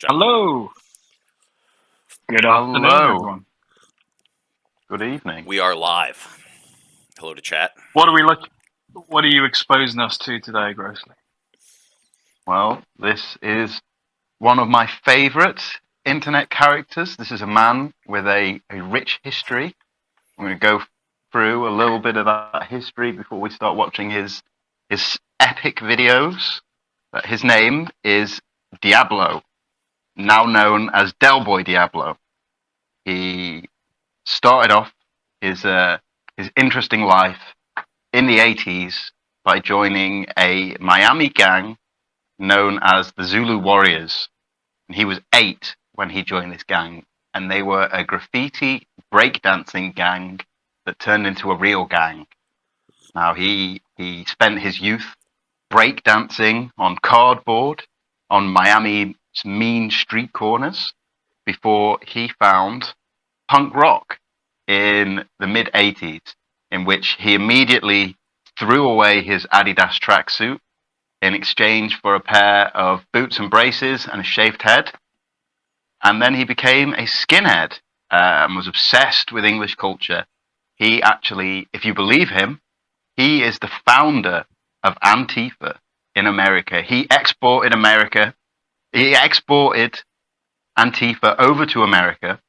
gentlemen. Hello. Good afternoon, Hello. everyone. Good evening. We are live. Hello to chat. What are you exposing us to today, Grossly? Well, this is one of my favourite internet characters. This is a man with a rich history. I'm going to go through a little bit of that history before we start watching his epic videos. But his name is Diablo, now known as Delboy Diablo. He started off his interesting life in the 80s by joining a Miami gang known as the Zulu Warriors. And he was 8 when he joined this gang, and they were a graffiti breakdancing gang that turned into a real gang. Now he spent his youth breakdancing on cardboard on Miami's mean street corners before he found punk rock in the mid-80s, in which he immediately threw away his Adidas tracksuit in exchange for a pair of boots and braces and a shaved head. And then he became a skinhead and was obsessed with English culture. He actually, if you believe him, he is the founder of Antifa in America. He exported Antifa over to America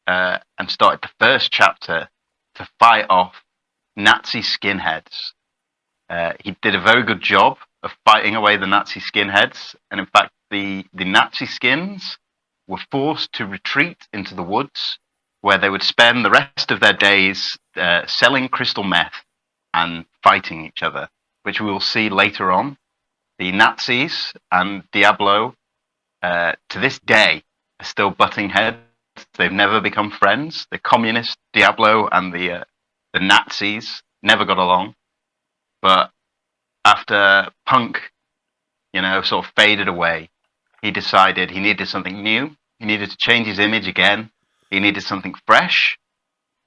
and started the first chapter to fight off Nazi skinheads. He did a very good job of fighting away the Nazi skinheads, and in fact, the Nazi skins were forced to retreat into the woods, where they would spend the rest of their days selling crystal meth and fighting each other, which we will see later on. The Nazis and Diablo, to this day, are still butting heads. They've never become friends. The communist Diablo and the Nazis never got along. But after punk, sort of faded away, he decided he needed something new. He needed to change his image again. He needed something fresh,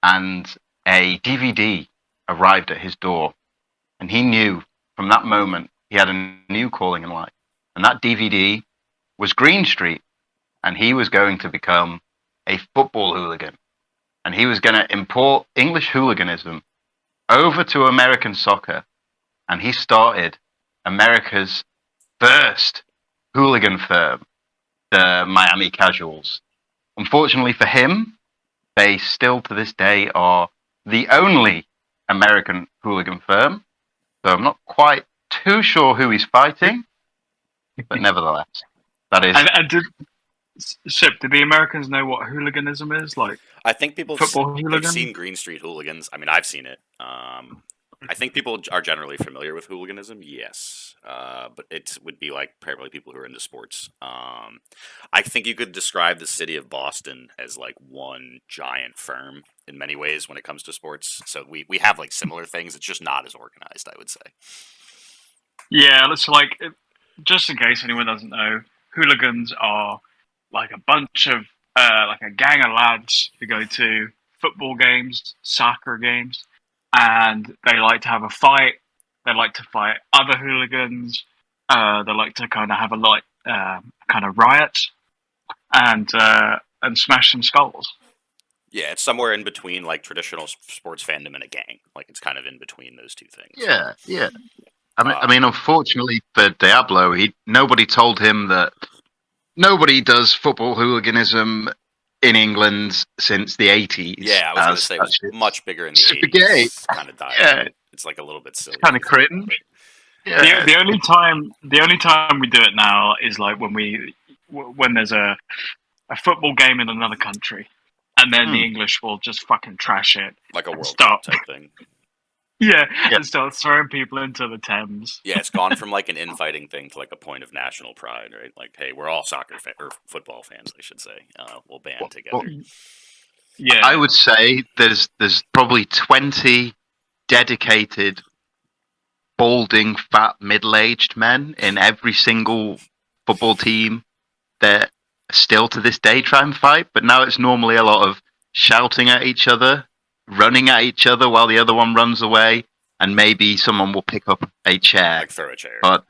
and a DVD arrived at his door. And he knew from that moment he had a new calling in life. And that DVD was Green Street. And he was going to become a football hooligan. And he was going to import English hooliganism over to American soccer. And he started America's first hooligan firm, the Miami Casuals. Unfortunately for him, they still to this day are the only American hooligan firm. So I'm not quite too sure who he's fighting, but nevertheless, that is. Did the Americans know what hooliganism is? Like, I think people they've seen Green Street Hooligans. I mean, I've seen it. I think people are generally familiar with hooliganism, yes. But it would be like primarily people who are into sports. I think you could describe the city of Boston as like one giant firm in many ways when it comes to sports. So we have like similar things. It's just not as organized, I would say. Yeah, it's like, just in case anyone doesn't know, hooligans are like a bunch of, like a gang of lads who go to football games, soccer games, and they like to have a fight. They like to fight other hooligans. They like to kind of have a kind of riot and smash some skulls. Yeah, it's somewhere in between like traditional sports fandom and a gang. Like it's kind of in between those two things. Yeah. I mean, unfortunately for Diablo, nobody told him that nobody does football hooliganism in England since the 80s. Yeah, I was going to say it was much bigger in the 80s. Kind of died. Yeah. It's like a little bit silly. It's kind of cringe. Yeah. The only time we do it now is like when there's a football game in another country, and then the English will just fucking trash it, like a World Cup type thing. Yeah, and start throwing people into the Thames. Yeah, it's gone from like an infighting thing to like a point of national pride, right? Like, hey, we're all or football fans, I should say. We'll band together. Yeah, I would say there's probably 20 dedicated, balding, fat, middle-aged men in every single football team that still to this day try and fight. But now it's normally a lot of shouting at each other, running at each other while the other one runs away, and maybe someone will pick up a chair. Like throw a chair. But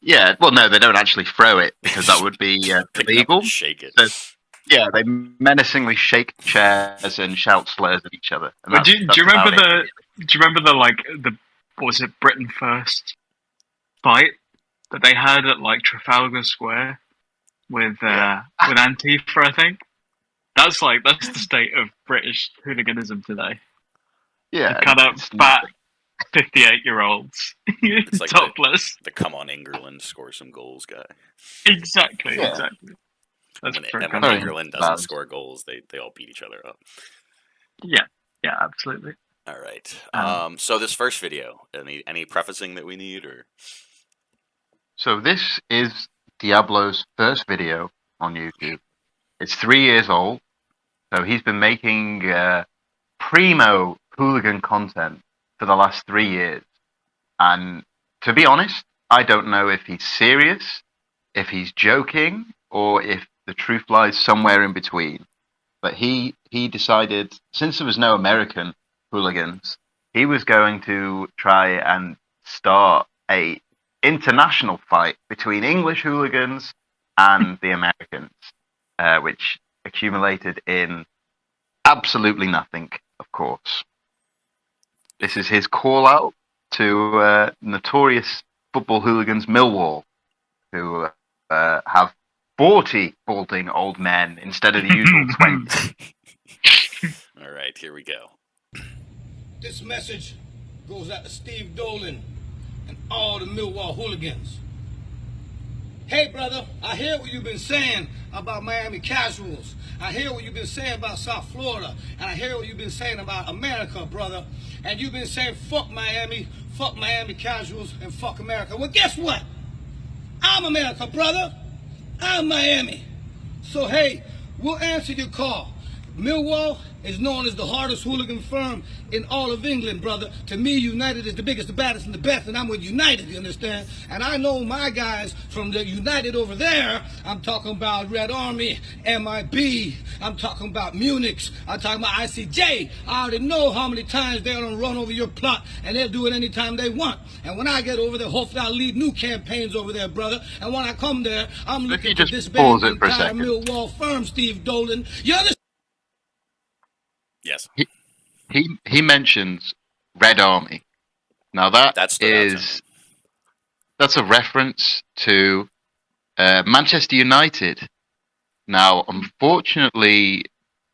Yeah, well, no, they don't actually throw it because that would be Pick it up illegal. and shake it. So, yeah, they menacingly shake chairs and shout slurs at each other. And But do you remember about it. do you remember the what was it, Britain First fight that they had at like Trafalgar Square with Antifa, I think? That's the state of British hooliganism today. Yeah, Kind of fat 58-year-olds, It's like topless. the come on England, score some goals guy. Exactly. Yeah. Exactly. That's And when Very England bad. doesn't score goals, they all beat each other up. Yeah, absolutely. All right. So this first video, any prefacing that we need, or So this is Diablo's first video on YouTube. It's 3 years old, so he's been making primo hooligan content for the last 3 years. And to be honest, I don't know if he's serious, if he's joking, or if the truth lies somewhere in between. But he decided, since there was no American hooligans, he was going to try and start a international fight between English hooligans and the Americans, which accumulated in absolutely nothing, of course. This is his call out to notorious football hooligans Millwall, who have 40 balding old men instead of the usual 20. all right, here we go. This message goes out to Steve Dolan and all the Millwall hooligans. Hey, brother, I hear what you've been saying about Miami casuals. I hear what you've been saying about South Florida. And I hear what you've been saying about America, brother. And you've been saying fuck Miami casuals, and fuck America. Well, guess what? I'm America, brother. I'm Miami. So, hey, we'll answer your call. Millwall is known as the hardest hooligan firm in all of England, brother. To me, United is the biggest, the baddest, and the best, and I'm with United, you understand? And I know my guys from the United over there. I'm talking about Red Army, MIB. I'm talking about Munich. I'm talking about ICJ. I already know how many times they're going to run over your plot, and they'll do it anytime they want. And when I get over there, hopefully I'll lead new campaigns over there, brother. And when I come there, I'm looking to disband the entire Millwall firm, Steve Dolan. You understand? Yes. He mentions Red Army. Now that's a reference to Manchester United. Now, unfortunately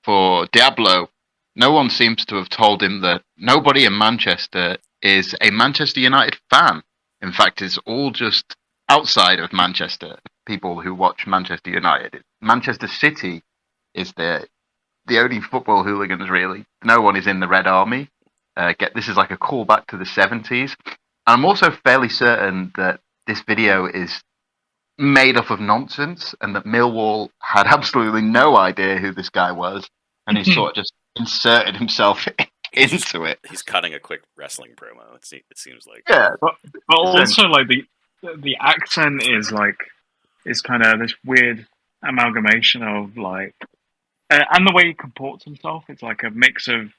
for Diablo, no one seems to have told him that nobody in Manchester is a Manchester United fan. In fact, it's all just outside of Manchester, people who watch Manchester United. Manchester City is the only football hooligans, really. No one is in the Red Army. This is like a callback to the 70s. And I'm also fairly certain that this video is made up of nonsense and that Millwall had absolutely no idea who this guy was. And he sort of just inserted himself into it. He's cutting a quick wrestling promo, it seems like. Yeah. But also, like, the accent is kind of this weird amalgamation of, like, and the way he comports himself, it's like a mix of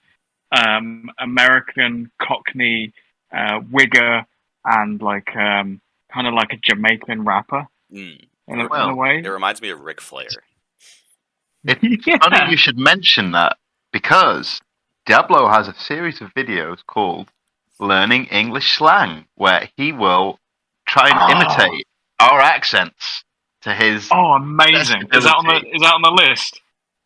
American Cockney wigger and like kind of like a Jamaican rapper in a way. It reminds me of Ric Flair. It's funny you should mention that because Diablo has a series of videos called Learning English Slang, where he will try and imitate our accents to his. Oh, amazing! Is that on the list?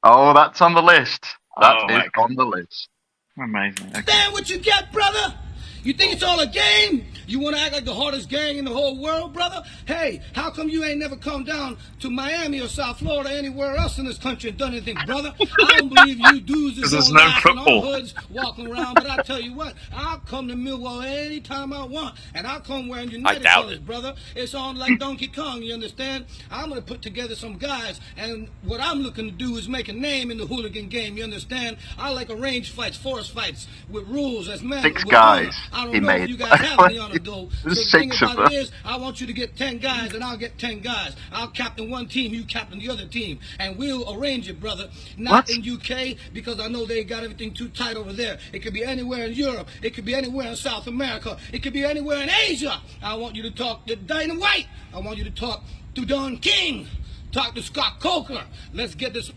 Oh, that's on the list. That is on the list. Amazing. Okay. Understand what you get, brother? You think it's all a game? You want to act like the hardest gang in the whole world, brother? Hey, how come you ain't never come down to Miami or South Florida, anywhere else in this country and done anything, brother? I don't believe you dudes is there's no no football. hoods walking around, but I tell you what, I'll come to Millwall anytime I want, and I'll come wearing United colors, brother. It's on like Donkey Kong, you understand? I'm going to put together some guys, and what I'm looking to do is make a name in the hooligan game, you understand? I like arranged fights, forest fights, with rules as men. 6 guys I don't he know made. if you guys have any on though. There's So the thing 6 of about them. it is, I want you to get 10 guys, and I'll get 10 guys. I'll captain one team, you captain the other team, and we'll arrange it, brother. Not What? in UK, because I know they got everything too tight over there. It could be anywhere in Europe. It could be anywhere in South America. It could be anywhere in Asia. I want you to talk to Dana White. I want you to talk to Don King. Talk to Scott Coker. Let's get this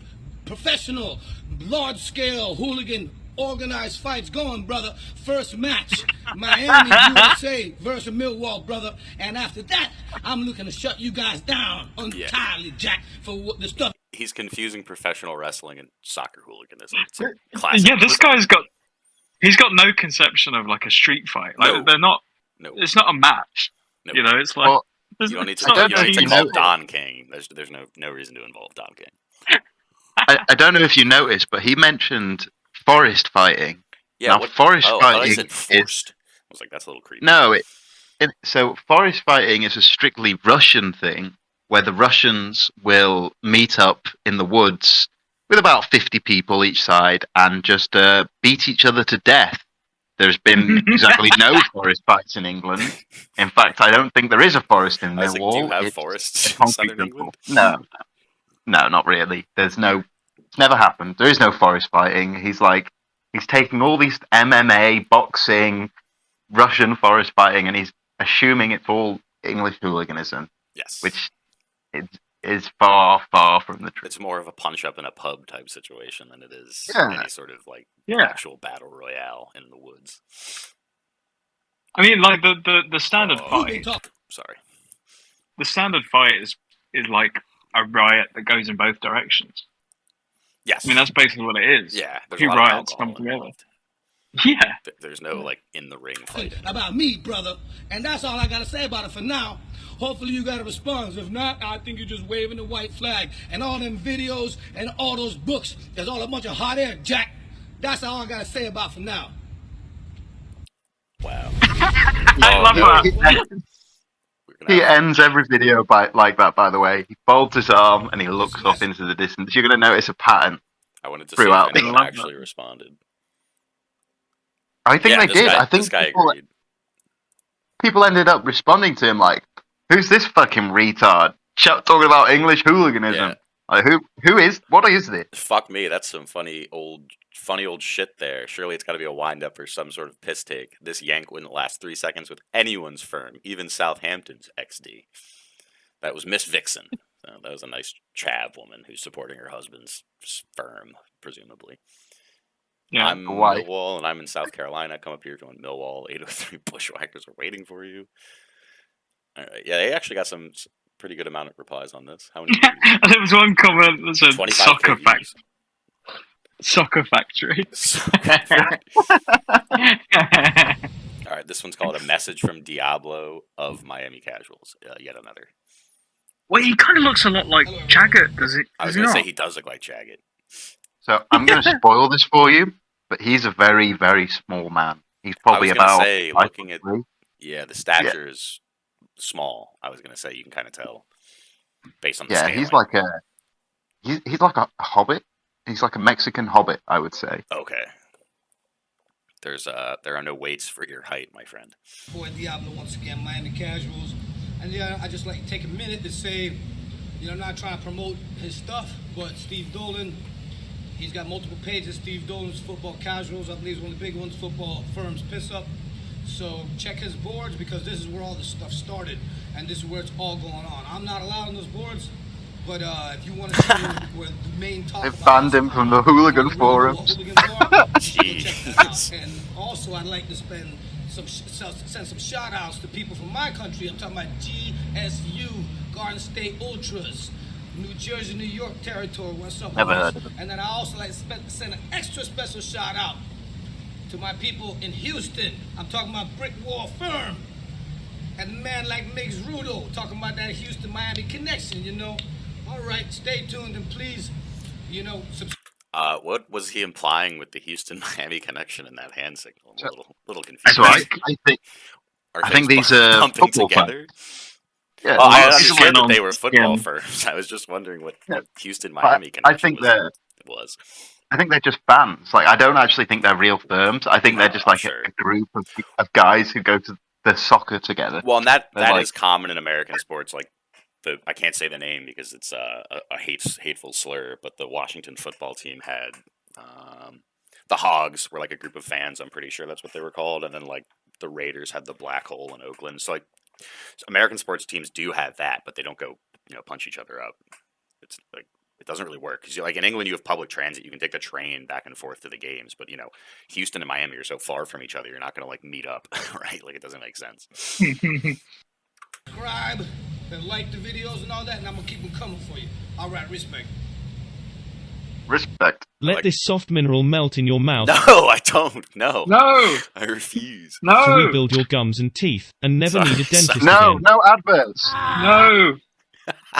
professional, large-scale, hooligan, organized fights going, brother. First match, Miami, USA versus Millwall, brother. And after that, I'm looking to shut you guys down entirely, Jack, for what the stuff. He's confusing professional wrestling and soccer hooliganism. It's a classic. Yeah, this guy's got. He's got no conception of like a street fight. Like No. they're not. No. It's not a match. No. You know, it's like. Well, You don't need it's to, not don't you a don't need to team know- involve Don King. There's no reason to involve Don King. I don't know if you noticed, but he mentioned forest fighting. Yeah, Now, forest I fighting said forced. I was like, that's a little creepy. No, so forest fighting is a strictly Russian thing, where the Russians will meet up in the woods with about 50 people each side and just beat each other to death. There's been exactly no forest fights in England. In fact, I don't think there is a forest in Isaac, Millwall. do you have It's forests a in concrete southern jungle. England? No, not really. It's never happened. There is no forest fighting. He's taking all these MMA, boxing, Russian forest fighting, and he's assuming it's all English hooliganism, Yes. which is far, far from the truth. It's more of a punch up in a pub type situation than it is Yeah. any sort of like Yeah. actual battle royale in the woods. I mean, like the standard Oh. fight. Sorry. The standard fight is like a riot that goes in both directions. Yes. I mean, that's basically what it is. yeah. There's Two a lot of riots alcohol come together. involved. Yeah. There's no like in the ring fighting. About me, brother. And that's all I got to say about it for now. Hopefully you got a response. If not, I think you're just waving the white flag. And all them videos and all those books, there's all a bunch of hot air, Jack. That's all I got to say about for now. Wow. I love that. We're gonna He have- ends every video like that, by the way. He folds his arm and he looks off into the distance. You're going to notice a pattern. I wanted to see throughout if the- anyone actually responded. I think they this did. Guy, I think this guy people, agreed. people ended up responding to him like, "Who's this fucking retard? Talking about English hooliganism. Yeah. Like, what is this?" Fuck me, that's some funny old shit there. Surely it's got to be a wind up or some sort of piss take. This yank wouldn't last 3 seconds with anyone's firm, even Southampton's XD. That was Miss Vixen. So that was a nice chav woman who's supporting her husband's firm, presumably. Yeah. I'm Why? Millwall, and I'm in South Carolina. Come up here, join Millwall. 803 Bushwhackers are waiting for you. All right. Yeah, they actually got some pretty good amount of replies on this. How many? And there was one comment that said 25 soccer, views. soccer factory. All right, this one's called A Message from Diablo of Miami Casuals. Yet another. Well, he kind of looks a lot like Jagged, does it? I was does he going to say not? he does look like Jagged. So I'm going to spoil this for you, but he's a very, very small man. He's probably I was going to about say, 5'3". looking at the stature is small. I was going to say you can kind of tell based on the Yeah, scaling. he's like a hobbit. He's like a Mexican hobbit, I would say. Okay. There are no weights for your height, my friend. Boy Diablo once again, Miami Casuals. And yeah, I just like to take a minute to say, I'm not trying to promote his stuff, but Steve Dolan, he's got multiple pages. Steve Dolan's Football Casuals, I believe is one of the big ones, football firms piss up. So check his boards because this is where all this stuff started and this is where it's all going on. I'm not allowed on those boards, but if you want to see where the main talk They've about banned him from the Hooligan forums. Hooligan forum, go check this Jesus. out. And also I'd like to send some shout outs to people from my country. I'm talking about GSU, Garden State Ultras, New Jersey, New York territory. What's up? Never boys? heard of it. And then I also like to send an extra special shout out to my people in Houston. I'm talking about Brick Wall Firm. And a man like Miggs Rudo, talking about that Houston-Miami connection, All right, stay tuned and please, subscribe. What was he implying with the Houston-Miami connection in that hand signal? I'm a little confused. So I think Are I think things these are bumping football together? yeah, Oh, I well, understand that on they were football skin. firms. I was just wondering what Yeah. Houston-Miami I connection think they're was. I think they're just fans. Like, I don't actually think they're real firms. I think they're just I'm like sure. a group of guys who go to the soccer together. Well, and that like- is common in American sports. Like I can't say the name because it's a hateful slur, but the Washington football team had the Hogs were like a group of fans. I'm pretty sure that's what they were called, and then like the Raiders had the Black Hole in Oakland. So like American sports teams do have that, but they don't go punch each other up. It's like it doesn't really work because like in England you have public transit, you can take the train back and forth to the games, but Houston and Miami are so far from each other, you're not going to like meet up, right? Like it doesn't make sense. Subscribe and like the videos and all that, and I'm gonna keep them coming for you. All right, respect. Respect. Let this soft mineral melt in your mouth No, I don't. No. No. I refuse. to No. rebuild your gums and teeth and never Sorry, need a dentist No, again. no adverts. No.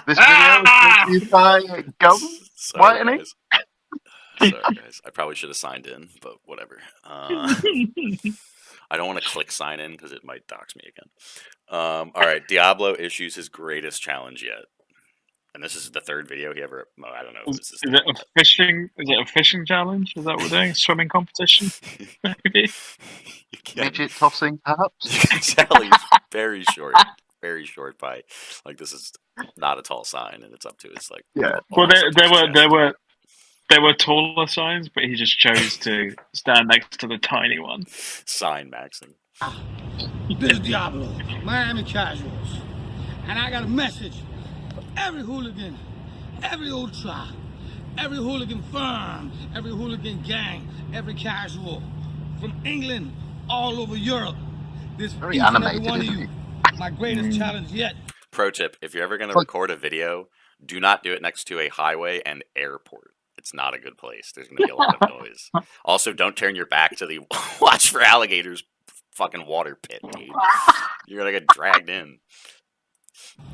This video is used by gum Sorry, whitening. guys. Sorry, guys. I probably should have signed in, but whatever. I don't want to click sign in because it might dox me again. All right, Diablo issues his greatest challenge yet, and this is the third video he ever. Oh, I don't know. If this is Is it a fishing? Is it a fishing challenge? Is that what we're doing? A swimming competition? Maybe. You can't, Midget tossing, perhaps. you can tell he's very short, by like this is not a tall sign, and it's up to his like. Yeah. Well, almost up to his chest. there were taller signs, but he just chose to stand next to the tiny one. Sign maxing. This is Diablo, Miami Casuals, and I got a message for every hooligan, every ultra, every hooligan firm, every hooligan gang, every casual, from England all over Europe. This Very each and every animated, one of isn't you, my greatest challenge yet. Pro tip: if you're ever going to Like- record a video, do not do it next to a highway and airport. It's not a good place. There's going to be a lot of noise. Also, don't turn your back to the watch for alligators fucking water pit, dude. You're going to get dragged in.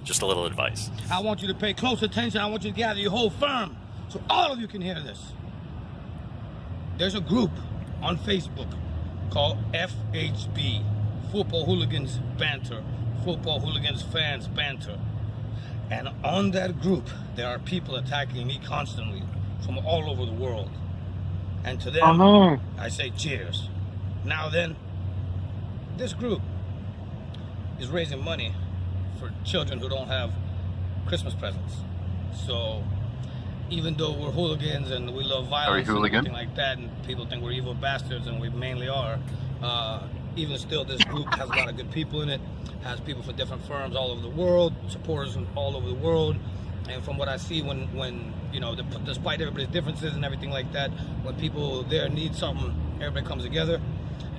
Just a little advice. I want you to pay close attention. I want you to gather your whole firm so all of you can hear this. There's a group on Facebook called FHB, Football Hooligans Banter, Football Hooligans Fans Banter. And on that group, there are people attacking me constantly from all over the world. And to them, Oh no. I say cheers. Now then, this group is raising money for children who don't have Christmas presents. So even though we're hooligans and we love violence and hooligan. everything like that, and people think we're evil bastards, and we mainly are, even still this group has a lot of good people in it, has people from different firms all over the world, supporters from all over the world. And from what I see, when despite everybody's differences and everything like that, when people there need something, everybody comes together.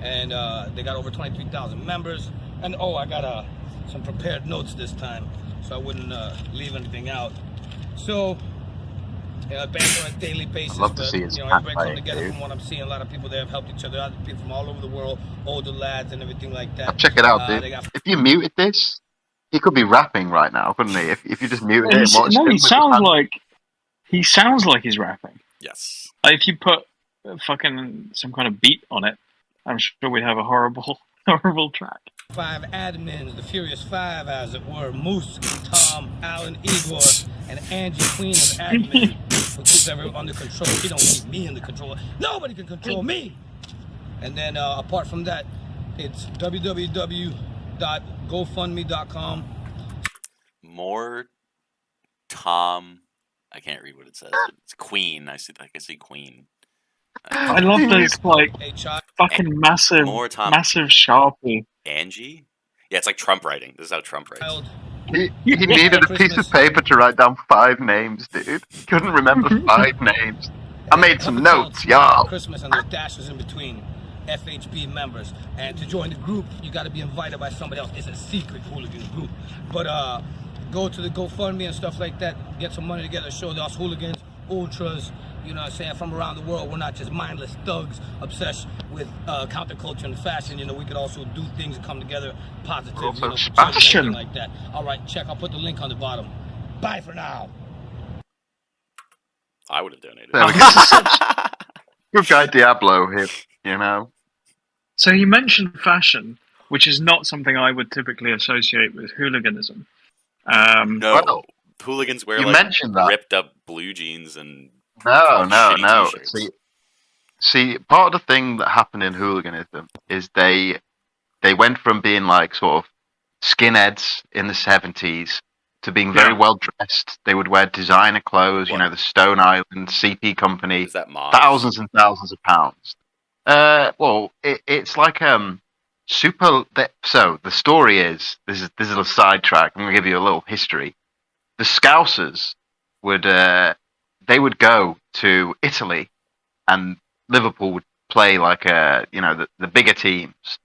And they got over 23,000 members. And I got some prepared notes this time, so I wouldn't leave anything out. So, banter on a daily basis. I'd love to see his everybody come campaign, together. dude. From what I'm seeing, a lot of people there have helped each other out. People from all over the world, older lads and everything like that. Check it out, dude. They got If you muted this, he could be rapping right now, couldn't he? If you just muted it and watched him He with the sounds hand- like he's rapping. Yes. Like, if you put fucking some kind of beat on it, I'm sure we'd have a horrible track. 5 admins, the Furious 5, as it were. Moose, Tom, Alan, Igor, and Angie, queen of admin, who keeps everyone under control. She don't keep me under control. Nobody can control me. And then apart from that, it's www.gofundme.com. More Tom. I can't read what it says. It's Queen. I see Queen. I love those like HR. fucking massive Sharpie. Angie? Yeah, it's like Trump writing. This is how Trump writes. Child. He needed a piece of paper to write down 5 names, dude. He couldn't remember 5 names. I made some notes, y'all. Christmas and there's dashes in between. FHB members, and to join the group, you got to be invited by somebody else. It's a secret hooligan group, but go to the GoFundMe and stuff like that. Get some money together. Show us hooligans, ultras. You know what I'm saying? From around the world, we're not just mindless thugs obsessed with counterculture and fashion. You know, we could also do things and come together positive. Also you know, for children and fashion. everything like that. All right, check. I'll put the link on the bottom. Bye for now. I would have donated. There we go. Good guy Diablo here, you know. So you mentioned fashion, which is not something I would typically associate with hooliganism. No. Well, Hooligans wear you like mentioned that. ripped up blue jeans and No. shitty t-shirts. See, part of the thing that happened in hooliganism is they they went from being like sort of skinheads in the 70s to being very well dressed. They would wear designer clothes, What? you know, the Stone Island CP company, Is that mobs? thousands and thousands of pounds. Well, it's like super. So the story is this is a sidetrack. I'm gonna give you a little history. The Scousers would they would go to Italy, and Liverpool would play like the bigger teams,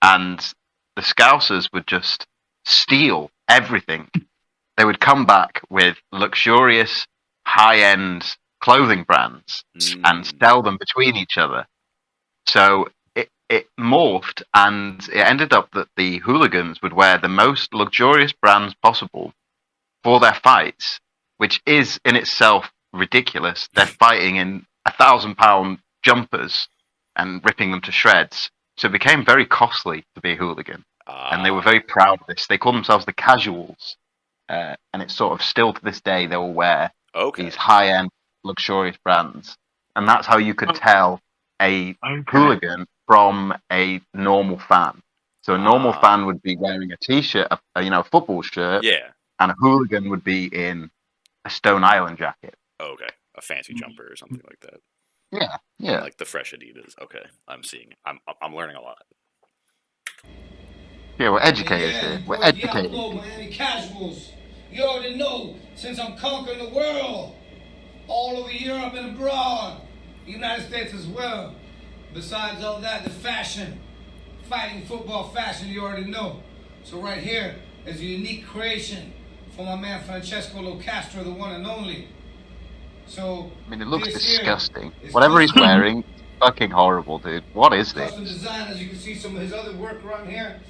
and the Scousers would just steal everything. They would come back with luxurious, high-end clothing brands and sell them between each other. So it morphed, and it ended up that the hooligans would wear the most luxurious brands possible for their fights, which is in itself ridiculous. They're fighting in £1,000 jumpers and ripping them to shreds. So it became very costly to be a hooligan, and they were very proud of this. They called themselves the Casuals, and it's sort of still to this day they will wear these high-end, luxurious brands, and that's how you could tell a hooligan from a normal fan. So a normal fan would be wearing a t-shirt, a football shirt, and a hooligan would be in a Stone Island jacket. Okay, a fancy jumper or something like that. Yeah. Like the fresh Adidas. Okay, I'm seeing. I'm learning a lot. Yeah, we're educators here. We're educated. Diablo, Miami Casuals. You already know, since I'm conquering the world, all over Europe and abroad, the United States as well. Besides all that, the fashion, fighting football fashion, you already know. So right here is a unique creation for my man Francesco Locastro, the one and only. So I mean, it looks disgusting. Whatever he's wearing, fucking horrible, dude. What is this? Custom design, as you can see some of his other work around here.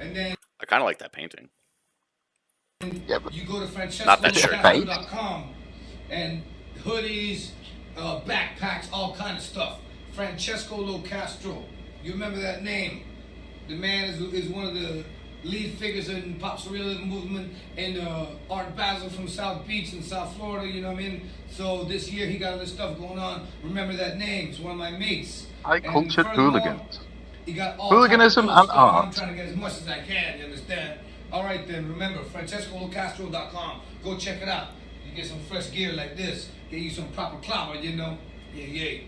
And then I kind of like that painting. Yeah, but you go to Not that shirt. francescolocastro.com and hoodies, backpacks, all kind of stuff. Francesco Locastro. You remember that name? The man is one of the lead figures in the pop surrealism movement, and Art Basel from South Beach in South Florida, you know what I mean? So this year he got all this stuff going on. Remember that name. It's one of my mates. High-cultured hooligans. He got all Hooliganism types of and stuff. art. I'm trying to get as much as I can, you understand? All right then, remember, francescolocastro.com. Go check it out. You get some fresh gear like this. Get you some proper clobber, you know? Yeah.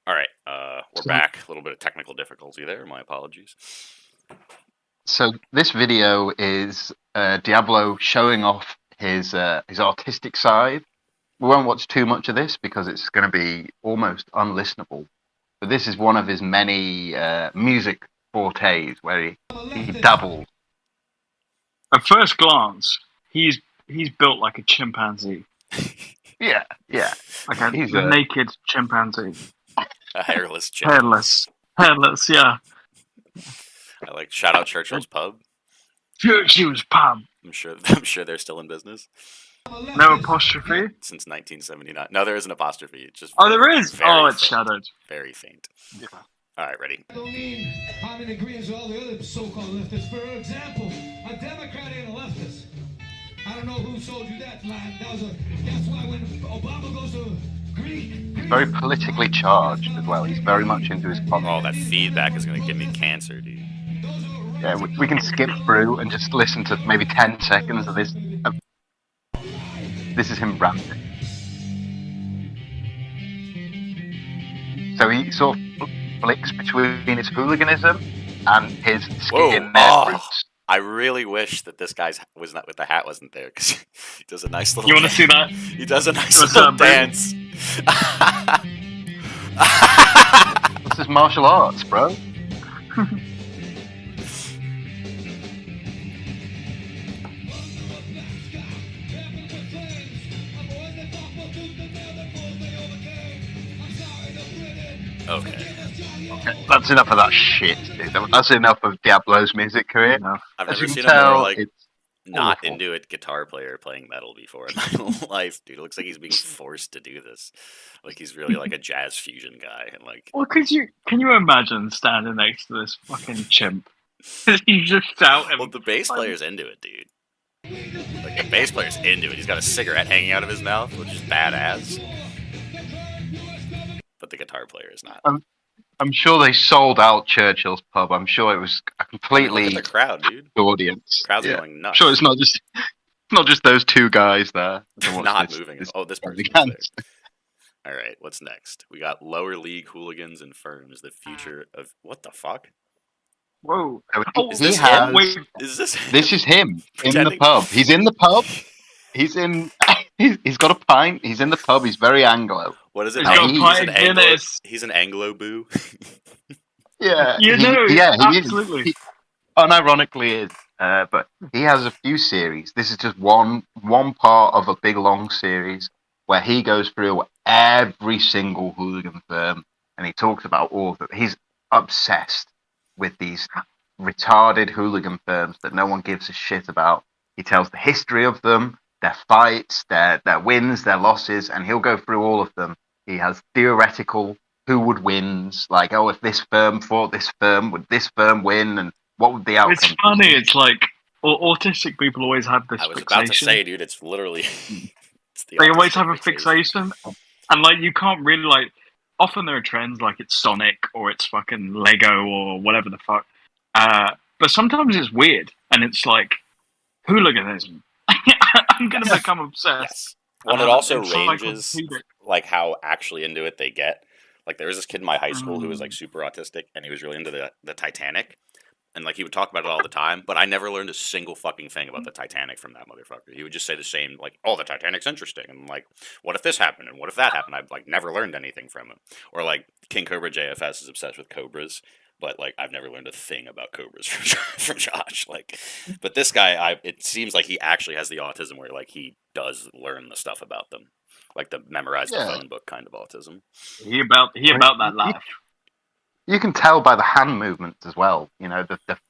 All right, we're back. A little bit of technical difficulty there. My apologies. So this video is Diablo showing off his artistic side. We won't watch too much of this because it's going to be almost unlistenable. But this is one of his many music fortes where he dabbled. At first glance, he's built like a chimpanzee. Yeah. Like a He's naked chimpanzee. A hairless chimp. Hairless, yeah. I like shout out Churchill's Pub. Churchill's Pub. I'm sure they're still in business. No apostrophe? Since 1979. No, there is an apostrophe. It's just there is? very It's faint. shadowed. Very faint. Yeah. All right, ready? I don't mean I'm in agreement with all the other so-called leftists. For example, a Democrat ain't a leftist. I don't know who sold you that line. That's why when Obama goes to Greek... He's very politically charged as well. He's very much into his politics. Oh, that feedback is going to give me cancer, dude. Yeah, we can skip through and just listen to maybe 10 seconds of this. This is him ranting. So he sort of flicks between his hooliganism and his skinhead roots. I really wish that this guy's was not with the hat wasn't there because he does a nice little. You want to see that? He does a nice little dance. This is martial arts, bro. Okay. That's enough of that shit, dude. That's enough of Diablo's music career. I've As never you seen can a more tell, like it's not awful. into it guitar player playing metal before in my life, dude. It looks like he's being forced to do this. Like he's really like a jazz fusion guy, and like. Well, can you imagine standing next to this fucking chimp? He's just shouting. Well, the bass player's into it, dude. Like the bass player's into it. He's got a cigarette hanging out of his mouth, which is badass. But the guitar player is not. I'm sure they sold out Churchill's pub. I'm sure it was a I mean, completely look at the crowd, dude. audience. Crowd's Yeah. going nuts. Sure, it's not just those two guys there. Not moving. This Oh, this person's extravaganza. there. All right, what's next? We got lower league hooligans and firms. The future of what the fuck? Whoa. So Oh, Is he this has. him? wait. Is this him? This is him in the Pretending- pub. He's in the pub. He's in. He's got a pint. He's in the pub. He's very Anglo. What is it? He's got He's pint an of Anglo. Guinness. He's an Anglo boo. Yeah. You know, he absolutely. is. He unironically is. But he has a few series. This is just one part of a big long series where he goes through every single hooligan firm and he talks about all of them. He's obsessed with these retarded hooligan firms that no one gives a shit about. He tells the history of them, their fights, their wins, their losses, and he'll go through all of them. He has theoretical who would wins, like, oh, if this firm fought this firm, would this firm win, and what would the outcome It's funny. It's like autistic people always have this I was fixation. about to say, dude, it's literally. It's the They always autistic have a fixation, and like you can't really like. Often there are trends like it's Sonic or it's fucking Lego or whatever the fuck. But sometimes it's weird, and it's like hooliganism. I'm gonna become obsessed. Yes. Well, it also It's ranges encyclopedic. like how actually into it they get. Like there was this kid in my high school who was like super autistic, and he was really into the Titanic, and like he would talk about it all the time. But I never learned a single fucking thing about the Titanic from that motherfucker. He would just say the same, like, "Oh, the Titanic's interesting," and like, "What if this happened?" and "What if that happened?" I've like never learned anything from him. Or like King Cobra JFS is obsessed with cobras, but like I've never learned a thing about cobras from Josh. Like, but this guy, it seems like he actually has the autism where like he does learn the stuff about them, like the memorize the phone book kind of autism. He about that laugh. You can tell by the hand movements as well. You know,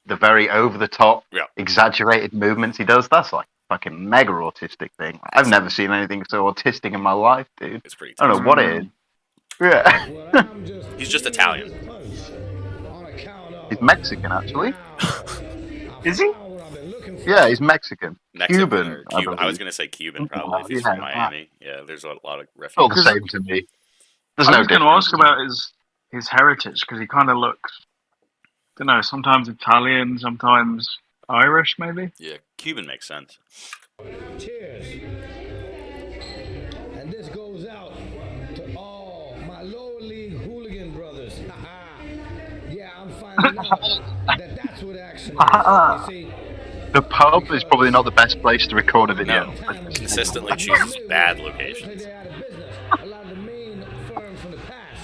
the very over the top, Yeah. exaggerated movements he does. That's like a fucking mega autistic thing. I've never seen anything so autistic in my life, dude. It's pretty. I don't know what it is. Yeah. He's just Italian. He's Mexican, actually. Is he? Yeah, he's Mexican. Mexican Cuban. or I Cuban. I was believe. going to say Cuban probably if he's Yeah, from Miami. Yeah, there's a lot of All refugees. the same to me. There's I no was going to difference. ask about his heritage because he kind of looks, don't know, sometimes Italian, sometimes Irish, maybe. Yeah, Cuban makes sense. Cheers. And this goes out to all my lower league hooligan brothers. Yeah, I'm finding out that's what action is. You see, The pub is probably not the best place to record a video. No, consistently chooses bad locations. they're out of business. A lot of the main firms from the past.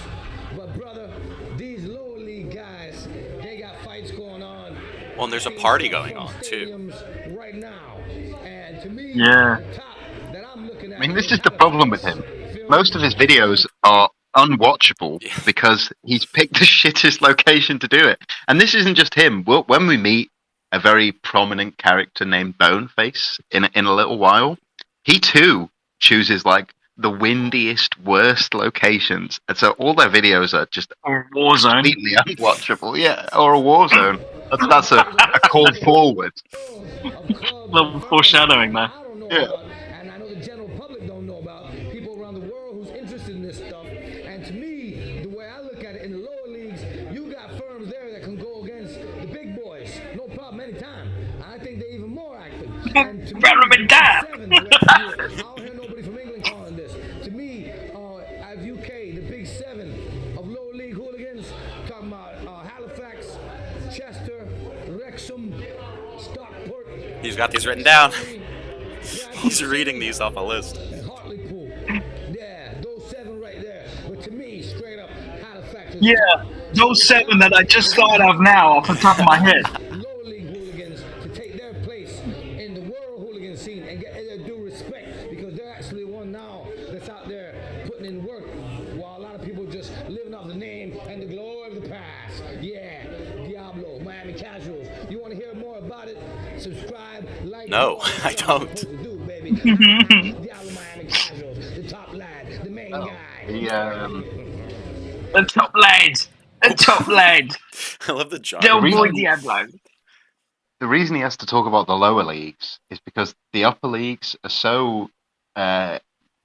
But brother, these lower league guys, they got fights going on. Well, and there's a party going on too. Right now. And to me, Yeah. the top that I'm looking at I mean, this is the problem with him. Most of his videos are unwatchable because he's picked the shittest location to do it. And this isn't just him. When we meet a very prominent character named Boneface in a little while, he too chooses like the windiest, worst locations. And so all their videos are just Or Warzone. completely unwatchable. Yeah, or a war zone. That's a call forward. Little foreshadowing there. I don't know Yeah. about, and I know the general public don't know about people around the world who's interested in this stuff. And to me, the way I look at it in the lower leagues, you got firms there that can go against the big boys, no problem anytime. I think they're even more active. And to me, Relevant time. seven, the rest of you, I don't hear nobody from England calling this. To me, as UK, the big seven of lower league hooligans, talking about Halifax, Chester, Wrexham, Stockport. He's got these written down. He's reading these off a list. And Hartlepool. Yeah, those seven right there. But to me, straight up, Halifax is Yeah, those seven that I just thought of now off the top of my head. lower league hooligans to take their place in the world hooligan scene and get their due respect because they're actually one now that's out there putting in work while a lot of people just living off the name and the glory of the past. Yeah, Diablo, Miami Casuals. You want to hear more about it? Subscribe, like. No, and I don't. do, baby. Diablo, Miami Casuals, the top lad, the main guy. The top lads. The top lads. I love the John. Delboy Diablo. The reason he has to talk about the lower leagues is because the upper leagues are so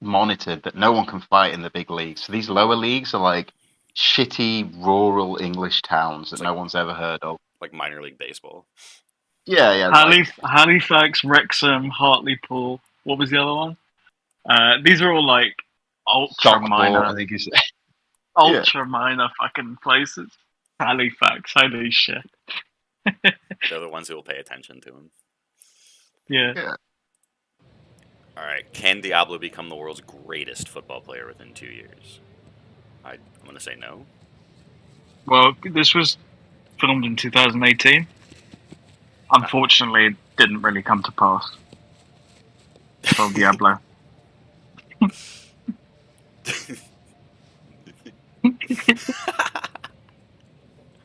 monitored that no one can fight in the big leagues. So these lower leagues are like shitty rural English towns that no one's ever heard of. Like minor league baseball. Yeah. Halifax, Wrexham, Hartlepool. What was the other one? These are all like ultra Stockport, minor, I think is. minor fucking places. Halifax, holy shit. They're the ones who will pay attention to him. Yeah. All right, can Diablo become the world's greatest football player within 2 years? I'm going to say no. Well, this was filmed in 2018. Unfortunately, it didn't really come to pass. For Diablo.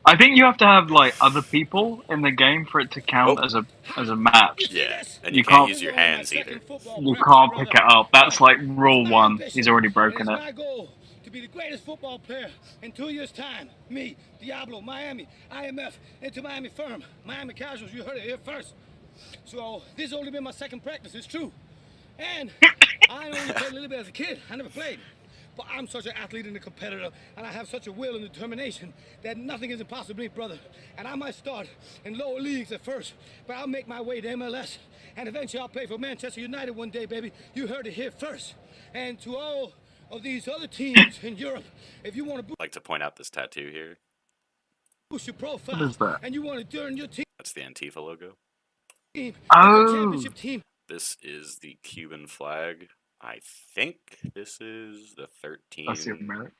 I think you have to have like other people in the game for it to count as a match. Yeah, and you You can't can't- use your hands either. You can't pick it up. That's like rule 1. He's already broken It's it. my goal to be the greatest football player in 2 years' time. Me, Diablo, Miami, IMF, into Miami firm, Miami Casuals. You heard it here first. So this has only been my second practice. It's true. And I only played a little bit as a kid. I never played. But I'm such an athlete and a competitor, and I have such a will and determination that nothing is impossible to me, brother. And I might start in lower leagues at first, but I'll make my way to MLS, and eventually I'll play for Manchester United one day, baby. You heard it here first. And to all of these other teams in Europe, if you want to I'd like to point out this tattoo here. boost your profile, What is that? and you want to turn your team That's the Antifa logo. into Oh. a championship team. This is the Cuban flag. I think this is the 13. That's the American.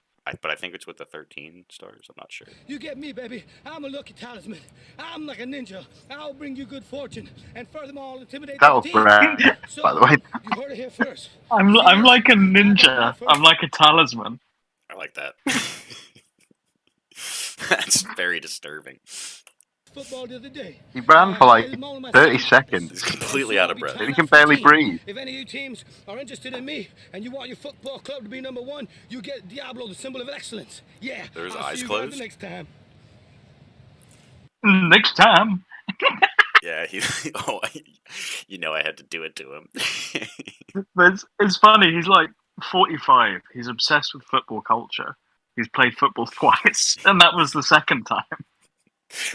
But I think it's with the 13 stars. I'm not sure. You get me, baby. I'm a lucky talisman. I'm like a ninja. I'll bring you good fortune, and furthermore, I'll intimidate That the was team. Brad, So, by the way. you heard it here first. I'm like a ninja. I'm like a talisman. I like that. That's very disturbing. Football the other day. He ran for like 30 seconds. He's completely out of breath. He can barely breathe. If any of you teams are interested in me and you want your football club to be number 1, you get Diablo, the symbol of excellence. Yeah. There's I'll eyes see you closed? guys the next time. Next time. Yeah, you know I had to do it to him. But it's funny. He's like 45. He's obsessed with football culture. He's played football twice, and that was the second time.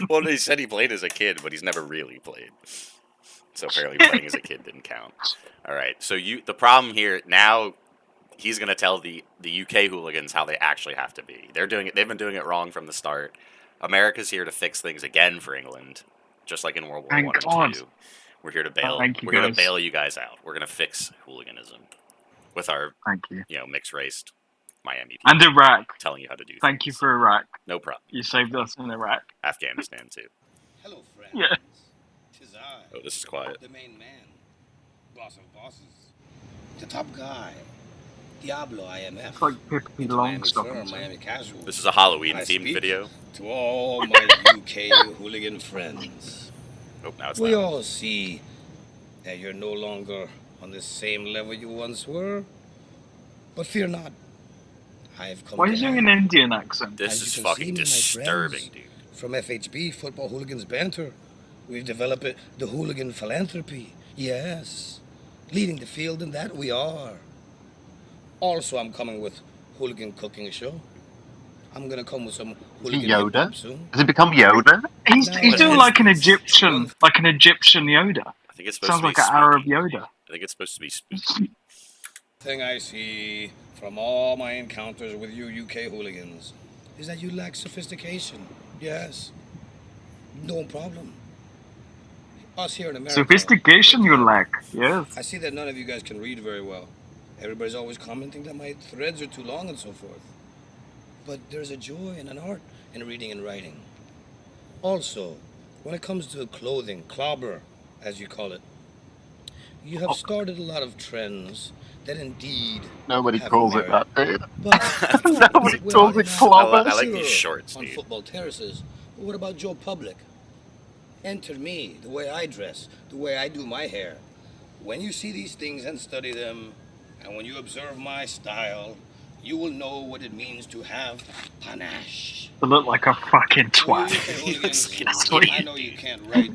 Well, he said he played as a kid, but he's never really played. So apparently playing as a kid didn't count. All right, so the problem here now, he's going to tell the UK hooligans how they actually have to be. They've been doing it wrong from the start. America's here to fix things again for England, just like in World War Thank I and God. II. We're here to bail. Thank you, We're here to guys. bail you guys out. We're going to fix hooliganism with our Thank you. mixed race Miami people And Iraq. telling you how to do Thank you things. for Iraq. No problem. You saved us in Iraq. Afghanistan too. Hello, friends. Yeah. Tis I, Oh, this is quiet. the main man, boss of bosses, the top guy, Diablo IMF. It's like Pippi Into Miami Longstocking. firm, Miami Casual. This is a Halloween I themed speak video. To all my UK hooligan friends, Oh, now it's we loud. all see that you're no longer on the same level you once were. But fear not, I've come Why are to you doing help. an Indian accent? This As is you can fucking see, my disturbing, friends, dude. From FHB, Football Hooligans Banter, we've developed the hooligan philanthropy. Yes, leading the field in that we are. Also, I'm coming with hooligan cooking show. I'm gonna come with some hooligan Yoda? hip-hop soon. Has it become Yoda? He's No, doing it's- like an Egyptian Yoda. I think it's supposed Sounds to be like an spooky. Arab Yoda. I think it's supposed to be spooky. Thing I see from all my encounters with you UK hooligans is that you lack sophistication. Yes, no problem. Us here in America. Sophistication you lack. Yes. I see that none of you guys can read very well. Everybody's always commenting that my threads are too long and so forth. But there's a joy and an art in reading and writing. Also, when it comes to clothing, clobber, as you call it, you have started a lot of trends that indeed Nobody have calls it merit. that, dude. But Nobody we're calls not it enough clobber. I like sure these shorts, on dude. football terraces. But what about Joe Public? Enter me, the way I dress, the way I do my hair. When you see these things and study them, and when you observe my style, you will know what it means to have panache. To look like a fucking twat. You looks hooligans, like a I know you can't write,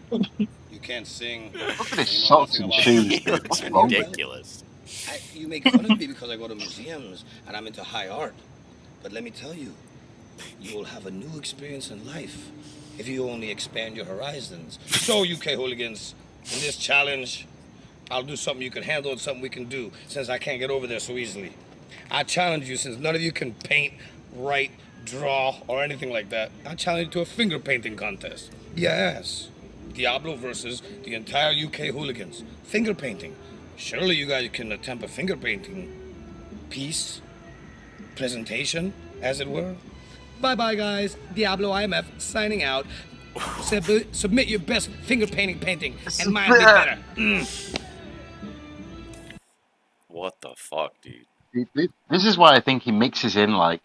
you can't sing. Look at his you know socks nothing and about shoes, music. dude. What's I know wrong with well. you? Ridiculous. You make fun of me because I go to museums and I'm into high art. But let me tell you, You will have a new experience in life if you only expand your horizons. So, UK hooligans, in this challenge, I'll do something you can handle and something we can do, since I can't get over there so easily. I challenge you, since none of you can paint, write, draw, or anything like that. I challenge you to a finger painting contest. Yes. Diablo versus the entire UK hooligans. Finger painting. Surely you guys can attempt a finger painting piece, presentation, as it were. Bye-bye, guys. Diablo IMF signing out. Submit your best finger painting, and mine be better. What the fuck, dude? This is why I think he mixes in like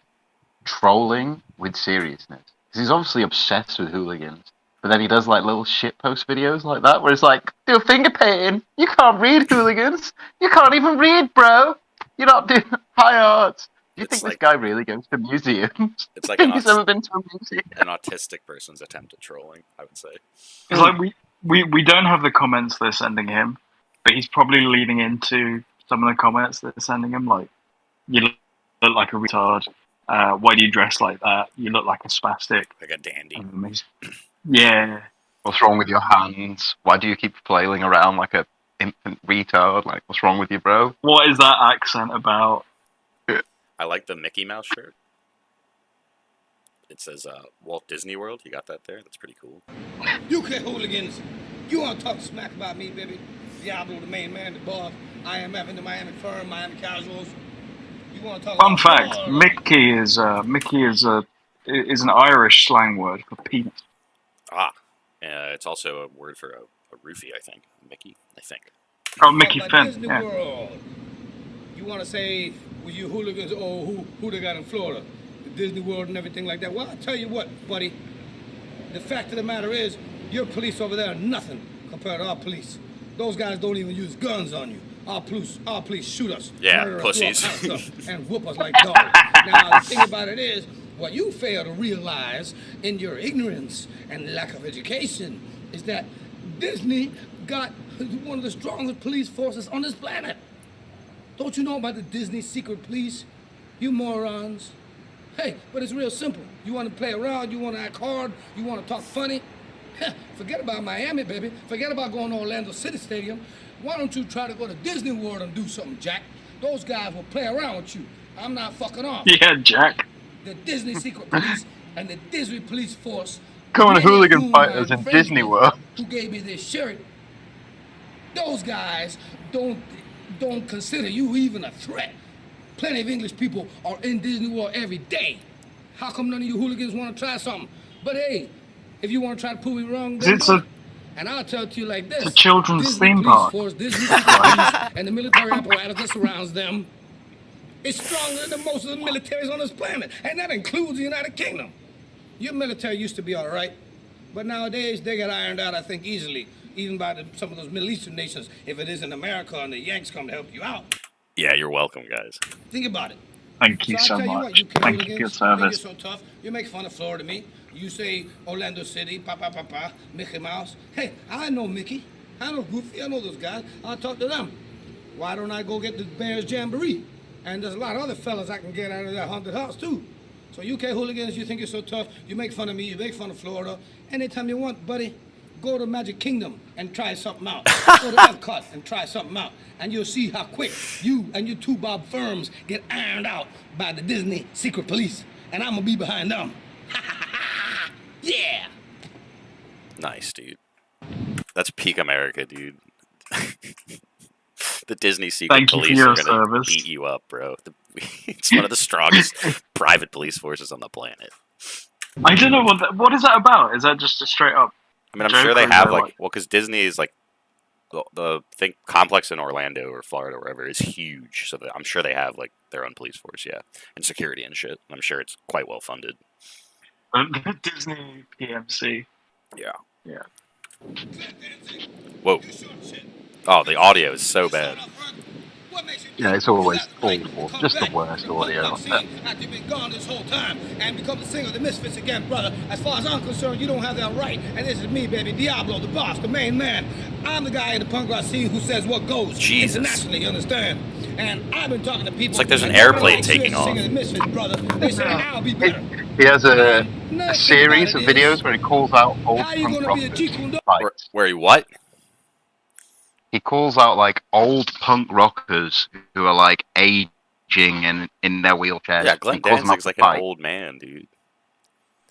trolling with seriousness. Because he's obviously obsessed with hooligans. But then he does like little shitpost videos like that where it's like, do a finger painting. You can't read hooligans. You can't even read, bro. You're not doing high arts. Do you think this guy really goes to museums? It's like he's ever been to a museum. An autistic person's attempt at trolling, I would say. It's like we don't have the comments they're sending him, but he's probably leading into some of the comments they're sending him, like, you look like a retard. Why do you dress like that? You look like a spastic. Like a dandy. Yeah. What's wrong with your hands? Why do you keep flailing around like a infant retard? Like, what's wrong with you, bro? What is that accent about? I like the Mickey Mouse shirt. It says Walt Disney World. You got that there? That's pretty cool. UK hooligans, you want to talk smack about me, baby? Diablo, the main man, the boss, IMF, and the Miami firm, Miami Casuals. You want to talk Fun about fact: Mickey is an Irish slang word for Pete. Ah, it's also a word for a roofie, I think. Mickey, I think. Oh, Mickey Finn. Disney Yeah. World. You want to say, with you hooligans, oh, who they got in Florida? The Disney World and everything like that. Well, I'll tell you what, buddy. The fact of the matter is, your police over there are nothing compared to our police. Those guys don't even use guns on you. Our police shoot us, Yeah, murder pussies. us, do all kinds of stuff, and whoop us like dogs. Now, the thing about it is, what you fail to realize in your ignorance and lack of education is that Disney got one of the strongest police forces on this planet. Don't you know about the Disney secret police? You morons. Hey, but it's real simple. You want to play around, you want to act hard, you want to talk funny? Forget about Miami, baby. Forget about going to Orlando City Stadium. Why don't you try to go to Disney World and do something, Jack? Those guys will play around with you. I'm not fucking off. Yeah, Jack. The Disney secret police and the Disney police force. Going to many hooligan whom fighters I'm in friends Disney with, World. Who gave me this shirt? Those guys don't consider you even a threat. Plenty of English people are in Disney World every day. How come none of you hooligans want to try something? But hey, if you want to try to prove me wrong, then do it. And I'll tell it to you like this. It's a children's Disney theme police park. force, Disney secret police, and the military apparatus that surrounds them is stronger than most of the militaries on this planet, and that includes the United Kingdom. Your military used to be all right, but nowadays they get ironed out, I think, easily, even by some of those Middle Eastern nations, if it isn't America and the Yanks come to help you out. Yeah, you're welcome, guys. Think about it. Thank you I'll so tell much. what, you Thank you for your service. You're so tough. You make fun of Florida to me. You say Orlando City, Mickey Mouse. Hey, I know Mickey. I know Goofy. I know those guys. I'll talk to them. Why don't I go get the Bears Jamboree? And there's a lot of other fellas I can get out of that haunted house, too. So UK hooligans, you think you're so tough. You make fun of me. You make fun of Florida. Anytime you want, buddy, go to Magic Kingdom and try something out. Go to Epcot and try something out. And you'll see how quick you and your two Bob firms get ironed out by the Disney secret police. And I'm going to be behind them. Yeah. Nice, dude. That's peak America, dude. The Disney secret Thank you for police your are gonna service. beat you up, bro. It's one of the strongest private police forces on the planet. I don't know what is that about? Is that just a straight up? I mean, I'm joke, sure or they is have there, like, well, because Disney is like the think complex in Orlando or Florida or wherever is huge, so I'm sure they have like their own police force, yeah, and security and shit. I'm sure it's quite well funded. Disney PMC. Yeah. Yeah. Whoa. Oh, the audio is so bad. Yeah, it's always awful. Just the worst audio. After you've been gone this whole time and become the singer of the Misfits again, brother. As far as I'm concerned, you don't have that right. And this is me, baby, Diablo, the boss, the main man. I'm the guy in the punk rock scene who says what goes Jesus. internationally, you understand? And I've been talking to people. It's like there's an and they don't airplane like taking singing off. the Misfits, brother. They say I'll be better. He has a Now, series of think about it videos where he calls out old how you punk gonna be a rockers. Jeet Kune Do? Where he what? He calls out like old punk rockers who are like aging and in their wheelchairs. Yeah, Glenn He calls them up Danzig's to like an fight. old man, dude.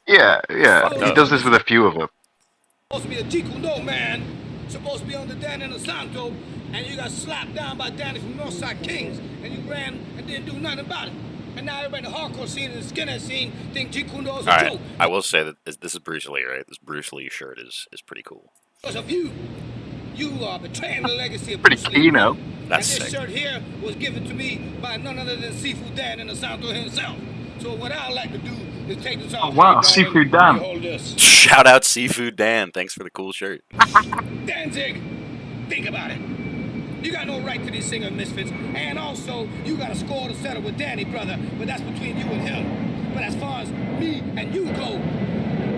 Yeah. fucked He up. does this with a few of them. Supposed to be a Jeet Kune Do man, supposed to be under Danny and the Santo, and you got slapped down by Danny from Northside Kings, and you ran and didn't do nothing about it. And now everybody in the hardcore scene and the skinhead scene think Jeet Kune Do is a All right, joke. I will say that this is Bruce Lee, right? This Bruce Lee shirt is pretty cool. Because of you. You are betraying the legacy of Pretty Bruce Lee. keen, though. That's and this sick. shirt here was given to me by none other than Seafood Dan and the Santo himself. So what I like to do is take this off. Oh, wow, here, darling. Seafood Dan. Behold this. Shout out Seafood Dan. Thanks for the cool shirt. Danzig, think about it. You got no right to these singer misfits, and also you got a score to settle with Danny, brother. But that's between you and him. But as far as me and you go,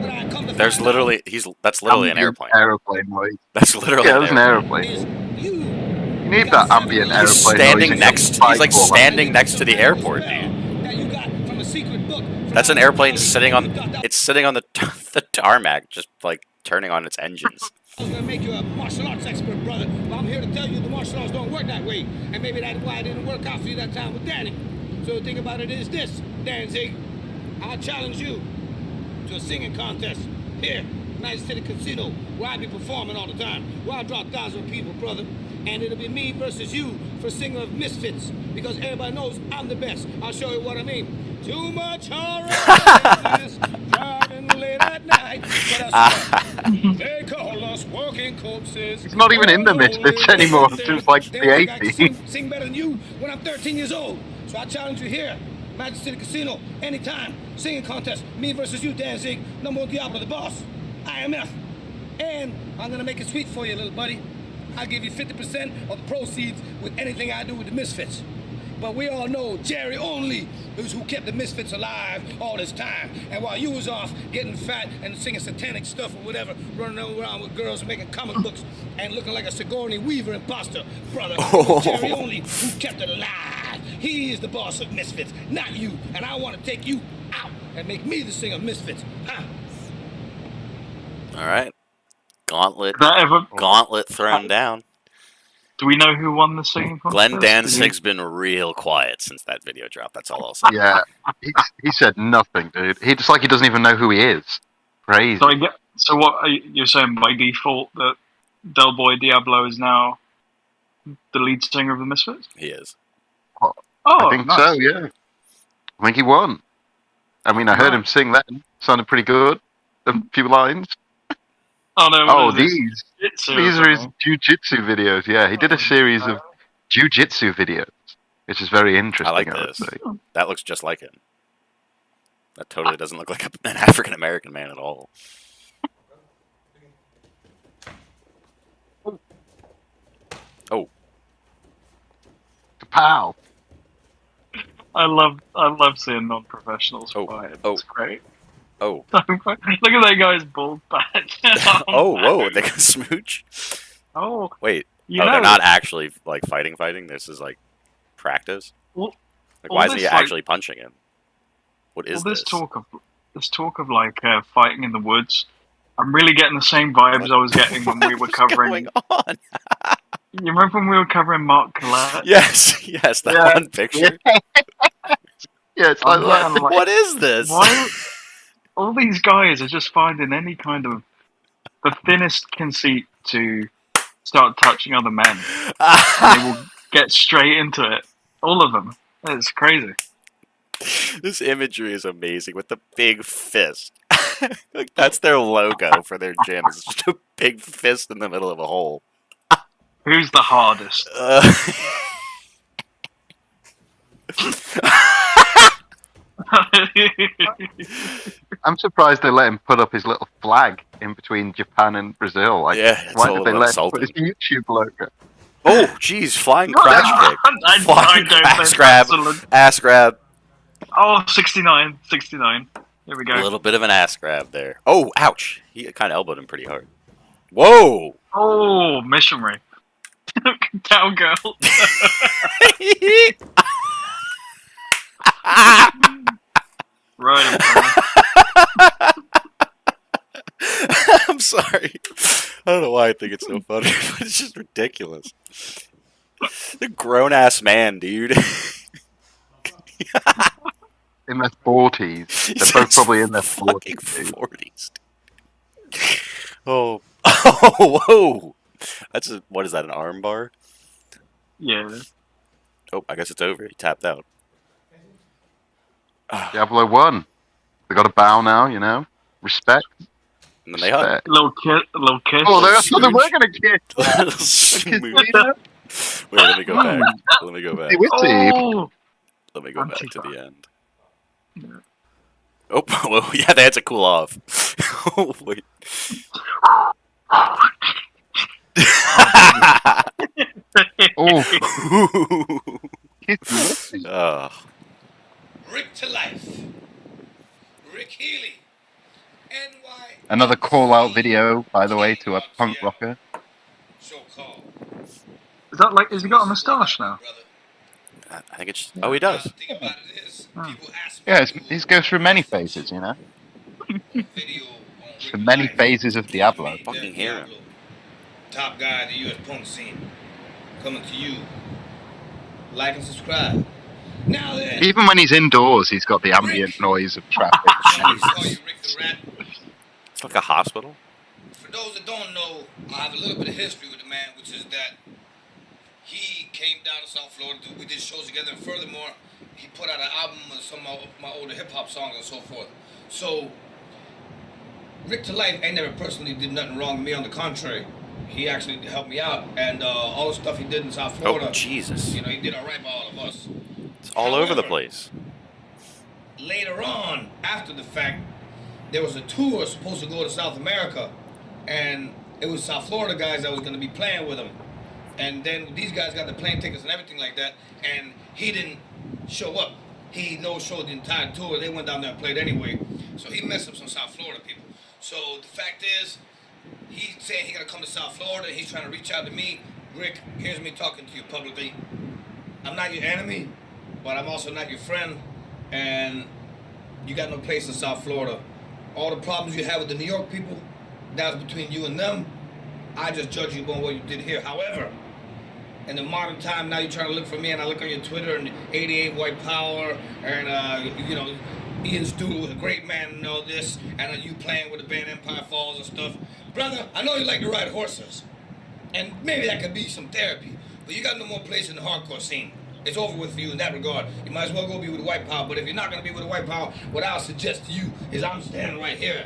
what I come to There's find literally that's literally an airplane. Aeroplane noise. That's literally Yeah, an there's an airplane. airplane. is you. You need that ambient airplane He's noise. standing in next. your He's like bike or standing next to the airport, dude. That you got from a secret book. That's an airplane sitting on. It's sitting on the the tarmac, just like turning on its engines. I was gonna make you a martial arts expert, brother. But I'm here to tell you the martial arts don't work that way. And maybe that's why it didn't work out for you that time with Danny. So the thing about it is this, Danzig. I'll challenge you to a singing contest here, United City Casino, where I be performing all the time. Where I draw thousands of people, brother. And it'll be me versus you for singer of misfits. Because everybody knows I'm the best. I'll show you what I mean. Too much horror, driving late at night. But that's they call us walking corpses. It's not even in the Misfits anymore. It's just like the 80s. Sing better than you when I'm 13 years old. So I challenge you here, Magic City Casino, anytime. Singing contest, me versus you, Danzig. No more Diablo, the boss. IMF. And I'm gonna make it sweet for you, little buddy. I'll give you 50% of the proceeds with anything I do with the Misfits. But we all know Jerry only is who kept the Misfits alive all this time. And while you was off getting fat and singing satanic stuff or whatever, running around with girls making comic books and looking like a Sigourney Weaver imposter, brother, Jerry only who kept it alive. He is the boss of Misfits, not you. And I want to take you out and make me the singer of Misfits. Huh? All right, gauntlet. Did that ever? Gauntlet thrown down. Do we know who won the singing contest? Glenn Danzig's been real quiet since that video dropped. That's all I'll say. Yeah, he said nothing, dude. He just like he doesn't even know who he is. Crazy. So what are you're saying by default that Delboy Diablo is now the lead singer of the Misfits? He is. Oh, I think nice. so. Yeah, I think he won. I mean, I heard him sing then. Sounded pretty good. A few lines. Oh no! Oh, these are his Jitsu, jiu-jitsu videos. Yeah, he did a series of jiu-jitsu videos, which is very interesting. I like would this. say. That looks just like him. That totally doesn't look like an African American man at all. Oh, Kapow! I love seeing non-professionals Oh, fight. oh. It's great. oh, Look at that guy's bald patch. oh! Whoa! They can smooch. Oh, Wait. you Oh, know, they're not actually like fighting. This is like practice. Well, Like, all why isn't he this, like- actually punching him? What is Well, this? this talk of like fighting in the woods. I'm really getting the same vibes I was getting when we were What's covering. going on? You remember when we were covering Mark Collette? Yes, yes, that Yeah. one picture. Yeah, it's I'm like getting, like, What is this? Why? All these guys are just finding any kind of the thinnest conceit to start touching other men. They will get straight into it. All of them. It's crazy. This imagery is amazing with the big fist. Like, that's their logo for their gym. It's just a big fist in the middle of a hole. Who's the hardest? I'm surprised they let him put up his little flag in between Japan and Brazil. Like, Yeah, it's why a did they little let him put insulting. his YouTube logo? Oh, jeez, flying crotch kick. I Flying don't ass think grab. that's Ass grab. Oh, 69. 69. Here we A go. little bit of an ass grab there. Oh, ouch. He kind of elbowed him pretty hard. Whoa. Oh, missionary. Cowgirl. Right. sorry. I don't know why I think it's so funny, but it's just ridiculous. The grown ass man, dude. In their 40s. They're both probably in their 40s. 40s. Oh. Oh, whoa. That's what is that, an arm bar? Yeah. Oh, I guess it's over. He tapped out. Diablo won. They got to bow now, you know? Respect. And then they hug. Respect. A little kiss. Oh, they smooch. were going to kiss. Little smooch. Wait, let me go back. Let me go back. They witty. Oh! Let me go back to Antifa. the end. Oh, well, yeah, they had to cool off. Oh, wait. Oh, kiss me. Rick to life. Rick Healy. NY. Another call-out video, by the way, to a punk rocker. So-called. Is that like, has he got a moustache now? Brother. I think it's... Oh, he does. The thing about it is, people ask me Yeah, to do he goes through many phases, you know? a video on Rick The many Life. phases of Diablo. Fucking hear him. Top guy in the U.S. punk scene. Coming to you. Like and subscribe. Now then. Even when he's indoors, he's got the ambient noise of traffic. Somebody call you Rick the Rat. It's like a hospital. For those that don't know, I have a little bit of history with the man, which is that he came down to South Florida. We did shows together, and furthermore, he put out an album with some of my older hip-hop songs and so forth. So, Rick to Life ain't never personally did nothing wrong to me. On the contrary, he actually helped me out. And all the stuff he did in South Florida, Oh, Jesus. you know, he did all right by all of us. It's all over the However, place. Later on, after the fact, there was a tour supposed to go to South America, and it was South Florida guys that was going to be playing with him. And then these guys got the plane tickets and everything like that, and he didn't show up. He no-showed the entire tour. They went down there and played anyway. So he messed up some South Florida people. So the fact is, he's saying he's going to come to South Florida. He's trying to reach out to me. Rick, here's me talking to you publicly. I'm not your enemy, but I'm also not your friend. And you got no place in South Florida. All the problems you have with the New York people, that's between you and them. I just judge you on what you did here. However, in the modern time, now you're trying to look for me, and I look on your Twitter, and 88 White Power, and, you know, Ian Stewart was a great man and all this, and you playing with the band Empire Falls and stuff. Brother, I know you like to ride horses, and maybe that could be some therapy, but you got no more place in the hardcore scene. It's over with for you in that regard. You might as well go be with White Power, but if you're not going to be with White Power, what I'll suggest to you is I'm standing right here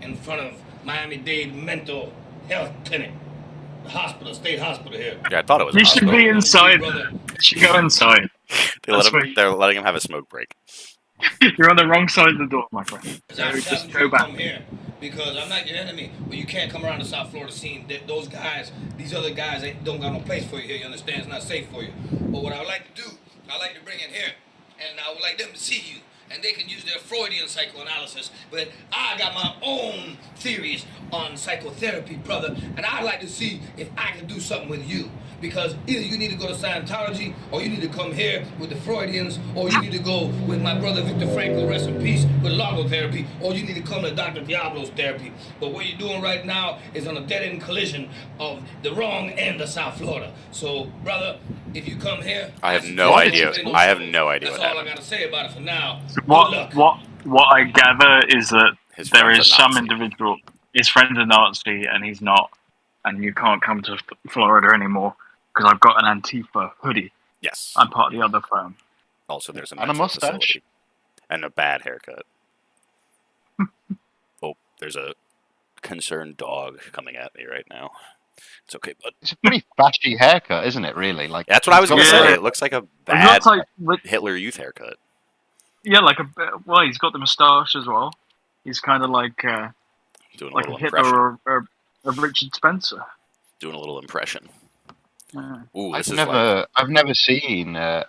in front of Miami-Dade Mental Health Clinic, the hospital, state hospital here. Yeah, I thought it was a You should hospital. be inside. You should go inside. They're letting him have a smoke break. You're on the wrong side of the door, my friend. I'm So challenging just you go to back. come here because I'm not your enemy, but you can't come around the South Florida scene. Those guys, these other guys, don't got no place for you here. You understand? It's not safe for you. But what I would like to do, I like to bring in here, and I would like them to see you, and they can use their Freudian psychoanalysis. But I got my own theories on psychotherapy, brother, and I'd like to see if I can do something with you. Because either you need to go to Scientology, or you need to come here with the Freudians, or you need to go with my brother Victor Frankl, rest in peace, with logotherapy, or you need to come to Dr. Diablo's therapy. But what you're doing right now is on a dead-end collision of the wrong end of South Florida. So, brother, if you come here... I have no idea. I have no idea That's what all I happened. got to say about it for now. So Good luck. what I gather is that His there friend's is a some Nazi. individual. His friend's a Nazi, and he's not, and you can't come to Florida anymore because I've got an Antifa hoodie. Yes. I'm part of the other firm. Also, there's a And a mental mustache. facility. And a bad haircut. Oh, there's a concerned dog coming at me right now. It's okay, bud. It's a pretty bashy haircut, isn't it, really? Like That's what I was going to Yeah. say. It looks like a It bad looks like with, Hitler Youth haircut. yeah, like a well, he's got the moustache as well. He's kind of like Doing a like a little Hitler impression. or a Richard Spencer. Doing a little impression. Yeah. Ooh, this I've is like... never seen a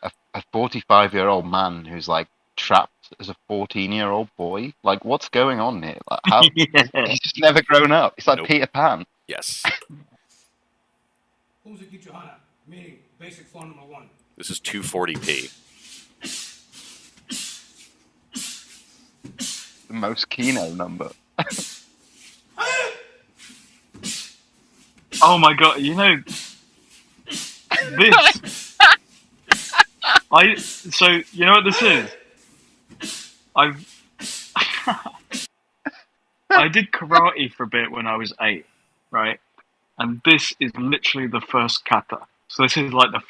45-year-old man who's like trapped as a 14-year-old boy. Like, what's going on here? Like, how he's just never grown up. It's like Nope. Peter Pan. Yes. Who's it Johanna? Meaning basic form number 1. This is 240p. The most Kino number. Oh my god! You know this. So you know what this is? I did karate for a bit when I was 8, right? And this is literally the first kata. So this is like the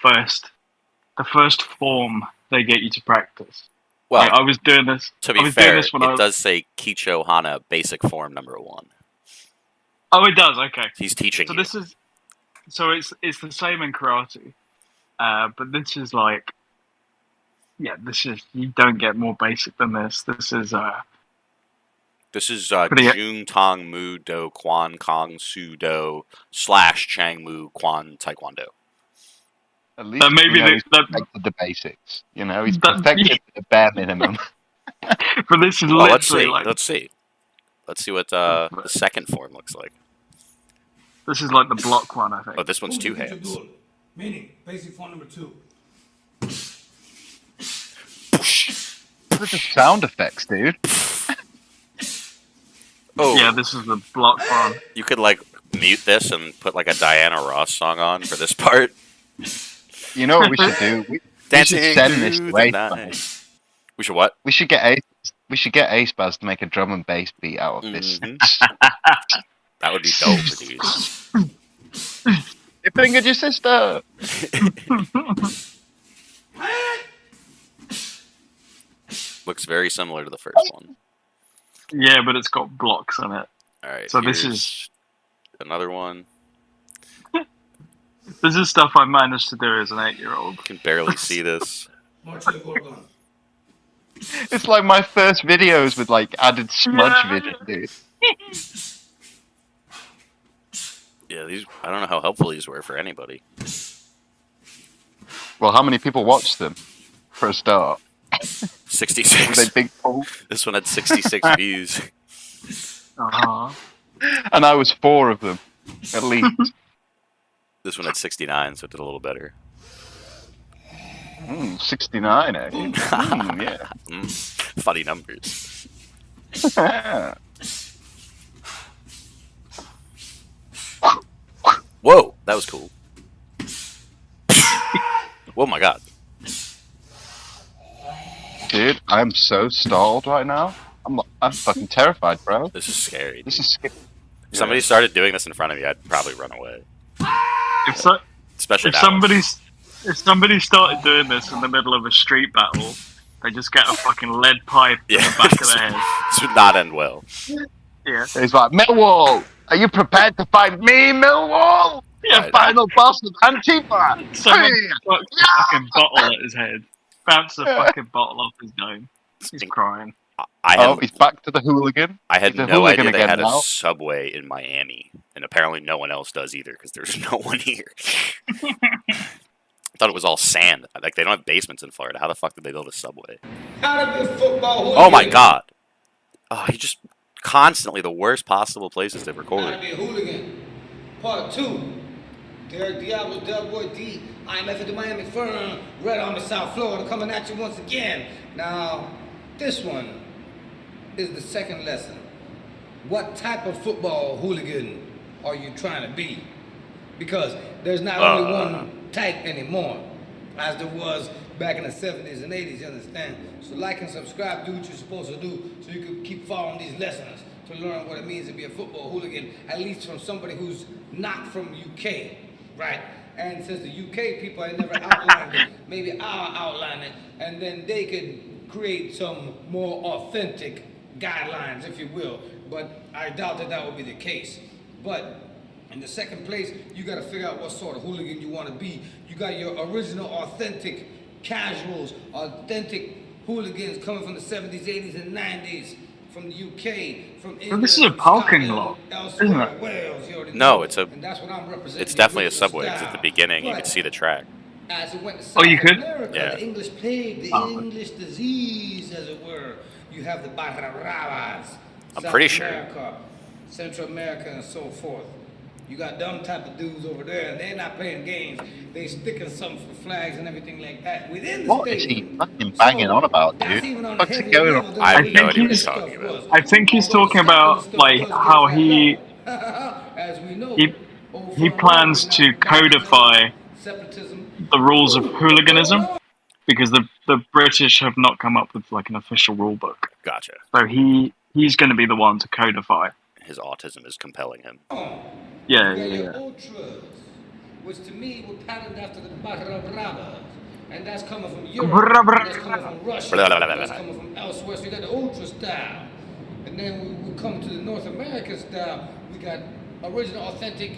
first form they get you to practice. Well, I was doing this. to I be was doing fair, this when it does say Kicho Hana basic form number 1. Oh, it does. Okay. He's teaching So you. this is. So it's the same in karate, but this is like. Yeah, this is. You don't get more basic than this. This is. Jung Tong Mu Do Quan Kong Su Do / Chang Mu Quan Taekwondo. At least maybe he's perfected the basics. You know, he's That- perfected the bare minimum. but this is Well, let's literally see. like. Let's see what the second form looks like. This is like the block one, I think. Oh, this one's 2 hands. Meaning, basic form number 2. Look at the sound effects, dude. Oh, Yeah, this is the block one. you could like mute this and put like a Diana Ross song on for this part. You know what we should do? We Dancing should send this through to the Ace night. Baz. We should what? We should get Ace Baz to make a drum and bass beat out of this. Mhm. That would be dope, dude. You fingered your sister. Looks very similar to the first one. Yeah, but it's got blocks on it. All right. So this here's is- another one. This is stuff I managed to do as an 8-year-old. You can barely see this. Martin Gorgon. It's like my first videos with like added smudge vision, dude. Yeah, these. I don't know how helpful these were for anybody. Well, how many people watched them for a start? Were 66. they big pull? This one had 66 views. Uh-huh. And I was 4 of them, at least. This one had 69, so it did a little better. 69, eh? Yeah. Funny numbers. Whoa, that was cool. Oh my god. Dude, I'm so stalled right now. I'm fucking terrified, bro. This is scary. This is scary. If somebody started doing this in front of me, I'd probably run away. Especially If now. somebody started doing this in the middle of a street battle, they just get a fucking lead pipe in Yeah, the back of their head. this would not end well. Yeah. He's like, Millwall, are you prepared to fight me, Millwall? Yeah, The final boss of Antifa. someone Hey! chucked a fucking bottle at his head. Bounced the fucking bottle off his dome. He's crying. Oh, he's back to the hooligan. I had He's a no hooligan idea they again had a now. subway in Miami, and apparently no one else does either because there's no one here. I thought it was all sand. Like they don't have basements in Florida. How the fuck did they build a subway? How to be a football hooligan. Oh my god! Oh, he just constantly the worst possible places to How to record. be a hooligan. Part 2. Derek Diablo, Delboy D. IMF at the Miami Firm. Red Army, South Florida, coming at you once again. Now, this one is the second lesson. What type of football hooligan are you trying to be? Because there's not only one type anymore, as there was back in the 70s and 80s, you understand? So like and subscribe, do what you're supposed to do, so you can keep following these lessons to learn what it means to be a football hooligan, at least from somebody who's not from UK, right? And since the UK people had never outlined it, maybe I'll outline it, and then they could create some more authentic guidelines, if you will. But I doubt that will be the case. But in the second place, you got to figure out what sort of hooligan you want to be. You got your original, authentic casuals, authentic hooligans coming from the 70s, 80s, and 90s, from the UK, from England. this is a parking lot, elsewhere, isn't it? Wales, you already No, know. it's a- And that's what I'm representing. It's definitely a original subway. 'Cause at the style. beginning, you But could see the track. as it went to Oh, you South could? America, Yeah. the English plague, the Oh. English disease, as it were. You have the Barrabas. I'm South pretty sure. America, Central America, and so forth. You got them type of dudes over there, and they're not playing games. They sticking something for flags and everything like that within the What is state. he fucking banging on about, that's dude? even on What's the he heavier going level on? than I have the no idea other what he's stuff talking about. was. I think he's Although talking the about stuff like does get how wrapped he up. As we know, He- over he plans to codify the rules of hooliganism because the British have not come up with like an official rule book. Gotcha. So he's going to be the one to codify. His autism is compelling him. Yeah. Ultras, which to me were patterned after the Barra, and that's coming from Europe, and that's coming from Russia, that's coming from elsewhere. So you got the ultra style, and then we come to the North American style. We got original, authentic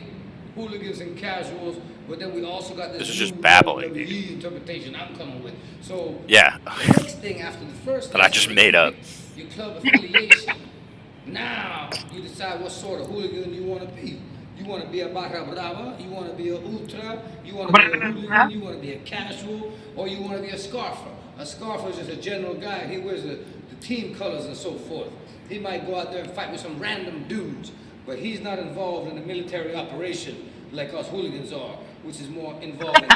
hooligans and casuals, but then we also got this is just new babbling, WWE interpretation I'm coming with. So yeah, the next thing after the first that I just made up. Your club affiliation. Now you decide what sort of hooligan you want to be. You want to be a barra brava, you want to be a ultra, you want to be a hooligan, you want to be a casual, or you want to be a scarfer. A scarfer is just a general guy. He wears the team colors and so forth. He might go out there and fight with some random dudes, but he's not involved in a military operation like us hooligans are, which is more involved in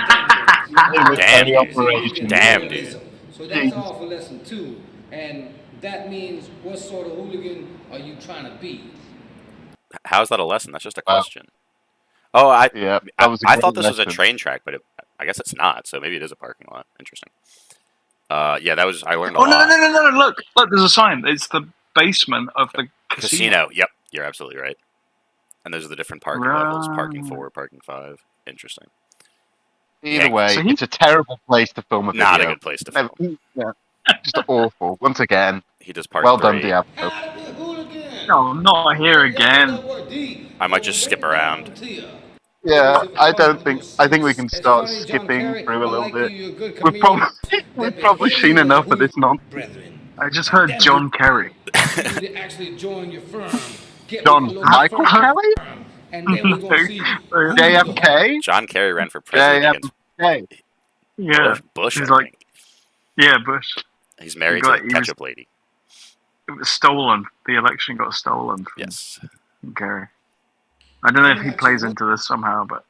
Damn, dude. So that's all for lesson 2. And that means what sort of hooligan are you trying to be? How's that a lesson? That's just a question. Oh, I thought this was a train track, but I guess it's not. So maybe it is a parking lot. Interesting. Yeah, that was. I learned a lot. No! Look! There's a sign. It's the basement of the casino. Yep, you're absolutely right. And those are the different parking levels: parking 4, parking 5. Interesting. Either way, it's a terrible place to film a video. Not a good place to film. Yeah, just awful. Once again, he does part well 3. done, Diablo. No, not here again. I might just skip around. Yeah, I think we can start skipping through a little bit. We've probably seen enough of this nonsense. I just heard John Kerry. John Michael Kelly? JFK? John Kerry ran for president against Bush. He's like, yeah, Bush. He's married to a ketchup lady. It was stolen. The election got stolen. Yes. Kerry. I don't know if he plays into this somehow, but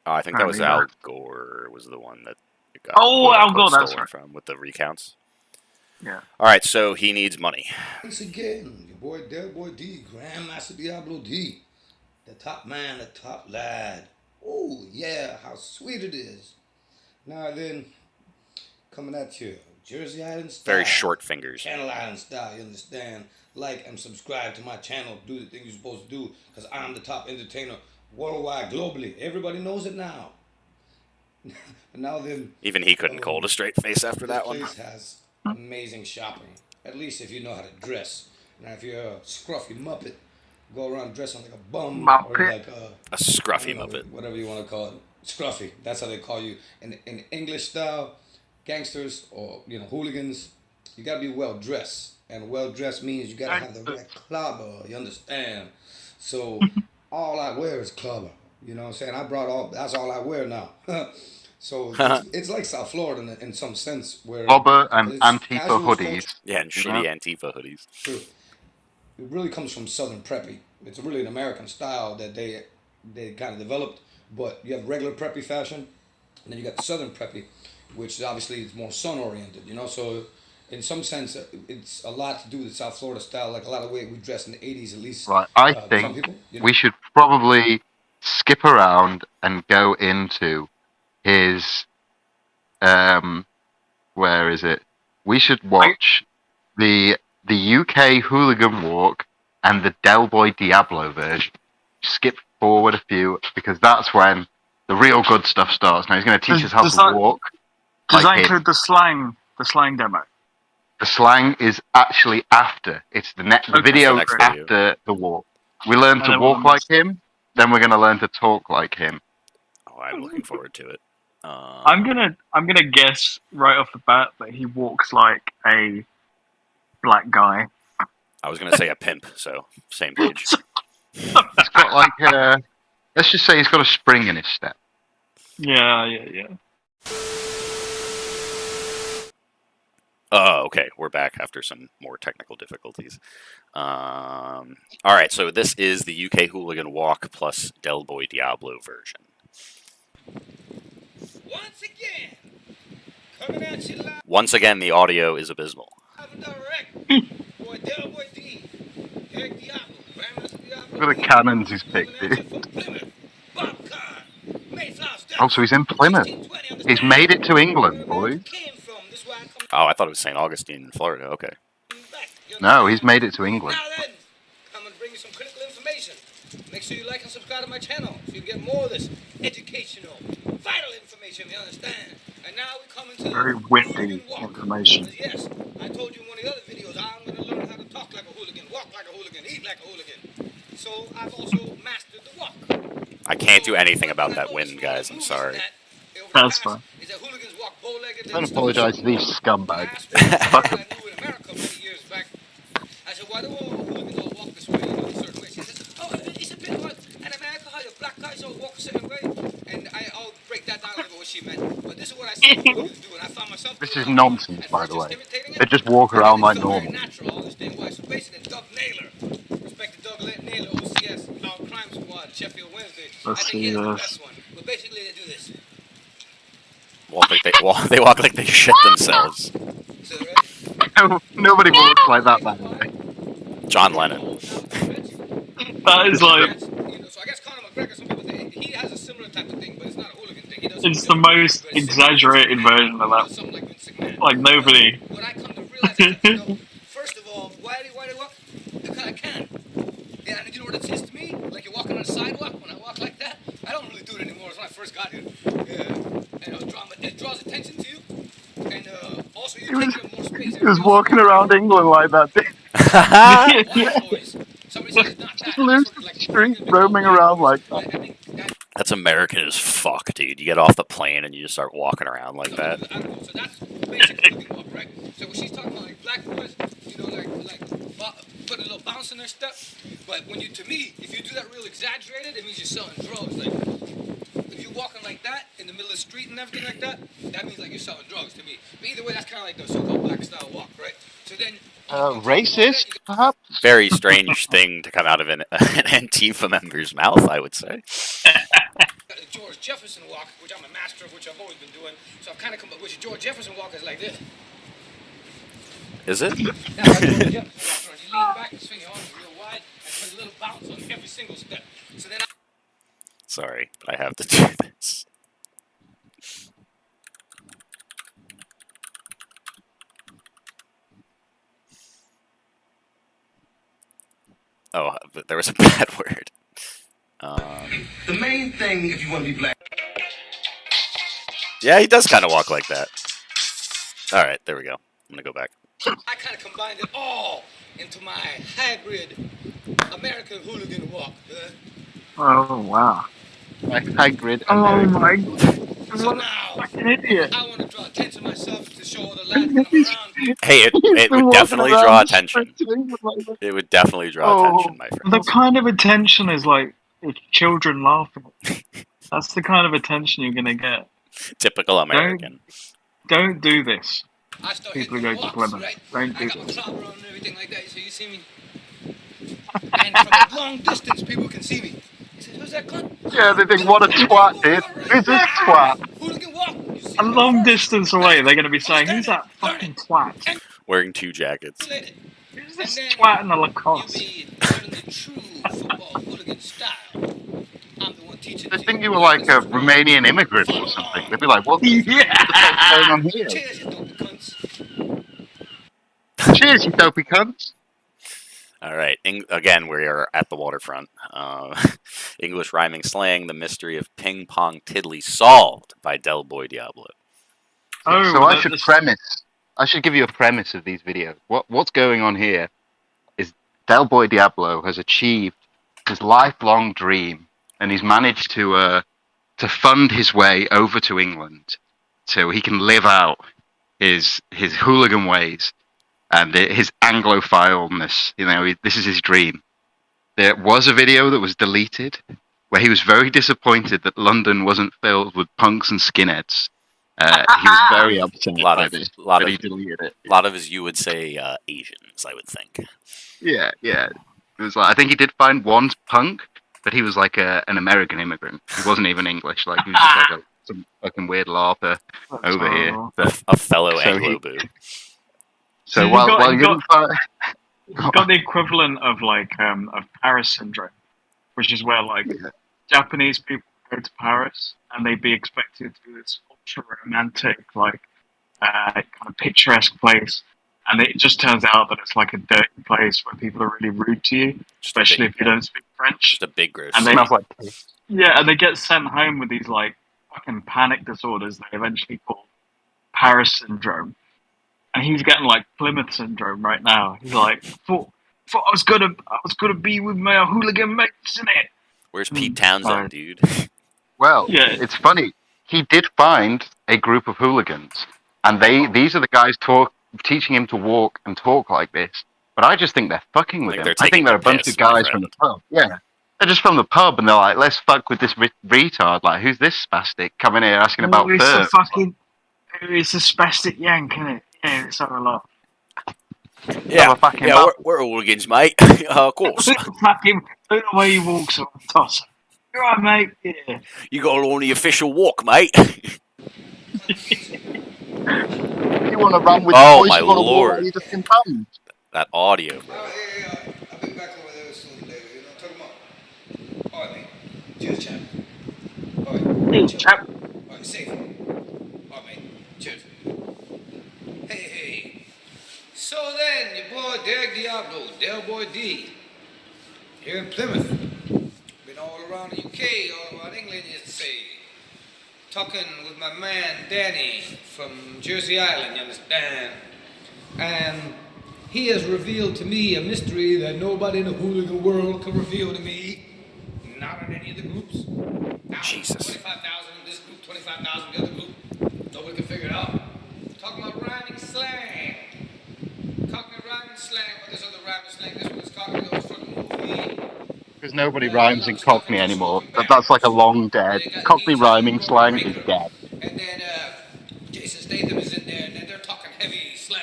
I think that was Al Gore was the one that got Al Gore, that's right. From with the recounts. Yeah. All right, so he needs money. Once again, your boy Delboy D, Grandmaster Diablo D, the top man, the top lad. Oh yeah, how sweet it is. Now then, coming at you, Jersey Island style. Very short fingers. Channel Island style, you understand? Like and subscribe to my channel. Do the thing you're supposed to do, because I'm the top entertainer worldwide, globally. Everybody knows it now. Now then, even he couldn't hold a straight face after that one. This place has amazing shopping, at least if you know how to dress. Now if you're a scruffy muppet, go around dressing like a bum or like a scruffy muppet, whatever you want to call it. Scruffy, that's how they call you in English style. Gangsters or hooligans, you gotta be well dressed, and well dressed means you gotta have the right clobber. You understand? So all I wear is clobber. You know what I'm saying? I brought that's all I wear now. So it's like South Florida in some sense, where clobber and Antifa hoodies. Yeah, and shitty Antifa hoodies. True. It really comes from Southern preppy. It's really an American style that they kind of developed. But you have regular preppy fashion, and then you got the Southern preppy, which obviously is more sun-oriented, So in some sense, it's a lot to do with South Florida style, like a lot of the way we dress in the 80s, at least. Right, I think some people, we should probably skip around and go into his, where is it? We should watch the UK Hooligan Walk and the Delboy Diablo version. Skip forward a few, because that's when the real good stuff starts. Now he's going to teach us how to walk. Does that include the slang demo? The slang is actually after. It's the video after the walk. We learn to walk like him, then we're going to learn to talk like him. Oh, I'm looking forward to it. I'm gonna guess right off the bat that he walks like a black guy. I was gonna say a pimp, so same page. He's got like let's just say he's got a spring in his step. Yeah. Oh, okay. We're back after some more technical difficulties. All right, so this is the UK Hooligan Walk plus Delboy Diablo version. Once again, coming at you live. Once again, the audio is abysmal. Boy, Delboy D, Eric Diablo, Grandmaster Diablo. Look at the cannons he's picked, dude. Oh, so he's in Plymouth. He's made it to England, boys. Oh, I thought it was St. Augustine in Florida. Okay. No, he's made it to England. Now then, I'm going to bring you some critical information. Make sure you like and subscribe to my channel so you get more of this educational, vital information, you understand? And now we come into Very the windy hooligan walk. information. Because yes, I told you in one of the other videos, I'm going to learn how to talk like a hooligan, walk like a hooligan, eat like a hooligan. So I've also mastered the walk. I can't do anything about that wind, guys. I'm sorry. That's fine. Don't apologise to these scumbags. Fuck them. I said, why do all hooligans all walk this way, a certain way? She says, oh, it's a bit like in America how the black guys all walk a certain way. And I'll break that down and go what she meant. But this is what I see hooligans do, and I found myself. This is nonsense, by the way. They just walk around like normal. Natural, all this thing. Why? So basically, Doug Naylor, respect to Doug Naylor, OCS, Our Crime Squad, Sheffield Wednesday. Let's I think see he's the this. best one. But basically, they do this. They walk like they shit themselves. So, right? Nobody walks like that, by the way. John Lennon. That is like, So I guess Conor McGregor, some people think he has a similar type of thing, but it's not a hooligan thing. He does it's the most exaggerated version of that. something like Vince McMahon. Like nobody. What I come to realize is that, first of all, why do they walk? Because I can. Yeah, and you know what it is to me? Like you're walking on a sidewalk. When I walk like that, I don't really do it anymore. It's when I first got here. And it draws attention to you. And also you're taking up more space. He was walking around England like that. Somebody says it's not that. Just loose the street, roaming around like that. I think that. That's American as fuck, dude. You get off the plane and you just start walking around like that. I don't know. So that's basically hooligan walk, right? So when she's talking about like black boys, you know, like put a little bounce in their step. But when you, to me, if you do that real exaggerated, it means you're selling drugs. Like if you're walking like that in the middle of the street and everything like that, that means like you're selling drugs to me. But either way, that's kind of like the so-called black style walk, right? So then. Racist, perhaps? Very strange thing to come out of an Antifa member's mouth, I would say. The George Jefferson walk, which I'm a master of, which I've always been doing. So I've kind of come up with the George Jefferson walk is like this. Is it? Now, like George Jefferson walk, you lean back and swing your arms real wide and put a little bounce on every single step. So then Sorry, but I have to do this. Oh, but there was a bad word. the main thing, if you want to be black. Yeah, he does kind of walk like that. All right, there we go. I'm gonna go back. I kind of combined it all into my hybrid American hooligan walk. Oh wow. Like hybrid. Oh my. So now, Fucking idiot. I want to draw attention to myself to show all the lads that I'm around. Hey, it would definitely draw attention. It would definitely draw attention, my friend. The kind of attention is like it's children laughing. That's the kind of attention you're gonna get. Typical American. Don't do this. I start People hitting go the to walks, Plymouth. right? Don't I do got my this. clobber on and everything like that, so you see me. And from a long distance, people can see me. He says, who's that cunt? Yeah, they think, what a twat, dude. Who's this twat? Hooligan walk. You see A me long first. distance away, they're gonna be saying, "Who's that fucking twat? Wearing 2 jackets. Who's this twat in the You'll Lacoste?" be learning the true football hooligan style. I'm the one teaching They think you were like a Romanian immigrant or something. They'd be like, what the fuck's going on here? Cheers, you dopey cunts. Cheers, you dopey cunts. All right. Again, we are at the waterfront. English rhyming slang, the mystery of ping pong tiddly solved by Delboy Diablo. Oh, So I should give you a premise of these videos. What's going on here is Delboy Diablo has achieved his lifelong dream, and he's managed to fund his way over to England so he can live out his hooligan ways and his Anglophileness. You know, this is his dream. There was a video that was deleted where he was very disappointed that London wasn't filled with punks and skinheads. He was very upset by this, but he deleted it. A lot of his, you would say, Asians, I would think. Yeah. It was like, I think he did find one punk, but he was like an American immigrant. He wasn't even English. Like he was just like some fucking weird larper over here. A fellow So Anglo-boo. So you while got- you you didn't find, got the equivalent of like of Paris syndrome, which is where like Japanese people go to Paris and they'd be expected to do this ultra romantic, like kind of picturesque place, and it just turns out that it's like a dirty place where people are really rude to you, especially if you don't speak French. Just a big gross. And It smells like yeah, and they get sent home with these like fucking panic disorders they eventually call Paris syndrome. And he's getting like Plymouth syndrome right now. He's like, thought I was gonna be with my hooligan mates in it. Where's Pete Townsend, dude? Well, Yeah. it's funny. He did find a group of hooligans, and these are the guys teaching him to walk and talk like this. But I just think they're fucking with Like him. they're I think taking they're a the bunch piss, of my guys from friend. the pub. Yeah, they're just from the pub, and they're like, let's fuck with this retard. Like, who's this spastic coming here asking about it's fur? it's a spastic yank, isn't it? Yeah, it's so a lot. Yeah, fucking yeah, bub. we're hooligans, mate. Of course. Fucking look the way he walks on toss. You're right, mate. Yeah. You got on the official walk, mate. You want to run with Oh, the boys? my You want to walk lord. while you're just in bums? That audio, bro. I'll be back over there sooner or later. You know what I'm talking about? All right, mate. Cheers, champ. All right. Hey, chap. All right, safe. All right, mate. Cheers. Hey. So then, your boy Derek Diablo, Delboy D, here in Plymouth. Been all around the UK, all around England, you say. Talking with my man Danny from Jersey Island, you understand? And he has revealed to me a mystery that nobody in the hooligan world can reveal to me. Not in any of the groups. Now, Jesus. 25,000 in this group, 25,000 in the other group. Nobody can figure it out. Talking about rhyming slang. Cockney rhyming slang, but there's other rhyming slang. This one's Cockney, that was from the movie. Because nobody rhymes in Cockney anymore. That's like a long dead. Cockney rhyming slang is dead. And then Jason Statham is in there, and then they're talking heavy slang.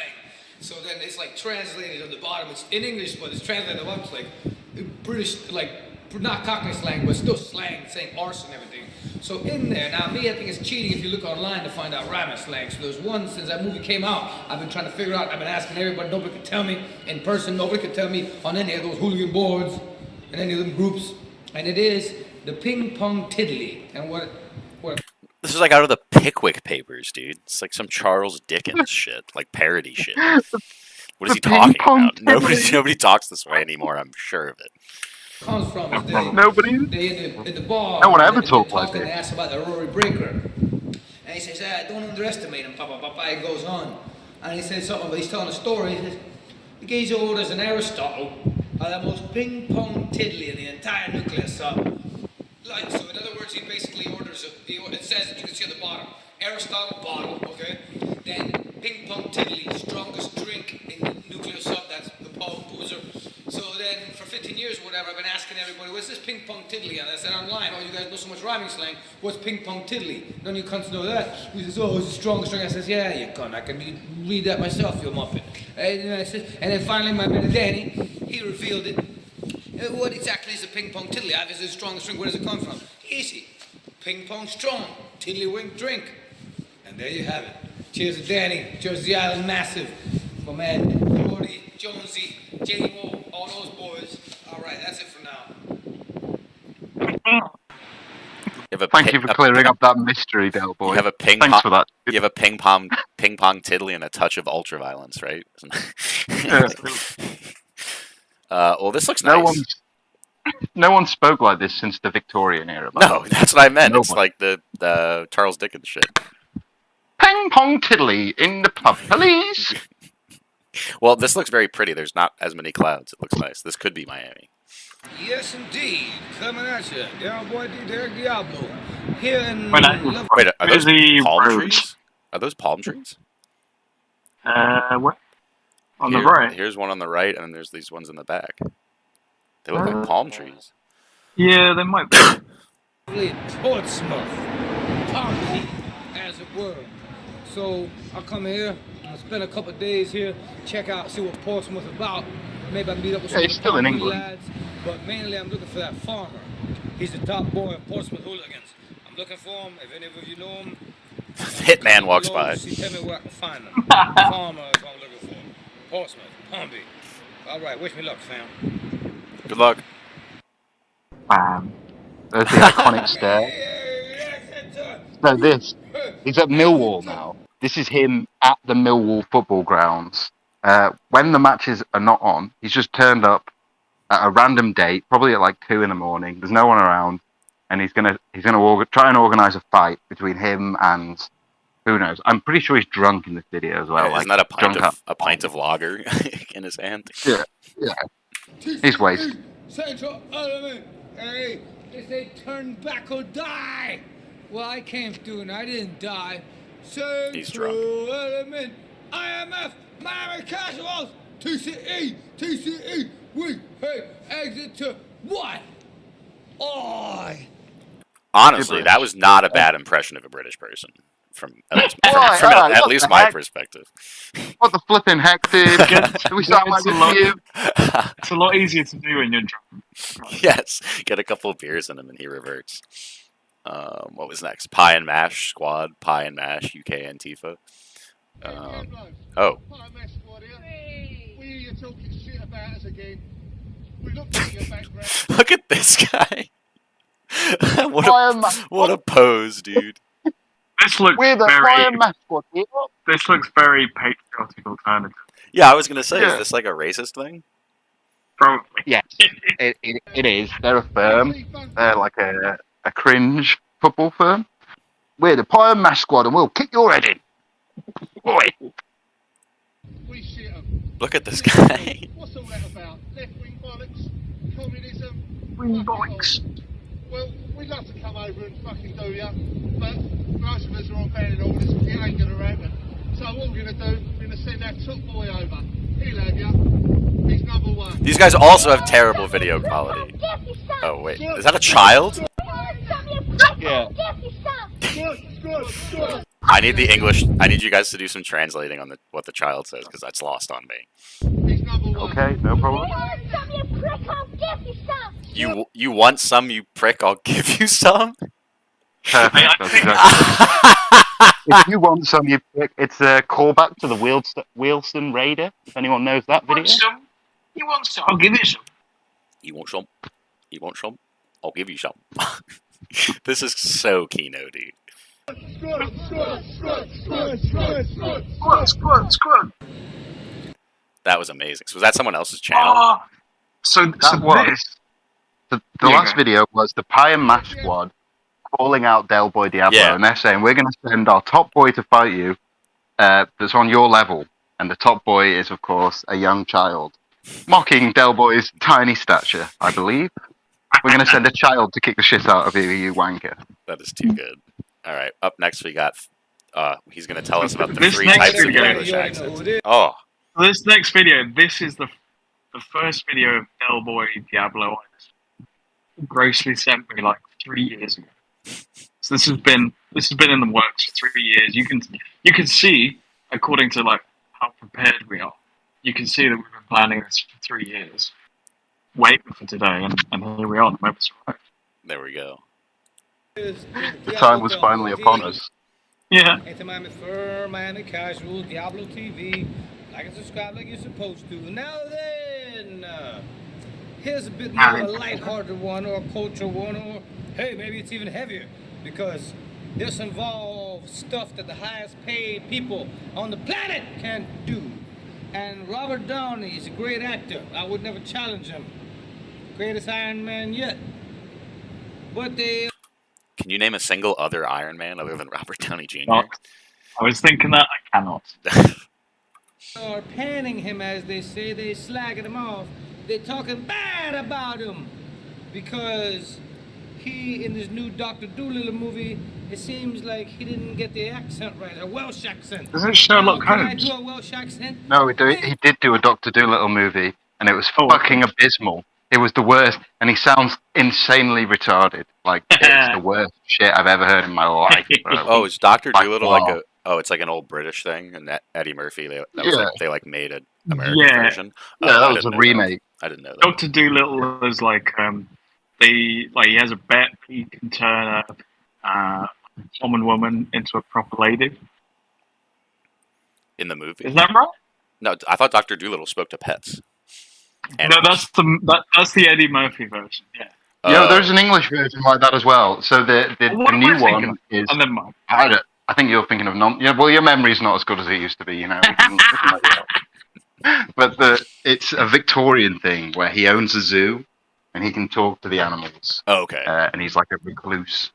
So then it's like translated on the bottom. It's in English, but it's translated on the bottom. It's like British, like not Cockney slang, but still slang, saying arse and everything. So in there, now me, I think it's cheating if you look online to find out rhyming slang. So there's one, since that movie came out, I've been trying to figure out, I've been asking everybody, nobody can tell me in person, nobody can tell me on any of those hooligan boards, in any of them groups. And it is the ping pong tiddly. And what This is like out of the Pickwick Papers, dude. It's like some Charles Dickens shit, like parody shit. What is he talking about? Nobody talks this way anymore. I'm sure of it. comes from is Nobody. they in the bar. No one ever they're talked like talking, this. They ask about the Rory Breaker. And he says, don't underestimate him, Papa. It goes on. And he says something, but he's telling a story. He says, the geezer orders an Aristotle, the most ping pong tiddly in the entire nucleus. So in other words, he basically orders, it says, you can see at the bottom, Aristotle bottle, okay? Then ping pong tiddly, strongest drink in the nuclear sub, that's the Paul Boozer. So then for 15 years or whatever, I've been asking everybody, what's this ping pong tiddly? And I said online, oh, you guys know so much rhyming slang, what's ping pong tiddly? None of you cunts know that. He says, oh, it's the strongest drink. I says, yeah, you cunt, I can read that myself, you muppet. And then finally, my man Danny, he revealed it. What exactly is a ping pong tiddly? It's the strongest drink, where does it come from? Easy. Ping pong strong, tiddlywink drink. And there you have it. Cheers to Danny, Jersey Island Massive. My man Jordy, Jonesy, J-Mo, all those boys. All right, that's it for now. Thank you for clearing up that mystery, Delboy. You have a ping Thanks pong. for that. You have a ping pong tiddly and a touch of ultraviolence, right? Well, this looks nice. No one spoke like this since the Victorian era. No, that's what I meant. Nobody. It's like the Charles Dickens shit. Ping pong tiddly in the pub, please. Well, this looks very pretty. There's not as many clouds. It looks nice. This could be Miami. Yes, indeed. Coming at you. Delboy D. Derek Diablo. Here in Wait, are those the palm roads. trees? Are those palm trees? What? On Here- the right. Here's one on the right, and then there's these ones in the back. They look like palm trees. Yeah, they might be. Portsmouth, Pompey, as it were. So I come here, I spend a couple of days here, check out, see what Portsmouth is about. Maybe I meet up with some Yeah, he's still in Pompey England. lads, but mainly I'm looking for that farmer. He's the top boy of Portsmouth hooligans. I'm looking for him. If any of you know him, Hitman walks by. tell me where I can find him. Farmer is what I'm looking for. Portsmouth, Pompey. All right, wish me luck, fam. Good luck. Bam. There's the iconic stare. So he's at Millwall now. This is him at the Millwall football grounds. When the matches are not on, he's just turned up at a random date, probably at like 2 a.m. There's no one around, and he's gonna try and organise a fight between him and who knows. I'm pretty sure he's drunk in this video as well. Isn't that a pint of lager in his hand? Yeah. He's wasted. Central element. Hey, they say turn back or die. Well, I came through and I didn't die. Central He's drunk. element. IMF. Miami Casuals. TCE. We exit to what? Oi. Honestly, that was not a bad impression of a British person. From at least my perspective. What the flipping heck, dude? We sound like you. It's a lot easier to do when you're drunk. Yes, get a couple of beers in him and he reverts. What was next? Pie and Mash Squad, Pie and Mash, UK Antifa. Oh. Pie and Mash Squad here. We hear you talking shit about us again. We looked at your background. Look at this guy. what a pose, dude. This looks This looks very patriotic alternative. Yeah, I was gonna say, is this like a racist thing? Probably. Yes, it is. They're a firm. They're like a cringe football firm. We're the Pie and Mash Squad, and we'll kick your head in. Boy. Look at this guy. What's all that about? Left-wing bollocks? Communism? Wing bollocks. Well, we'd love to come over and fucking do ya, but most of us are on banning orders, it ain't gonna happen. So what we're gonna do, we're gonna send our top boy over. He'll have ya. He's number one. These guys also have terrible video quality. Oh wait, is that a child? Yeah. I need the English. I need you guys to do some translating on what the child says, because that's lost on me. He's number one. Okay, no problem. You want some, you prick? I'll give you some. Perfect. That's exactly. If you want some, you prick. It's a callback to the Wheelson Raider. If anyone knows that video. You want some? I'll give you some. You want some? You want some? I'll give you some. This is so Kino, dude. Squad. That was amazing. So was that someone else's channel? The last video was the Pie and Mash Squad calling out Delboy Diablo, and they're saying, we're going to send our top boy to fight you that's on your level. And the top boy is, of course, a young child. Mocking Delboy's tiny stature, I believe. We're going to send a child to kick the shit out of you wanker. That is too good. All right, up next we got, he's going to tell us about the This 3 next types of video- English accents. Oh, This next video, this is the first video of Delboy Diablo grossly sent me like 3 years ago. So this has been in the works for 3 years. You can see, according to like how prepared we are, you can see that we've been planning this for 3 years, waiting for today, and here we are. The moment's arrived. there we go. The time was finally upon us. Yeah. It's Miami Fur, Miami Casual, Diablo TV. Like and subscribe like you're supposed to. Now then, here's a bit more of a lighthearted one, or a cultural one, or hey, maybe it's even heavier, because this involves stuff that the highest paid people on the planet can do. And Robert Downey is a great actor. I would never challenge him. Greatest Iron Man yet. But they... Can you name a single other Iron Man other than Robert Downey Jr.? I was thinking that. I cannot. are panning him, as they say. They slagging him off. They're talking bad about him because he, in this new Dr. Dolittle movie, it seems like he didn't get the accent right, a Welsh accent. Is it Sherlock Can I Holmes? do a Welsh accent? No, he did do a Dr. Dolittle movie, and it was fucking abysmal. It was the worst, and he sounds insanely retarded. Like, it's the worst shit I've ever heard in my life, bro. Oh, is Dr. By Dolittle far. like a... Oh, it's like an old British thing, and that Eddie Murphy, they made an American version. Yeah, that I was a didn't know remake. I didn't know that. Dr. Dolittle is like he has a bet he can turn a common woman into a proper lady. In the movie? Is that right? No, I thought Dr. Dolittle spoke to pets. No, that's the Eddie Murphy version. Yeah. Yeah, there's an English version like that as well. So the What am I new thinking one of? is. Oh, never mind. I think you're thinking of non. Yeah, well, your memory's not as good as it used to be. You know. We can let you off. But it's a Victorian thing where he owns a zoo and he can talk to the animals. Okay. And he's like a recluse.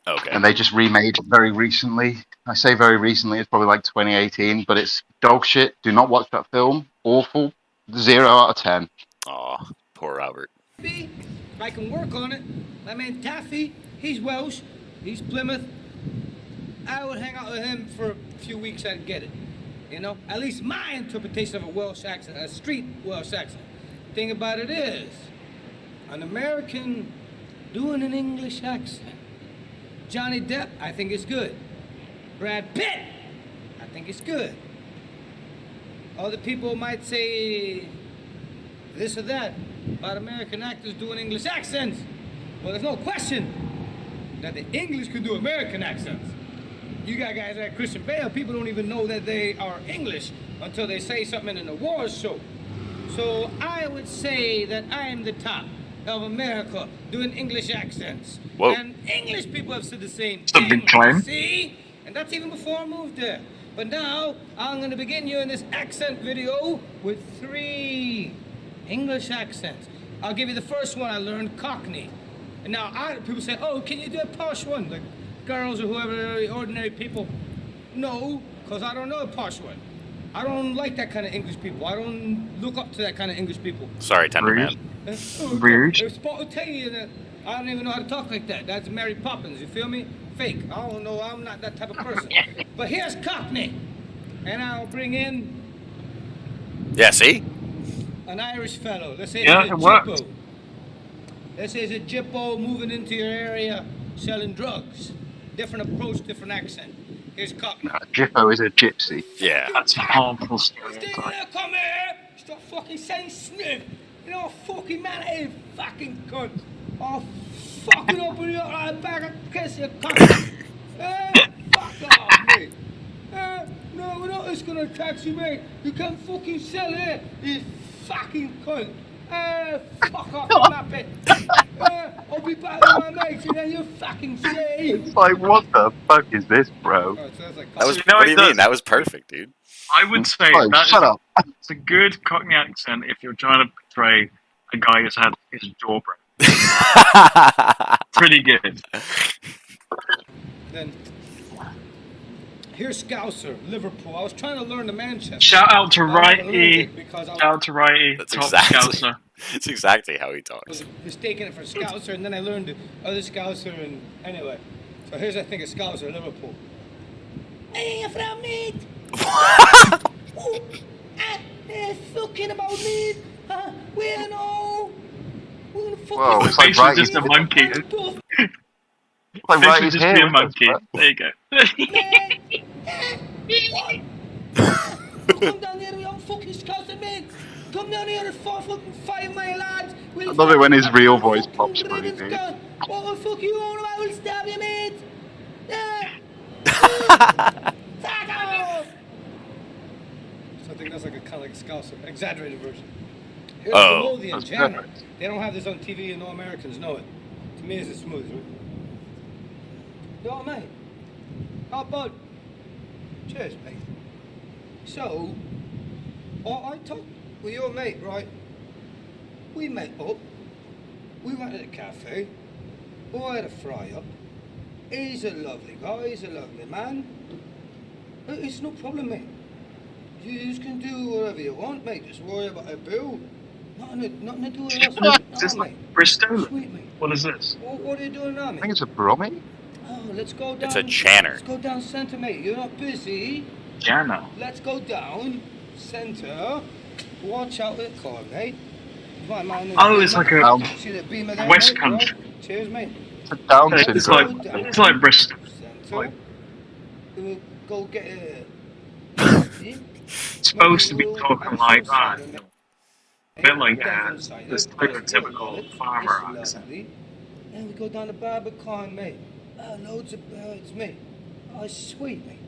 Okay. And they just remade it very recently. I say very recently, it's probably like 2018, but it's dog shit. Do not watch that film. Awful. 0 out of 10. Aw, poor Robert. I can work on it. My man Taffy, he's Welsh, he's Plymouth. I would hang out with him for a few weeks, I'd get it. You know, at least my interpretation of a Welsh accent, a street Welsh accent. Thing about it is, an American doing an English accent. Johnny Depp, I think it's good. Brad Pitt, I think it's good. Other people might say this or that about American actors doing English accents. Well, there's no question that the English can do American accents. You got guys like Christian Bale, people don't even know that they are English until they say something in an awards show. So I would say that I am the top of America doing English accents. Whoa. And English people have said the same It's a thing. big claim. See? And that's even before I moved there. But now I'm going to begin you in this accent video with 3 English accents. I'll give you the first one I learned, Cockney. And now people say, oh, can you do a posh one? Like girls or whoever, ordinary people. No, because I don't know a posh one. I don't like that kind of English people. I don't look up to that kind of English people. Sorry, Tender Man. Rude. They're spontaneous. I don't even know how to talk like that. That's Mary Poppins, you feel me? Fake. I don't know, I'm not that type of person. But here's Cockney. And I'll bring in Yeah, see? an Irish fellow. Let's say Yeah, he's a it worked. jippo. Let's say he's a jippo moving into your area selling drugs. Different approach, different accent. Here's Cockney. Jippo is a gypsy. Yeah. That's a harmful Stay stereotype. there, come here! Stop fucking saying sniff! You know, fucking man, I ain't fucking cunt! I'll fucking open your back and kiss your cunt! Fuck off, mate! No, we're not just gonna tax you, mate! You can't fucking sell here, you fucking cunt! Fuck off, muppet! I'll be back with my mates and then you fucking say! It's like, what the fuck is this, bro? Oh, it sounds like That was, You know what it do you mean? does. That was perfect, dude. I would say Oh, that shut up. it's a good Cockney accent if you're trying to portray a guy who's had his jaw broken. Pretty good. Then, here's Scouser, Liverpool. I was trying to learn the Manchester. Shout out to I never learned Righty. it because I Shout out to Righty. That's Top exactly. Scouser. That's exactly how he talks. was mistaking it for Scouser, and then I learned the other Scouser, and anyway. So here's, I think, a Scouser, Liverpool. Hey, you're from mate. Fucking about me. We know. We're gonna fucking. Whoa, it's like Basically right. just a monkey. It's like right Basically his just here. be a monkey. There you go. Come down here, we all fucking Scouser, mate. Come down here at 4'5", my lads. We'll I love it when his fucking real voice fucking pops through, ribbons dude. down. What the fuck you on about? We'll stab you, mate. Fuck off! So I think that's like a kind of like a Scouser, exaggerated version. Here's Oh, the that's Janet. perfect. They don't have this on TV and no Americans know it. To me, it's smooth, right? Yo, mate. How bud? Cheers, mate. So, I talked with your mate, right? We met up. We went to the cafe. I had a fry up. He's a lovely guy. He's a lovely man. It's no problem, mate. You just can do whatever you want, mate. Just worry about a bill. Nothing to do with us, mate. Is this No, like mate. Bristol? Sweet, mate. What is this? What are you doing now, I think mate? it's a Brummy. Oh, let's go down. It's a Channer. Let's go down center, mate. You're not busy. Jana. Let's go down center. Watch out with the car, mate. My man, Oh, it's like a see the beamer there, West mate, Country. right? Cheers, mate. It's a Down It's syndrome. like Bristol. Center. Like- We'll go get a. It's supposed to be talking like that. A bit like the stereotypical farmer accent. And we go down to Barbican, mate. Loads of birds, mate. Oh, sweet, mate.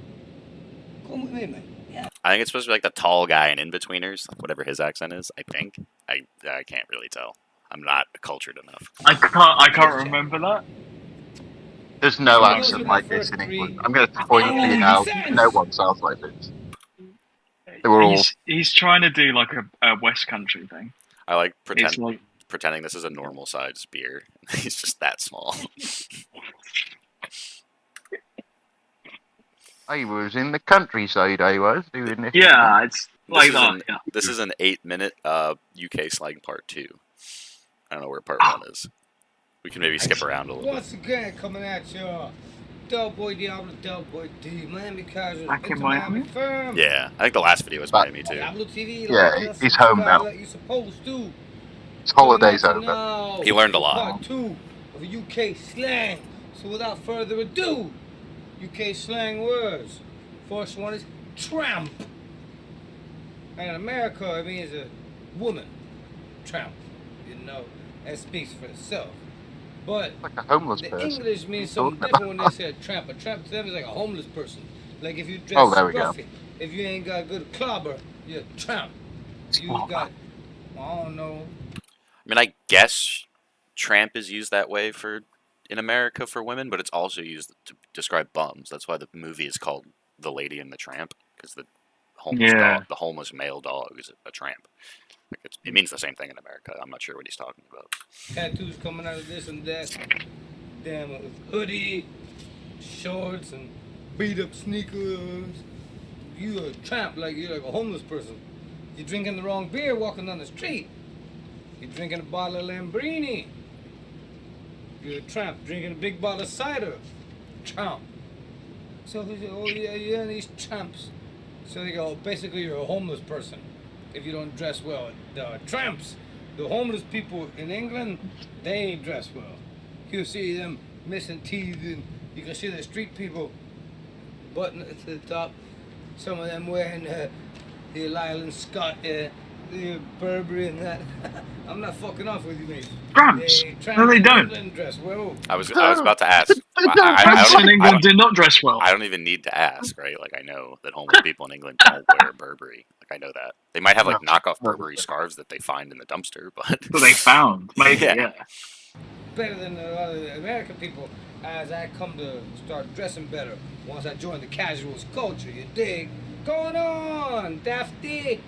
Come with me, mate. Yeah. I think it's supposed to be like the tall guy and in-betweeners, whatever his accent is, I think. I can't really tell. I'm not cultured enough. I can't remember that. There's no Yeah. accent like this in England. I'm going to point for you now. No one sounds like this. They were all. He's trying to do like a West Country thing. I like It's like pretending this is a normal sized beer. He's just that small. I was in the countryside. I was doing this. yeah, it's like that. Yeah. This is an 8-minute UK slang part 2. I don't know where part 1 is. We can maybe skip around a little bit. Once again, coming at you, Delboy, Diablo, Delboy D, Miami Casual, Back in into Miami? Firm. Yeah, I think the last video was Miami too. Diablo TV, Yeah, he's home now. like you're supposed to. It's holidays Coming at over. you now He learned a for lot. Part 2 of UK slang. So without further ado, UK slang words. First one is tramp. And in America, it means a woman. Tramp. You know, that speaks for itself. But Like a homeless the person. English means Talking something different when they say a tramp. A tramp to them is like a homeless person. Like if you dress Oh, there we go. scruffy, if you ain't got good clobber, you're a tramp. You got, I don't know. I mean, I guess tramp is used that way in America for women, but it's also used to describe bums. That's why the movie is called The Lady and the Tramp, because the homeless male dog is a tramp. Like it means the same thing in America. I'm not sure what he's talking about. Tattoos coming out of this and that. Damn, with hoodie, shorts, and beat up sneakers. You a tramp, you're like a homeless person. You're drinking the wrong beer walking down the street. You're drinking a bottle of Lambrini. You're a tramp, drinking a big bottle of cider. Tramp. So they say, oh yeah, these tramps. So they go, basically you're a homeless person if you don't dress well. The tramps, the homeless people in England, they ain't dressed well. You see them missing teeth, and you can see the street people button it to the top. Some of them wearing the Lyle Scott, the Burberry and that. I'm not fucking off with you, mate. Tramps? No, they don't. England dress well. I was about to ask. Tramps in England do not dress well. I don't even need to ask, right? Like I know that homeless people in England don't wear Burberry. Like I know that they might have like knockoff Burberry scarves that they find in the dumpster, but That they found, maybe. Yeah. Better than a lot of the American people as I come to start dressing better once I join the casuals culture, you dig? Going on, Dafty?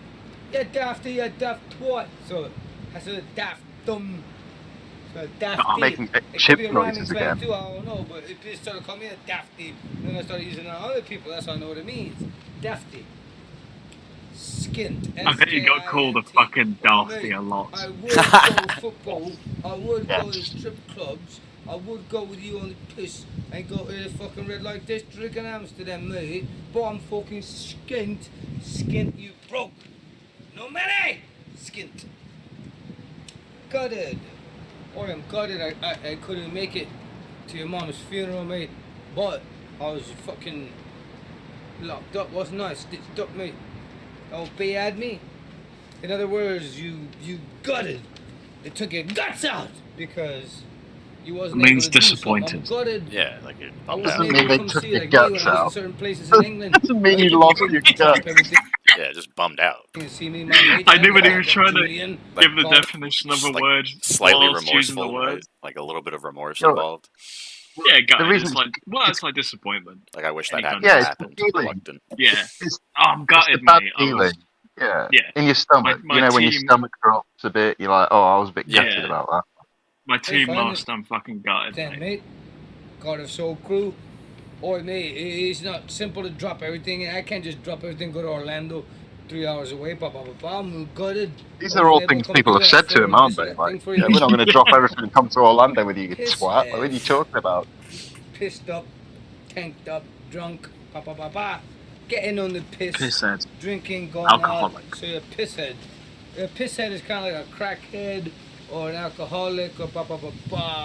You Dafty, you daft twat. So, I said daft dumb. So, Dafty. I'm making It chip could be a rhyming noises slang again. too, I don't know, but if they started calling me a Dafty, then I started using it on other people, that's how I know what it means. Dafty. Skint. I bet you got called a fucking Dafty a lot. I would go football. I would go to strip clubs. I would go with you on the piss and go to the fucking red light district in Amsterdam, mate. But I'm fucking skint. Skint, you broke. No money! Skint. Gutted. Boy, I'm gutted. I couldn't make it to your mom's funeral, mate. But I was fucking locked up, wasn't I? Stitched up, mate. Don't be at me. In other words, you gutted. They took your guts out because you wasn't Means able to disappointed. do something. I'm gutted. yeah, like it I bumped wasn't out. Doesn't able mean to they come took see your like you when guts I was in out. certain places in England. Doesn't mean you lost your guts. Yeah, just bummed out. You see me, my mate, I knew when he was Julian, trying to Julian, give the Bob. definition of a Like, word slightly whilst choosing the remorseful, word. right? Like a little bit of remorse Sure. involved. Yeah, guys, The reason- it's like, well, it's like disappointment. Like I wish that Any hadn't kind of- Yeah, happened. it's feeling. Reluctant. Yeah. It's, Oh, I'm it's gutted, the bad mate. feeling. Yeah. Yeah. In your stomach. My you know, when your team- stomach drops a bit, you're like, oh, I was a bit gutted Yeah. about that. My team fine, lost, I'm fucking gutted, Then, mate. mate, Cardiff Soul Crew. Oi, mate, it's not simple to drop everything. I can't just drop everything, go to Orlando, 3 hours away, I'm gutted. These are all things people have said to him, aren't they? Like, yeah, we're not going to drop everything and come to Orlando with you, you Piss twat. Like, what are you ass. talking about? Pissed up, tanked up, drunk, getting on the piss, Pisshead. drinking, going Alcoholic. out. So you're a pisshead. A pisshead is kind of like a crackhead or an alcoholic or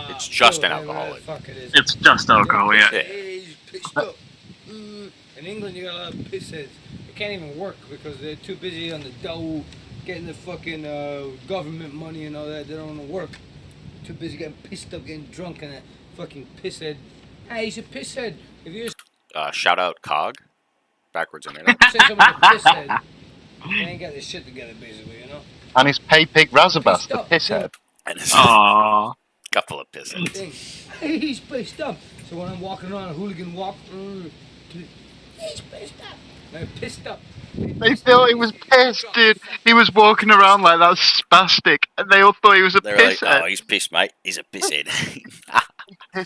It's just an whatever the alcoholic. fuck it is. It's just alcohol, yeah. He's pissed up. In England, you got a lot of pissheads. They can't even work because they're too busy on the dough, getting the fucking government money and all that. They don't want to work. Too busy getting pissed up, getting drunk, and a fucking pisshead. Hey, he's a pisshead. If you Shout out Cog. Backwards in there. say someone's a pisshead, they ain't got their shit together, basically, you know? And his pay pig Razabas, Pissed the up, pisshead. And it's Aww. couple of pissheads. thing. Hey, he's pissed up. So when I'm walking around a hooligan walk, he's pissed up. I'm pissed up. They thought he was pissed, dude. He was walking around like that spastic, and they all thought he was a They were like, pisshead. "Oh, he's pissed, mate. He's a pisshead." Pissed up.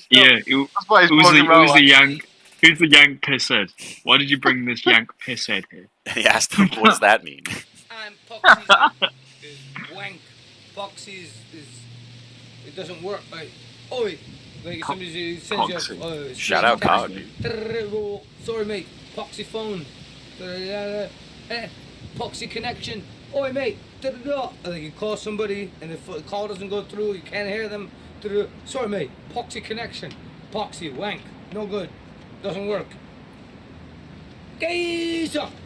Yeah, That's why he's it was walking around like, the yank. Who's the yank pisshead? Why did you bring this yank pisshead here? He asked him, "What does that mean?" I'm Poxy's is wank. Poxy is it doesn't work. Like, oi, like somebody sends Poxy. you. Shout out COD, Sorry, mate. Poxy phone. Poxy connection. Oi, mate. And then you call somebody, and if the call doesn't go through, you can't hear them. Sorry, mate. Poxy connection. Poxy wank. No good. Doesn't work.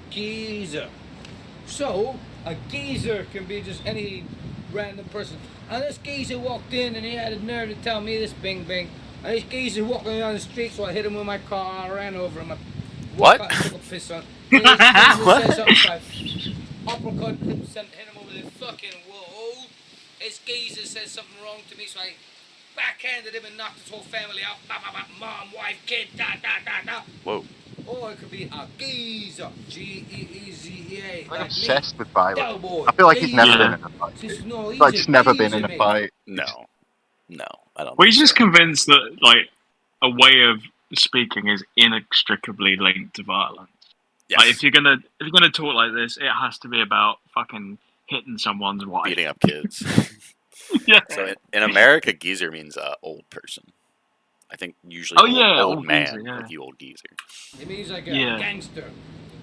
Geezer. So a geezer can be just any random person. And this geezer walked in, and he had the nerve to tell me this, bing bing. And this geezer walking down the street, so I hit him with my car. I ran over him. What? Took a piss on. And this geezer What? said something like, uppercut him, hit him over the fucking wall. This geezer said something wrong to me, so I backhanded him and knocked his whole family out. Mom, wife, kid, da. Whoa. Or it could be a geezer. Geeza. I'm obsessed with violence. Delboy. I feel like he's never been in a fight. Like he's never been in a fight. No, I don't. Well, he's think just so. convinced that like a way of speaking is inextricably linked to violence. Yes. Like if you're gonna talk like this, it has to be about fucking hitting someone's wife. Beating up kids. Yeah. So in America, geezer means old person. I think usually Oh, yeah, old old man, geezer, yeah. like you old geezer. It means like a Yeah. gangster.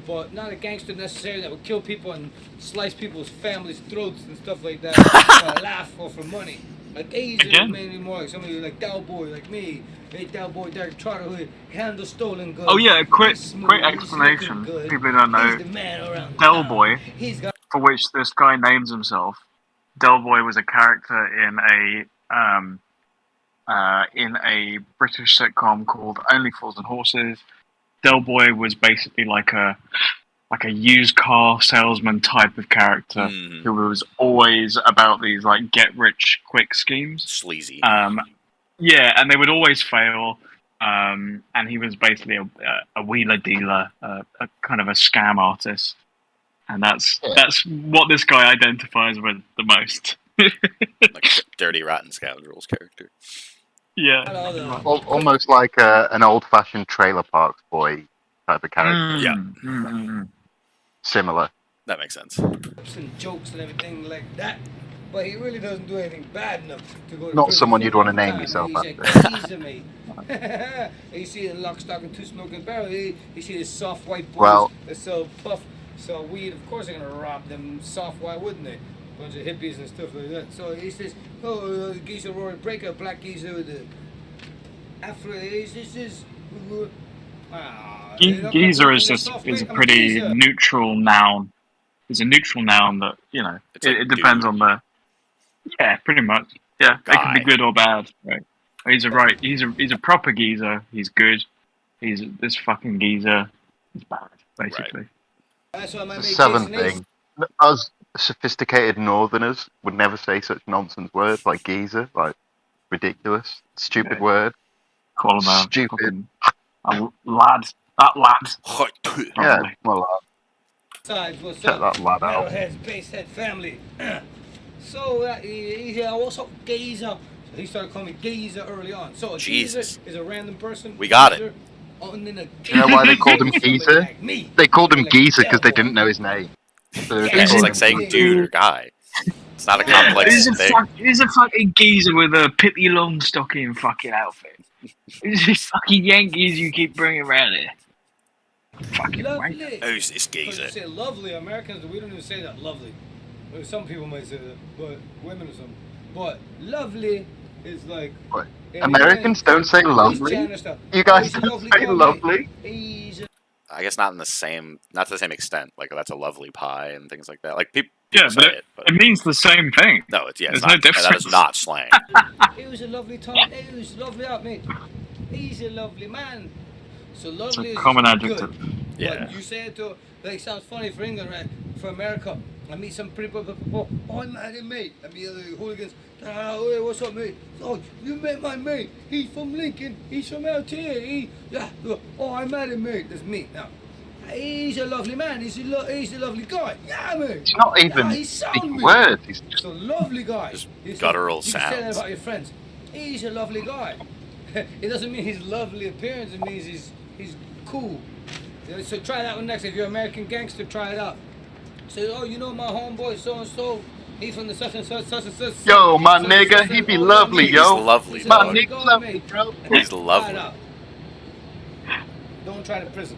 But not a gangster necessarily that would kill people and slice people's families' throats and stuff like that for a laugh or for money. A geezer is Again? mainly more like somebody like Delboy, like me. Hey, Delboy, Derek Trotter, who handle stolen goods. Oh yeah, a quick He's smooth, he's explanation. looking good. People who don't know. He's the man around Delboy, town. He's got for which this guy names himself. Delboy was a character in a British sitcom called Only Fools and Horses. Delboy was basically like a used car salesman type of character who was always about these like get rich quick schemes. Sleazy. Yeah, and they would always fail. And he was basically a wheeler dealer, a kind of a scam artist, and that's what this guy identifies with the most. Like a dirty, rotten scoundrels character. Yeah. Almost like an old-fashioned Trailer Parks Boy type of character. Yeah. Similar. That makes sense. and jokes and everything like that. But he really doesn't do anything bad enough to go to Not prison someone for you'd a want to long name time. yourself He's after. a geezer, mate. You see it in Lock, Stock, and Two Smoking Barrel. You see the soft white boys Well- that sell puff, sell weed. Of course they're going to rob them soft. Why wouldn't they? Bunch of hippies and stuff like that. So he says, oh, geezer Rory Breaker, black geezer with the Afro. This is... Geezer is a pretty neutral noun. It's a neutral noun that, you know, It's like it depends dude. on the... Yeah, pretty much. Yeah, it can be Guy. good or bad. Right. He's a proper geezer. He's good. He's this fucking geezer. He's bad, basically. That's why my The mate seventh Jason thing. Us sophisticated northerners would never say such nonsense words like geezer, like ridiculous, stupid Yeah. word. Call him a Stupid. fucking a lad. That lad. Yeah, Probably. well, Sides, what's check up? that lad out. Metalheads, Basehead family. So he's what's up, geezer? So he started calling me geezer early on. So a Jesus. geezer is a random person. We got it. geezer, and then a You know why they called him is somebody geezer? like me. They called him Like geezer because they Delboy. didn't know his name. So they were Yeah, just It's calling like him saying geezer. dude or guy. It's not a complex thing. He's a fucking geezer with a Pippi Longstocking fucking outfit. It's these fucking Yankees you keep bringing around here. Fucking wank. Lovely. Oh, it's Because you geezer. say lovely. Americans, we don't even say that lovely. Some people might say that, but women or something. But lovely is like... What? in Americans don't say lovely? Chandler style. You guys He's a don't lovely say guy, mate. lovely? He's a I guess not to the same extent. Like that's a lovely pie and things like that. Like people Yeah, say but it, but it means the same thing. no, it's there's not. no That is difference. not slang. It was a lovely time. It was lovely out, mate. He's a lovely man. So lovely a is common good. adjective. Yeah. But you say it to like sounds funny for England, right? for America. I meet some people. Oh, I'm mad at mate. I meet other hooligans. Oh, hey, what's up, mate? Oh, you met my mate. He's from Lincoln. He's from out here. Oh, I'm mad at mate. That's me. Now, he's a lovely man. He's a lovely guy. Yeah, mate. He's not even he's speaking words. He's He's a lovely guy. Just guttural you can say that sounds. about your friends. He's a lovely guy. It doesn't mean his lovely appearance. It means he's cool. So try that one next. If you're an American gangster, try it out. Say, oh, you know my homeboy so and so. He's from the such and such and such. Yo, my nigga, he be lovely, yo. He's lovely, My dog. nigga lovely, bro. He's Try it lovely. out. Don't try to prison.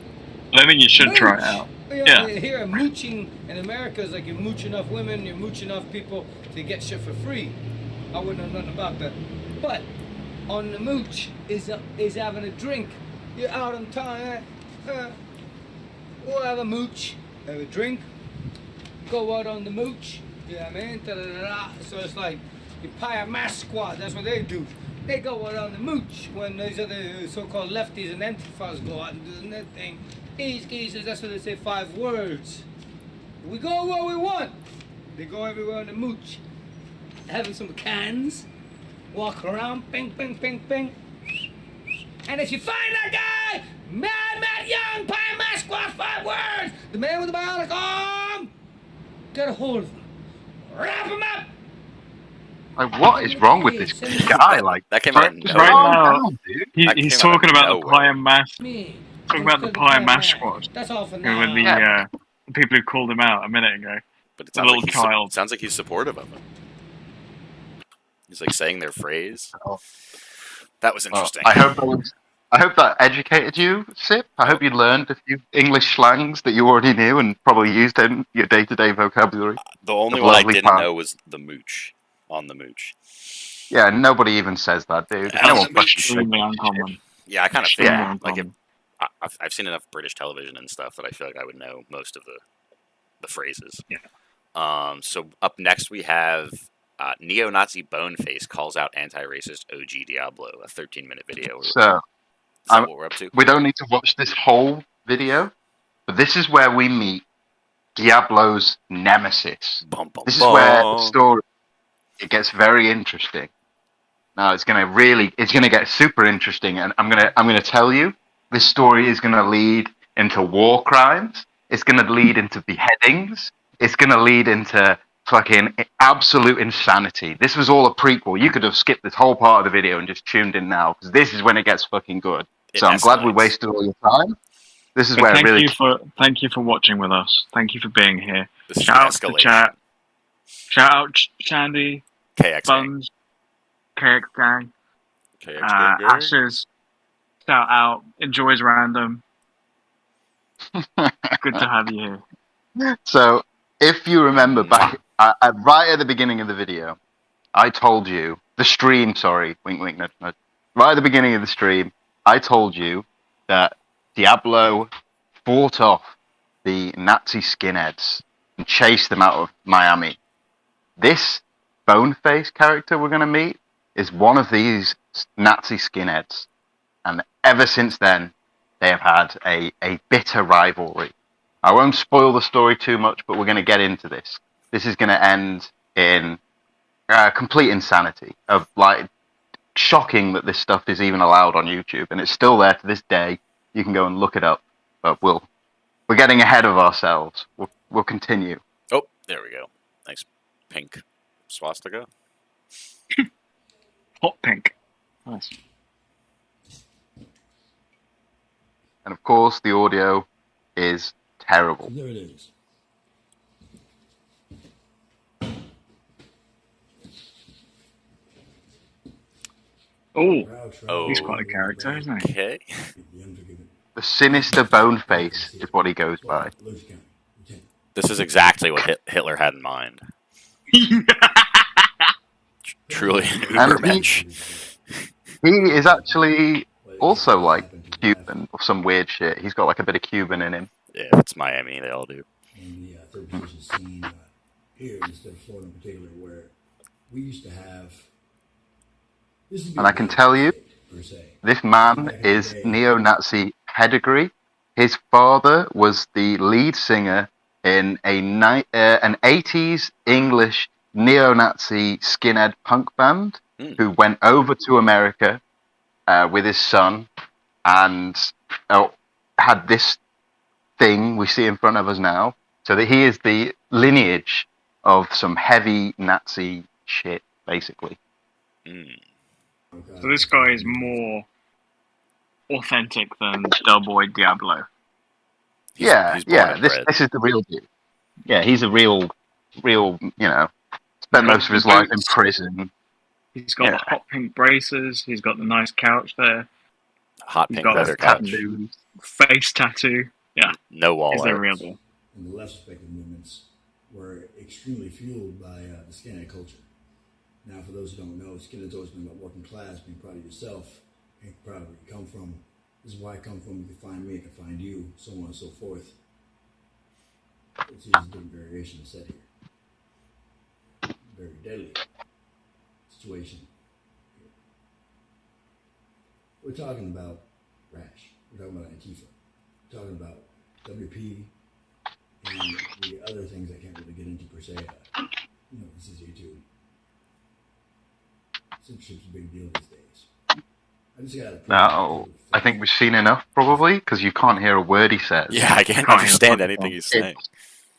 I think you should try it out. Yeah. Here, mooching in America is like you're mooching off women, you're mooching off people to get shit for free. I wouldn't know nothing about that. But on the mooch is having a drink. You're out on time. We'll have a mooch, have a drink, go out on the mooch. You know what I mean? Da-da-da-da. So it's like you pie a mass squad. That's what they do. They go out on the mooch when these other so-called lefties and Antifas go out and do their thing. These geezers, that's what they say, 5 words. We go where we want. They go everywhere on the mooch. Having some cans, walk around, ping, ping, ping, ping. And if you find that guy, Mad Young, Pie Mask Squad, 5 words, the man with the bionic arm, get a hold of him. Wrap him up. Like, what is wrong with this guy? Like, That came out of Right nowhere. now, That he's came out of talking about the nowhere. Pie and Mask. Me. Talking about the Pie and Mask Squad. That's all for With now. the people who called him out a minute ago. But it The sounds little like child. sounds like he's supportive of them. He's like saying their phrase. That was interesting. I hope that educated you, Sip. I hope you learned a few English slangs that you already knew and probably used in your day-to-day vocabulary. The only The one I lovely didn't part. know was the mooch. On the mooch. Yeah, nobody even says that, dude. Yeah, No one the fucking Extremely says uncommon. Yeah, I kind of feel Yeah. like I've seen enough British television and stuff that I feel like I would know most of the phrases. Yeah. So up next we have neo-Nazi Boneface calls out anti-racist OG Diablo, a 13-minute video. Is So, that what we're up to? we don't need to watch this whole video, but this is where we meet Diablo's nemesis. Bum, bum, This is where the bum. story it gets very interesting. Now it's gonna get super interesting, and I'm gonna tell you, this story is gonna lead into war crimes. It's gonna lead into beheadings. It's gonna lead into fucking absolute insanity. This was all a prequel. You could have skipped this whole part of the video and just tuned in now, because this is when it gets fucking good. It So I'm glad we escalates. wasted all your time. This is But where it thank really. you for watching with us. Thank you for being here. This is Shout out to the escalation. chat. Shout out Shandy, KX gang. Buns, KX Gang, KX gang. Ashes. Shout out. Enjoys Random. Good to have you here. So, if you remember back right at the beginning of the video, I told you the stream. Sorry, wink, wink, nudge, nudge. Right at the beginning of the stream, I told you that Diablo fought off the Nazi skinheads and chased them out of Miami. This Boneface character we're going to meet is one of these Nazi skinheads, and ever since then, they have had a bitter rivalry. I won't spoil the story too much, but we're going to get into this. This is going to end in complete insanity of like shocking that this stuff is even allowed on YouTube, and it's still there to this day. You can go and look it up, but we're getting ahead of ourselves. We'll continue. Oh, there we go. Nice pink swastika. Hot pink. Nice. And of course, the audio is terrible. There it is. Oh, he's quite a character, isn't he? Okay. The sinister Boneface is what he goes by. This is exactly what Hitler had in mind. Truly an And Ubermensch. He is actually also like Cuban or some weird shit. He's got like a bit of Cuban in him. Yeah, it's Miami. They all do. In the third division scene here instead of Florida in particular, where we used to have. And I can tell you, this man is neo-Nazi pedigree. His father was the lead singer in an 80s English neo-Nazi skinhead punk band who went over to America with his son and had this thing we see in front of us now. So that he is the lineage of some heavy Nazi shit, basically. So this guy is more authentic than Delboy Diablo. He's born and bred. This is the real dude. Yeah, he's a real, spent most of his life in prison. He's got the hot pink braces. He's got the nice couch there. Hot pink leather couch. Face tattoo. Yeah. No wall He's art. the real deal. And the left spectrum movements were extremely fueled by the skinhead culture. Now, for those who don't know, skinhead's always been about working class, being proud of yourself, being proud of where you come from. This is where I come from. You can find me, I can find you, so on and so forth. It's just a different variation set here. Very deadly situation. We're talking about Rash. We're talking about Antifa. We're talking about WP and the other things I can't really get into per se. This is YouTube. Censorship's a big deal these days. I just got No, I think we've seen enough, probably, because you can't hear a word he says. Yeah, I can't understand anything he's saying.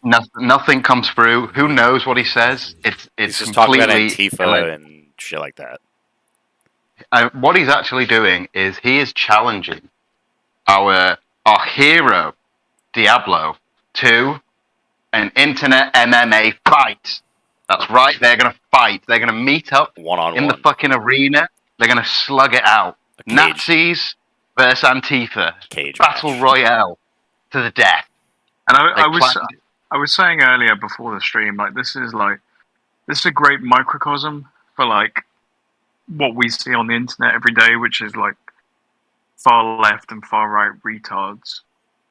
Nothing comes through. Who knows what he says? It's just talking about Antifa like, and shit like that. What he's actually doing is he is challenging our hero, Diablo, to an internet MMA fight. That's right, they're going to fight. They're going to meet up in the fucking arena. They're going to slug it out. Nazis versus Antifa. Battle Royale to the death. And I was saying earlier before the stream, this is a great microcosm for what we see on the internet every day, which is far left and far right retards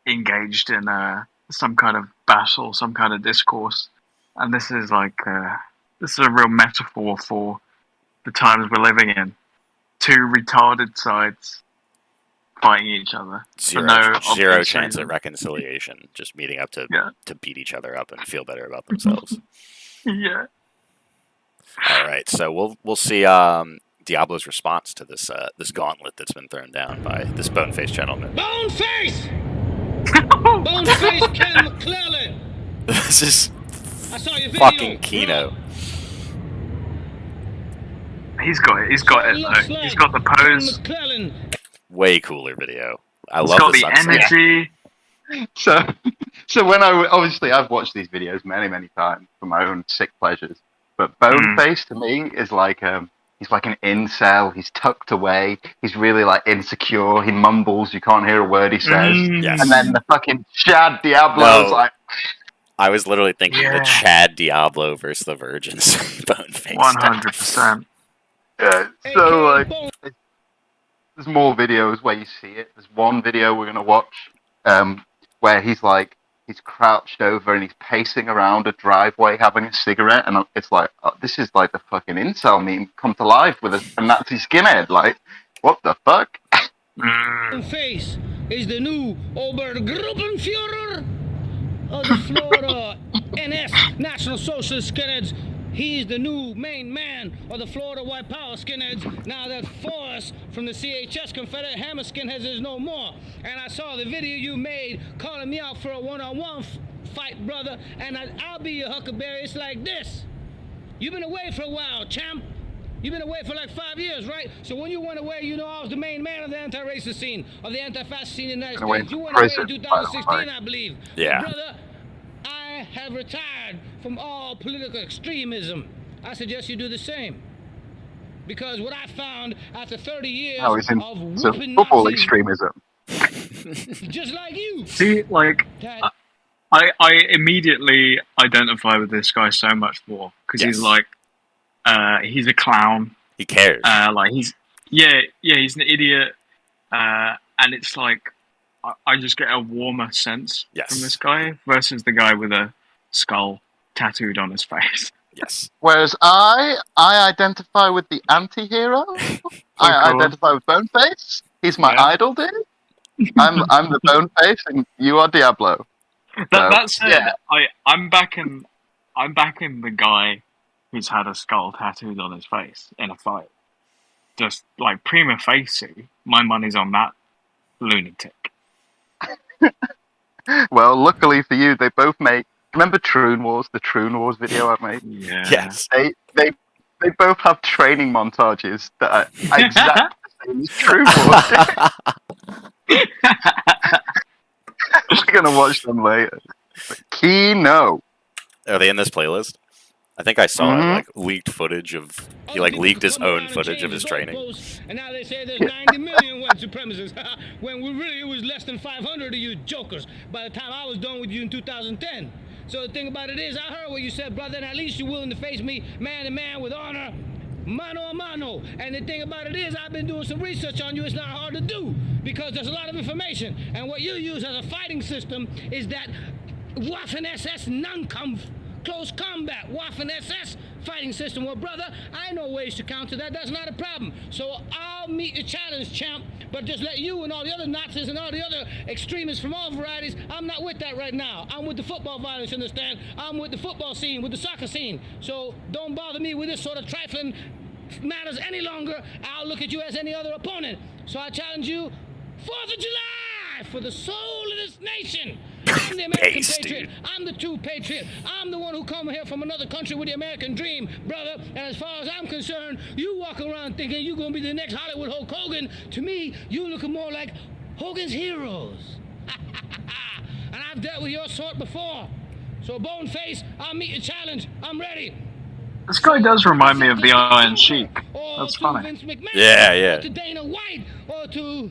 engaged in some kind of battle, some kind of discourse. And this is this is a real metaphor for the times we're living in. Two retarded sides fighting each other. Zero chance at reconciliation. Just meeting up to beat each other up and feel better about themselves. Yeah. All right, so we'll see Diablo's response to this gauntlet that's been thrown down by this bone-faced gentleman. Boneface! Boneface Ken McClellan! This is I saw your video, fucking Kino. He's got it though. He's got the pose. Way cooler video. I He's love got the sunset. energy. So when obviously I've watched these videos many times for my own sick pleasures, but Boneface to me is he's like an incel. He's tucked away. He's really insecure. He mumbles. You can't hear a word he says. Yes. And then the fucking Chad Diablo I was literally thinking the Chad Diablo versus the Virgins. Boneface. 100%. Yeah. So there's more videos where you see it. There's one video we're gonna watch where he's crouched over and he's pacing around a driveway having a cigarette, and it's this is the fucking incel meme come to life with a Nazi skinhead. What the fuck? Face is the new Obergruppenführer of the Florida NS National Socialist Skinheads. He's the new main man of the Florida White Power Skinheads. Now that force from the CHS Confederate Hammer Skinheads is no more. And I saw the video you made calling me out for a one-on-one fight, brother. And I'll be your huckleberry. It's like this. You've been away for a while, champ. You've been away for 5 years, right? So when you went away, I was the main man of the anti-racist scene, of the anti-fascist scene in the United States. You went away in 2016, I believe. Yeah. But brother, I have retired from all political extremism. I suggest you do the same. Because what I found after 30 years of whooping football Nazis, extremism. just like you. See, I immediately identify with this guy so much more because he's a clown. He cares. He's an idiot, and it's I just get a warmer sense from this guy versus the guy with a skull tattooed on his face. Yes. Whereas I identify with the anti-hero. I identify with Boneface. He's my idol, dude. I'm the Boneface, and you are Diablo. That said, yeah. I'm backing the guy who's had a skull tattooed on his face in a fight. Just like prima facie, my money's on that lunatic. Well, luckily for you, they both make. Remember Troon Wars, the Troon Wars video I made? Yeah. Yes. They both have training montages that are exactly the same as Troon Wars. We're gonna watch them later. Kino. Are they in this playlist? I think I saw like leaked footage of he like leaked his own footage of his training. And now they say there's 90 million white supremacists, when we really it was less than 500 of you jokers by the time I was done with you in 2010. So the thing about it is, I heard what you said, brother, and at least you're willing to face me man to man with honor, mano a mano. And the thing about it is, I've been doing some research on you. It's not hard to do because there's a lot of information. And what you use as a fighting system is that Waffen-SS non-kampf close combat Waffen-SS fighting system. Well, brother, I know ways to counter that. That's not a problem. So I'll meet your challenge, champ. But just let you and all the other Nazis and all the other extremists from all varieties, I'm not with that right now. I'm with the football violence, understand? I'm with the football scene, with the soccer scene. So don't bother me with this sort of trifling matters any longer. I'll look at you as any other opponent. So I challenge you, 4th of July, for the soul of this nation. I'm the American patriot. I'm the true patriot. I'm the one who come here from another country with the American dream, brother. And as far as I'm concerned, you walk around thinking you're going to be the next Hollywood Hulk Hogan. To me, you looking more like Hogan's Heroes. And I've dealt with your sort before. So, Boneface, I'll meet your challenge. I'm ready. This guy does remind me of the Iron Sheik. That's funny. Vince McMahon, Yeah. or to Dana White, or to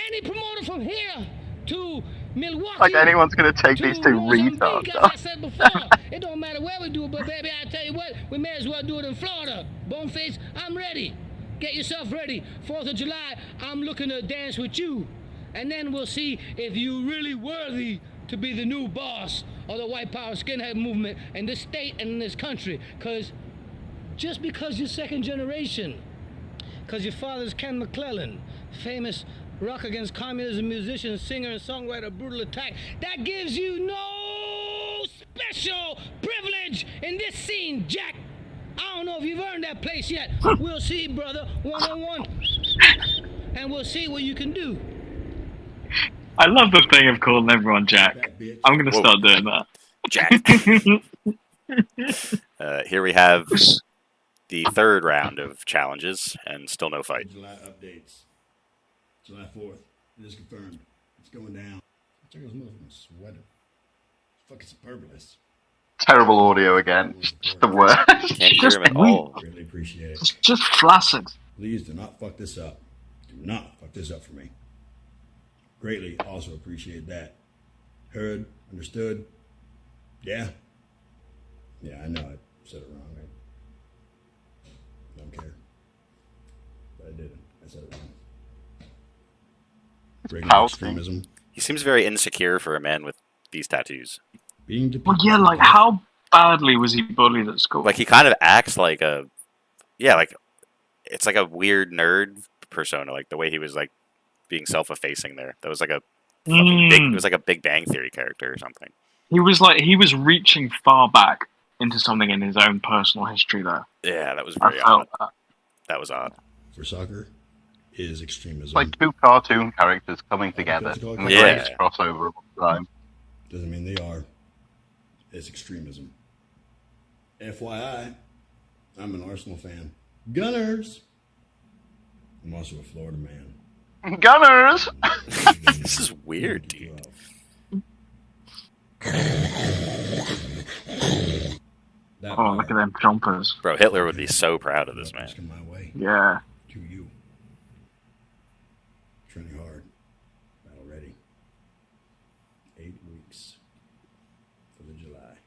any promoter from here, to Milwaukee. Like anyone's gonna take these two retards. As I said before, it don't matter where we do it, but baby, I tell you what, we may as well do it in Florida. Boneface, I'm ready. Get yourself ready. 4th of July, I'm looking to dance with you. And then we'll see if you're really worthy to be the new boss of the white power skinhead movement in this state and in this country. Because just because you're second generation, because your father's Ken McClellan, famous rock against communism musician, singer, and songwriter, Brutal Attack, that gives you no special privilege in this scene, Jack. I don't know if you've earned that place yet. We'll see, brother, one-on-one. And we'll see what you can do. I love the thing of calling everyone Jack. I'm going to start doing that. Jack. Here we have the third round of challenges, and still no fight. July updates. July 4th. It is confirmed. It's going down. Check out this motherfucking sweater. It's fucking superfluous. Terrible audio again. Just the worst. Can't hear him at all. Greatly appreciate it. It's just flaccid. Please do not fuck this up. Do not fuck this up for me. Greatly also appreciate that. Heard, understood. Yeah. Yeah, I know I said it wrong. I don't care. But I didn't. I said it wrong. Greatly extremism. He seems very insecure for a man with these tattoos. Well, yeah, like how badly was he bullied at school? Like he kind of acts like a, like it's like a weird nerd persona. Like the way he was like being self-effacing there. That was like a big, it was like a Big Bang Theory character or something. He was reaching far back into something in his own personal history there. Yeah, that was very odd. That was odd. For soccer is extremism. It's like two cartoon characters coming together in the greatest crossover of all time. Doesn't mean they are. It's extremism. FYI, I'm an Arsenal fan. Gunners! I'm also a Florida man. Gunners! This is weird, dude. Oh, look at them jumpers. Bro, Hitler would be so proud of this man. Yeah. To you. Training hard. Battle ready. 8 weeks for the July.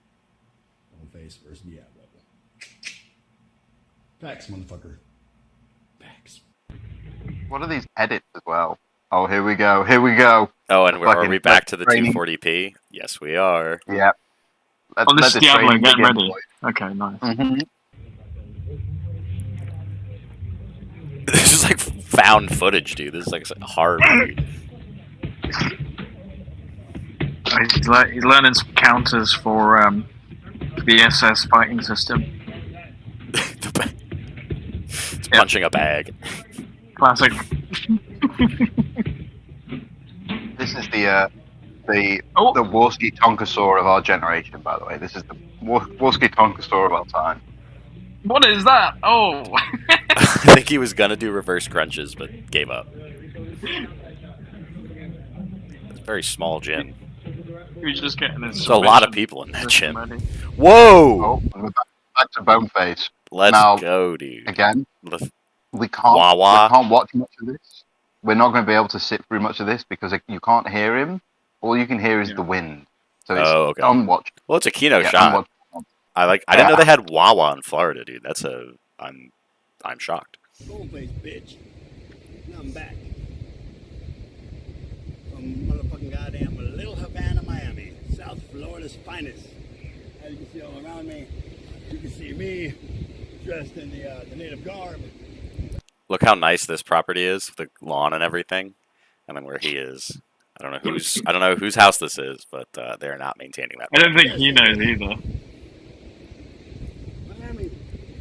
Boneface versus Diablo. Facts, motherfucker. Facts. What are these edits as well? Oh, here we go. Here we go. Oh, and are we back to the 240p? Yes, we are. Yeah. This is Diablo, get ready. Okay, nice. This is like found footage, dude. This is like hard. He's learning some counters for the SS fighting system. It's punching a bag. Classic. This is the Warski Tonkasaur of our generation, by the way. This is the Warski Tonkasaur of our time. What is that? Oh! I think he was gonna do reverse crunches, but gave up. It's a very small gym. He was just getting his. There's a lot of people in that gym. Ready. Whoa! Oh, we're back to Boneface. Let's Now, go, dude. Again, The- we can't Wawa. watch much of this. We're not going to be able to sit through much of this because you can't hear him. All you can hear is the wind. So it's okay. unwatchable. Well, it's a Kino Yeah, shot. unwatchable. I didn't know they had Wawa in Florida, dude. I'm shocked. Boneface, bitch. Now I'm back. From motherfucking goddamn Little Havana, Miami. South Florida's finest. As you can see all around me, you can see me dressed in the native garb. Look how nice this property is, the lawn and everything, and then where he is. I don't know whose house this is, but they're not maintaining that. I don't think he knows either. Miami,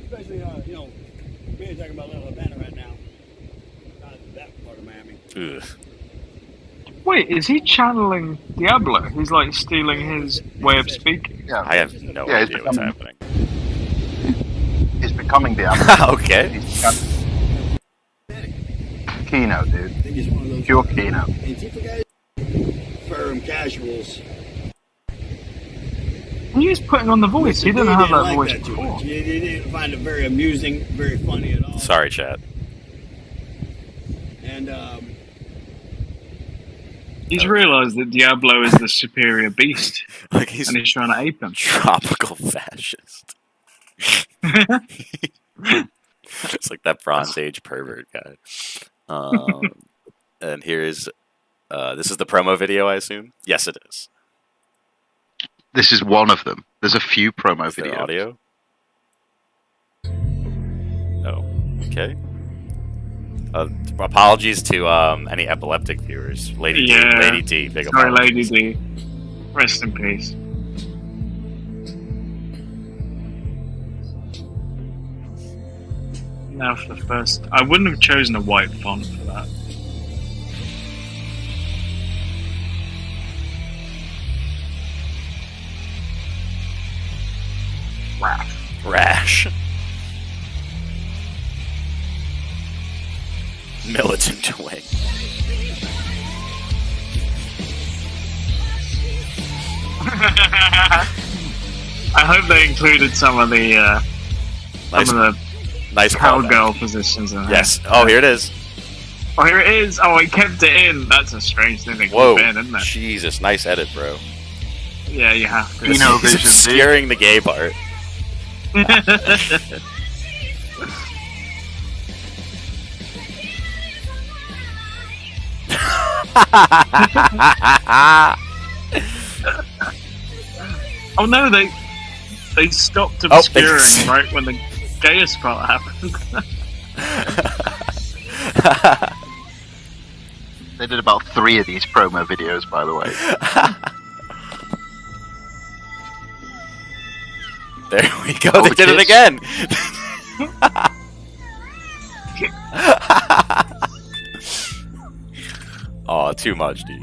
especially, we're talking about Little Havana right now. Not that part of Miami. Ugh. Wait, is he channeling Diablo? He's like stealing his way of speaking. Yeah, I have no idea what's happening. He's becoming Diablo. Okay. Kino, I dude. think it's one of those Pure Kino. Antifa guys. Firm casuals. He was putting on the voice. He didn't have that like voice that too before. much. He didn't find it very amusing, very funny at all. Sorry, chat. And He's realised that Diablo is the superior beast, Like he's and he's trying to ape him. tropical fascist. It's like that Bronze Age pervert guy. And here's this is the promo video, I assume. Yes, it is. This is one of them. There's a few promo Is there videos. audio? Oh, okay. Apologies to any epileptic viewers. Lady D, big Sorry, apologies. Lady D. Rest in peace. Now for the first... I wouldn't have chosen a white font for that. Rash. Militant wing. I hope they included some of the Nice cowgirl callback. positions in there. Yes. Oh, here it is. Oh, here it is. Oh, he kept it in. That's a strange thing to keep Whoa. in, isn't it? Jesus, nice edit, bro. Yeah, you have to. You know, He's vision, dude. obscuring the gay part. Oh no, they stopped Oh, obscuring thanks. right when the gayest part happened. They did about 3 of these promo videos, by the way. There we go. Oh, They did it kiss. again. Oh, too much, dude.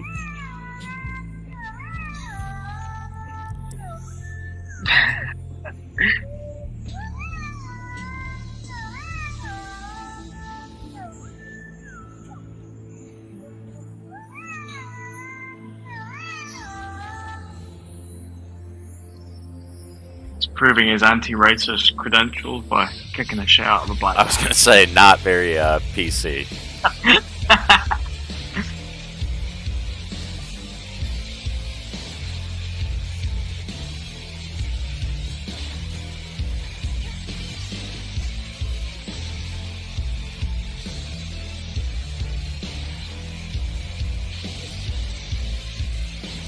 He's proving his anti-racist credentials by kicking the shit out of a black I was gonna say not very PC.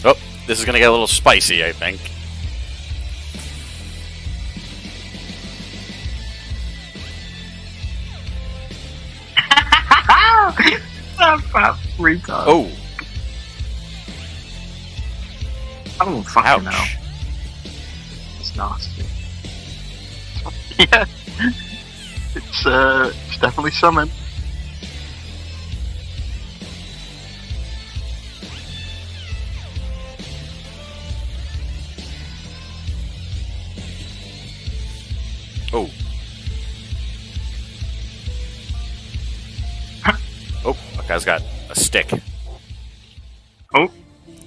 Oh, this is gonna get a little spicy, I think. That fat retard. Oh, Oh, fucking hell. Ouch. It's nasty. Yeah, it's definitely something. Oh. Oh, that guy's got a stick. Oh,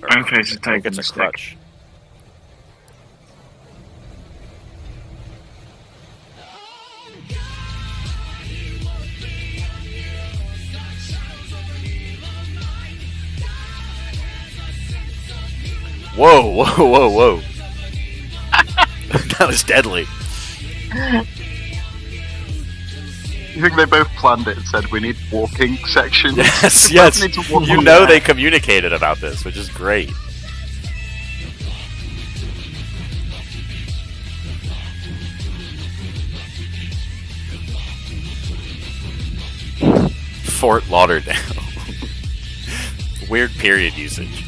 Or Boneface is I think taking it's the a stick. crutch. Whoa, whoa, whoa, whoa. That was deadly. You think they both planned it and said we need walking sections? Yes, We yes. both need to walk You on know there. they communicated about this, which is great. Fort Lauderdale. Weird period usage.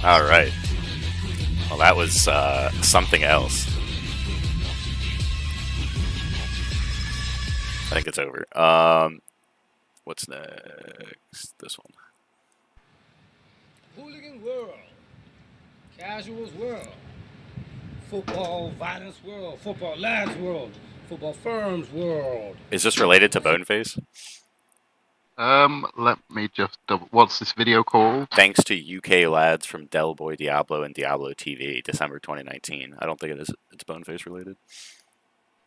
Alright. Well, that was something else. I think it's over. What's next? This one. Hooligan world, casuals world, football violence world, football lads world, football firms world. Is this related to Boneface? Let me just double. What's this video called? Thanks to UK lads from Delboy, Diablo, and Diablo TV, December 2019. I don't think it is. It's Boneface related.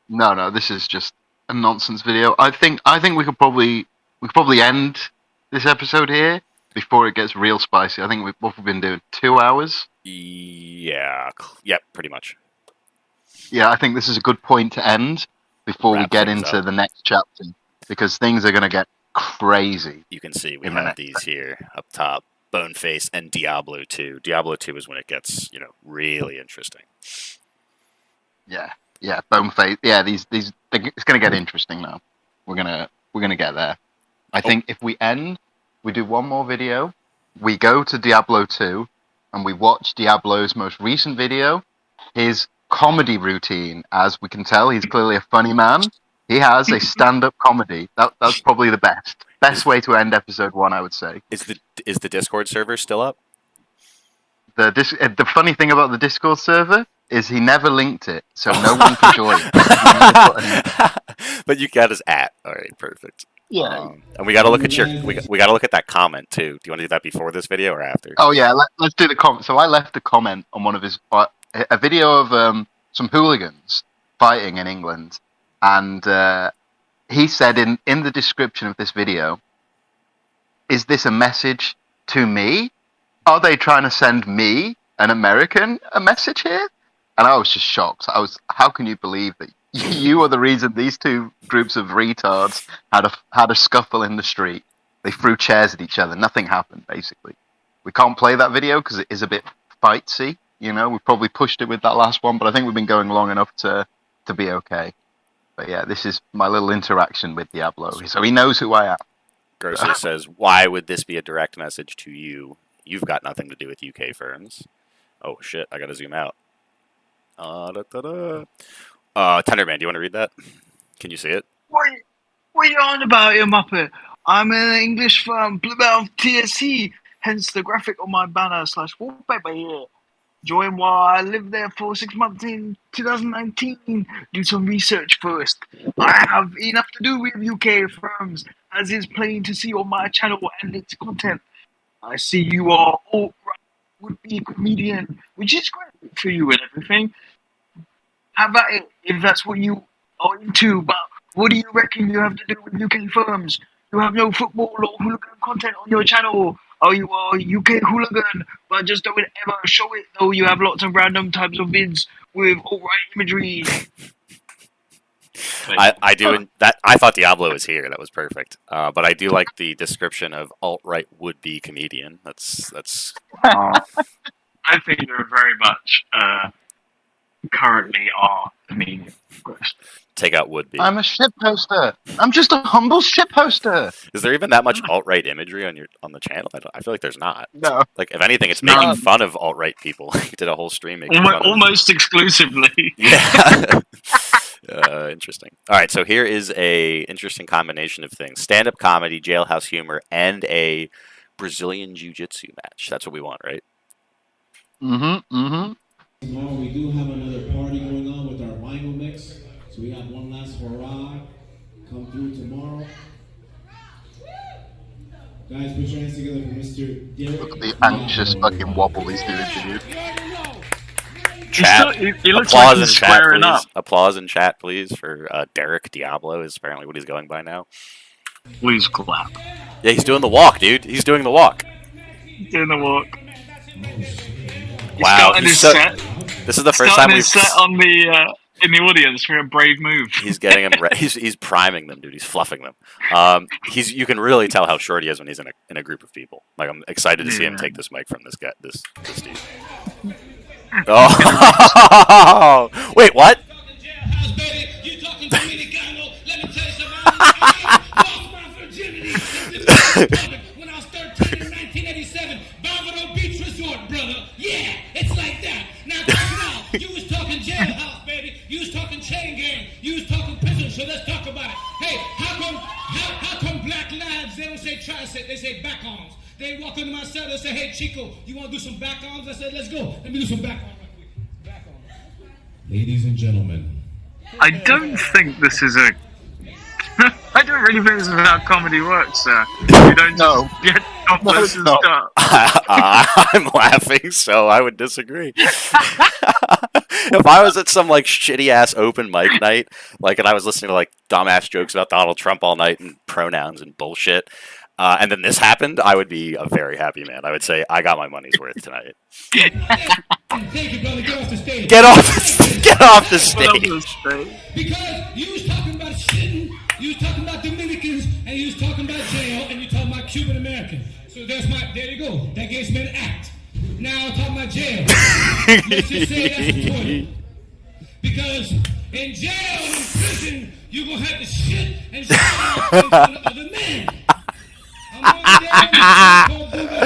No, this is just a nonsense video. I think we could probably end this episode here before it gets real spicy. I think we've been doing 2 hours. Yeah. Yep. Pretty much. Yeah, I think this is a good point to end before we Wrap get things into up. the next chapter because things are going to get crazy. You can see we in the have next these here up top. Boneface and Diablo 2. Diablo 2 is when it gets, really interesting. Yeah, Boneface. Yeah, these it's going to get interesting now. We're gonna get there. I think if we do one more video, we go to Diablo 2, and we watch Diablo's most recent video, his comedy routine. As we can tell, he's clearly a funny man. He has a stand-up comedy. That's probably the best way to end episode 1, I would say. Is the Discord server still up? The funny thing about the Discord server is he never linked it, so no one can join. But you got his @. All right, perfect. Yeah. And we got to look at we got to look at that comment too. Do you want to do that before this video or after? Oh yeah, let's do the comment. So I left a comment on one of his a video of some hooligans fighting in England, and he said in the description of this video, "Is this a message to me? Are they trying to send me, an American, a message here?" And I was just shocked. How can you believe that you are the reason these two groups of retards had a scuffle in the street? They threw chairs at each other. Nothing happened, basically. We can't play that video because it is a bit fightsy. We probably pushed it with that last one, but I think we've been going long enough to be okay. But yeah, this is my little interaction with Diablo. So he knows who I am. Grosso says, "Why would this be a direct message to you? You've got nothing to do with UK firms." Oh shit! I gotta zoom out. Tenderman, do you want to read that? Can you see it? What are you on about, you muppet? I'm in an English firm, Plymouth TSC, hence the graphic on my banner / wallpaper here. Join while I lived there for 6 months in 2019. Do some research first. I have enough to do with UK firms, as is plain to see on my channel and its content. I see you are all would-be comedian, which is great for you and everything. Have at it if that's what you are into, but what do you reckon you have to do with UK firms? You have no football or hooligan content on your channel. Oh, you are UK hooligan, but just don't ever show it, though you have lots of random types of vids with alt-right imagery. I do that. I thought Diablo was here. That was perfect. But I do like the description of alt-right would-be comedian. That's. I think you're very much currently are the meaning of Ghost. Take out would be. I'm a shit poster. I'm just a humble shit poster. Is there even that much alt-right imagery on the channel? I feel like there's not. No. Like, if anything, it's None. making fun of alt-right people. You did a whole stream making fun of Almost exclusively. Yeah. Interesting. All right, so here is a interesting combination of things: stand-up comedy, jailhouse humor, and a Brazilian jiu-jitsu match. That's what we want, right? Tomorrow we do have another party going on with our vinyl mix, so we have one last hurrah. Come through tomorrow. Guys, put your hands together for Mr. Derek. Look at the anxious fucking wobble he's doing, dude. Chat. He looks Applause like in he's chat, squaring please. up. Applause in chat, please, for Derek Diablo is apparently what he's going by now. Please clap. Yeah, he's doing the walk, dude. He's doing the walk. Doing the walk. Wow. Starting his set. This is the first time Starting we've his set on the in the audience for a brave move. He's getting them. He's priming them, dude. He's fluffing them. You can really tell how short he is when he's in a group of people. Like, I'm excited to see him take this mic from this guy, this dude. Oh, wait, what? When I was 13 in 1987, Barbados Beach Resort, brother. Yeah, it's like that. Now, you was talking jailhouse, baby. You was talking chain gang. You was talking prison, so let's talk about it. Hey, how come black lads, they don't say tricep, they say back arms. They walk into my cell, they say, hey, Chico, you want to do some back arms? I said, let's go. Let me do some back arms right quick. Back arms. Ladies and gentlemen. I don't think this is a... I don't really think this is how comedy works, sir. You don't just get topless and start. I'm laughing, so I would disagree. If I was at some like shitty ass open mic night, like, and I was listening to like dumbass jokes about Donald Trump all night and pronouns and bullshit, and then this happened, I would be a very happy man. I would say I got my money's worth tonight. Thank you, brother. Get off the stage. Get off the stage. Because you was talking about shitting, you was talking about Dominicans, and you was talking about jail, and you talking about Cuban American. So there you go. That gives me an act. Now I'm talking about jail. Let's just say that's important. Because in jail and in prison, you're going to have to shit and shit in front of other men. I'm on there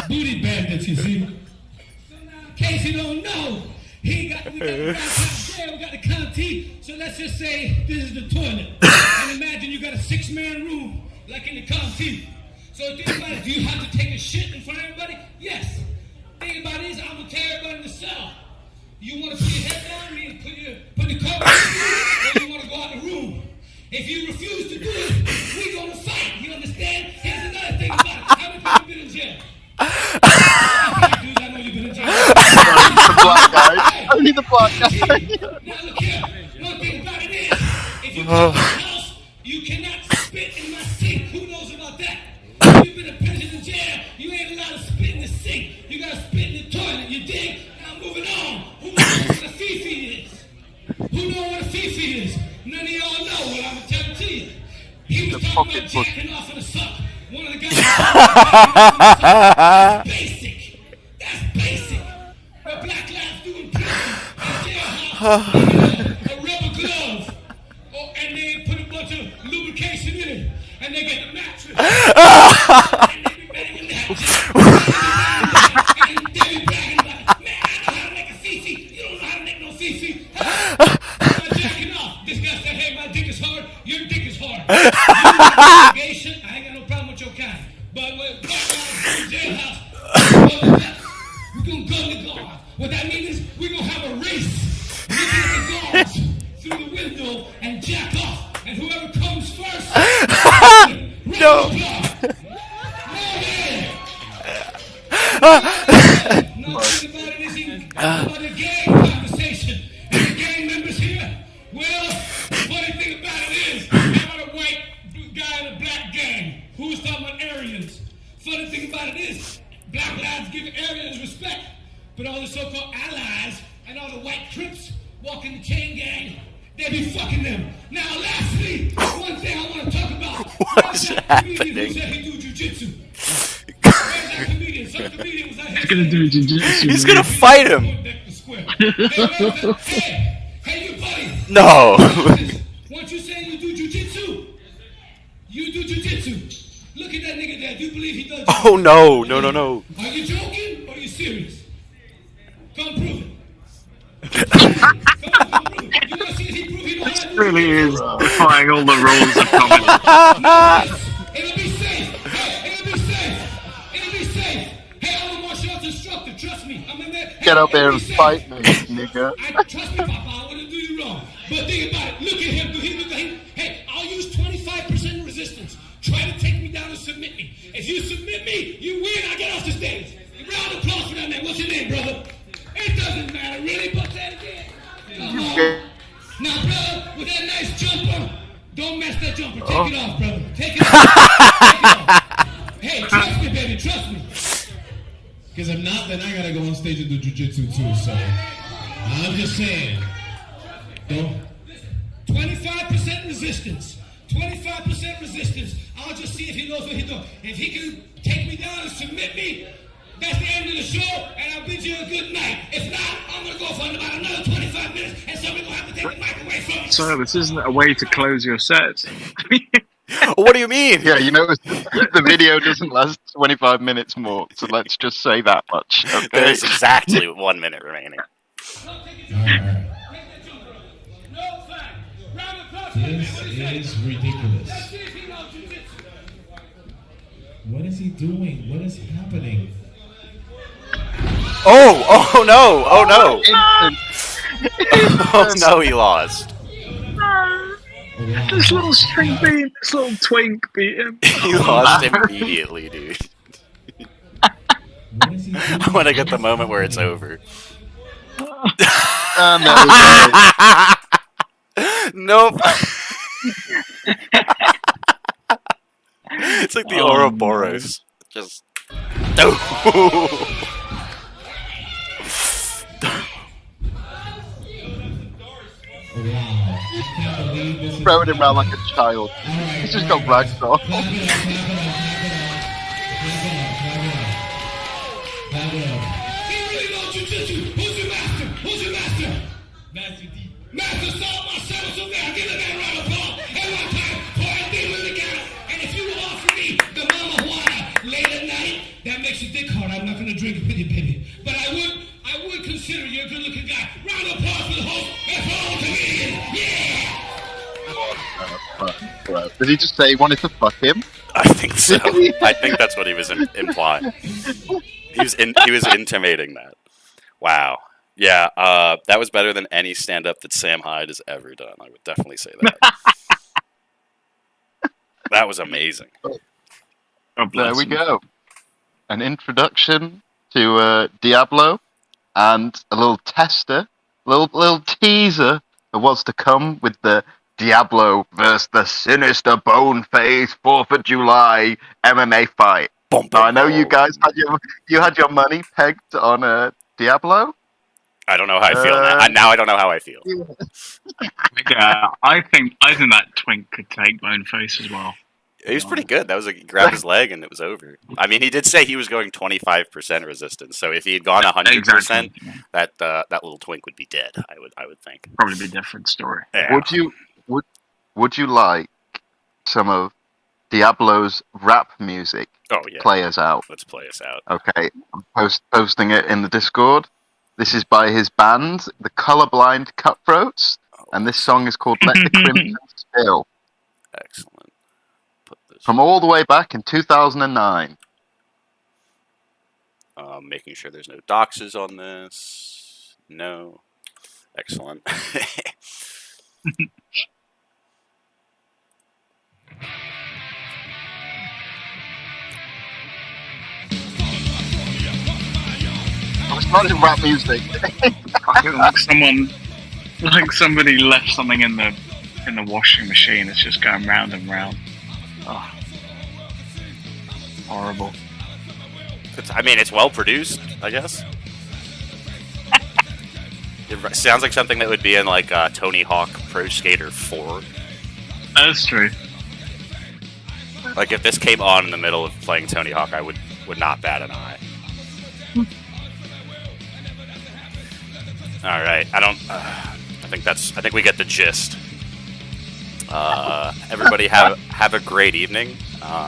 booty bandits, you see. So now, in case you don't know, we got the jail, we got the county. So let's just say this is the toilet. And imagine you got a 6-man room, like in the county. So think about it. Do you have to take a shit in front of everybody? Yes. Think about it is, I'm going to tell everybody in the cell. You want to put your head down me and put the cover on you, or you want to go out the room? If you refuse to do it, we're going to fight. You understand? Here's another thing about it. How many people have been in jail? I know you've been in jail. The black guy. Only the black guy. Now look here. One thing about it is, if you come to the house, you cannot spit in my sink. Who knows about that? If you've been in prison and jail, you ain't allowed to spit in the sink. You got to spit in the toilet. You dig? Now moving on. Who knows what a fifi is? Who knows what a fifi is? None of y'all know what I'm going to tell it to you. He was talking about jacking off in the suck. One of the guys that's basic. That's basic. What black lads do in prison and jailhouse, they get a rubber glove. Oh, and they put a bunch of lubrication in it. And they get a mattress. And they be banging that. And they be bragging about it. Man, I know how to make a fifi. You don't know how to make no fifi. I'm not jacking off. This guy said, hey, my dick is hard. Your dick is hard. You investigation. I ain't got no problem with your kind. But when black guys go to jailhouse, we're going to go to the guard. What that means is we're going to have a race. Looking at the guards through the window and jack off. And whoever comes first, No. No, think about it is about the gang conversation. And the gang members here, well, the funny thing about it is, I got a white guy in a black gang who was talking about Aryans. Funny thing about it is, black lads give Aryans respect, but all the so-called allies and all the white Crips walking the chain gang, they be fucking them. Now, lastly, one thing I want to talk about. What's happening? Who said he do jujitsu? Where's that comedian? Some comedian was out here. He's gonna do jiu-jitsu. He's gonna fight him. Square. Hey, you buddy. No. Once you say you do jujitsu, you do jujitsu. Look at that nigga there. Do you believe he does? Oh no, no, no, no. Are you joking or are you serious? Come prove it. Come prove it. You want to see if he prove he know how to do Really jujitsu? is defying all the rules of comedy. It'll be safe. Hey, it'll be safe. It'll be safe. Hey, I'm a martial arts instructor. Trust me. I'm in there. Hey, Get up there it'll and be safe. fight me, nigga. Trust me, Papa. I wouldn't do you wrong. But think about it. Look at him. Do he look at him? Hey, I'll use 25% resistance. Try to take me down and submit me. If you submit me, you win. I get off the stage. A round of applause for that man. What's your name, brother? It doesn't matter, really, but that again. Come on. Now, brother, with that nice jumper, don't mess that jumper. Take it off, brother. Take it off. Hey, trust me, baby. Trust me. Because if not, then I gotta go on stage and do jujitsu too, so. I'm just saying. Don't. 25% resistance. 25% resistance. I'll just see if he knows what he's doing. If he can take me down and submit me, that's the end of the show, and I'll bid you a good night. If not, I'm going to go for about another 25 minutes, and somebody's going to have to take the mic away from me. So this isn't a way to close your set. What do you mean? Yeah, you know, the video doesn't last 25 minutes more, so let's just say that much. Okay? There's exactly 1 minute remaining. Alright. This is ridiculous. What is he doing? What is happening? Oh no, oh no. Oh no, he lost. This little string bean, this little twink beat him. He lost immediately, dude. What is he doing? I want to get the moment where it's over. Nope. It's like the Ouroboros. Just. Wow. I can't believe this is Throwing him around like a child. He's just got ragdoll. Clap it up, clap it up, clap it up. Clap it up. He really knows jujitsu. Who's your master? Who's your master? Master D. Master Saul Marcellus over there. Give him that round of applause. At one time, for a thing with the counter. And if you will offer me the Mama Juana late at night, that makes your dick hard. I'm not going to drink it with you, baby. But I would consider you a good-looking guy. Round of applause for the host and for all comedians. Yeah! Did he just say he wanted to fuck him? I think so. I think that's what he was implying. He was intimating that. Wow. Yeah, that was better than any stand-up that Sam Hyde has ever done. I would definitely say that. That was amazing. There we go. An introduction to Diablo and a little tester, little teaser of what's to come with the Diablo versus the Sinister Boneface 4th of July MMA fight. Now, I know you guys had your money pegged on Diablo. I don't know how I feel now. Now I don't know how I feel. Yeah, I think that twink could take Boneface as well. He was pretty good. That was he grabbed his leg and it was over. I mean, he did say he was going 25% resistance. So if he had gone 100%, Exactly. that little twink would be dead. I would think. Probably be a different story. Yeah. Would you like some of Diablo's rap music? Oh yeah. Play us out. Let's play us out. Okay, I'm posting it in the Discord. This is by his band, the Colorblind Cutthroats, and this song is called "Let the Crimson Spill." Excellent. Put this From all the way back in 2009. Making sure there's no doxes on this. No. Excellent. It's not in rap music. I feel like somebody left something in the washing machine. It's just going round and round. Oh, horrible. It's well produced, I guess. It sounds like something that would be in like Tony Hawk Pro Skater 4. That's true. Like if this came on in the middle of playing Tony Hawk, I would not bat an eye. All right. I think we get the gist. Everybody have a great evening.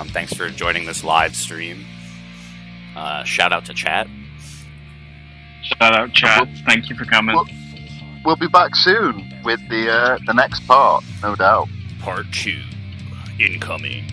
Thanks for joining this live stream. Shout out to chat. Shout out, chat. Thank you for coming. We'll be back soon with the next part, no doubt. Part 2 incoming.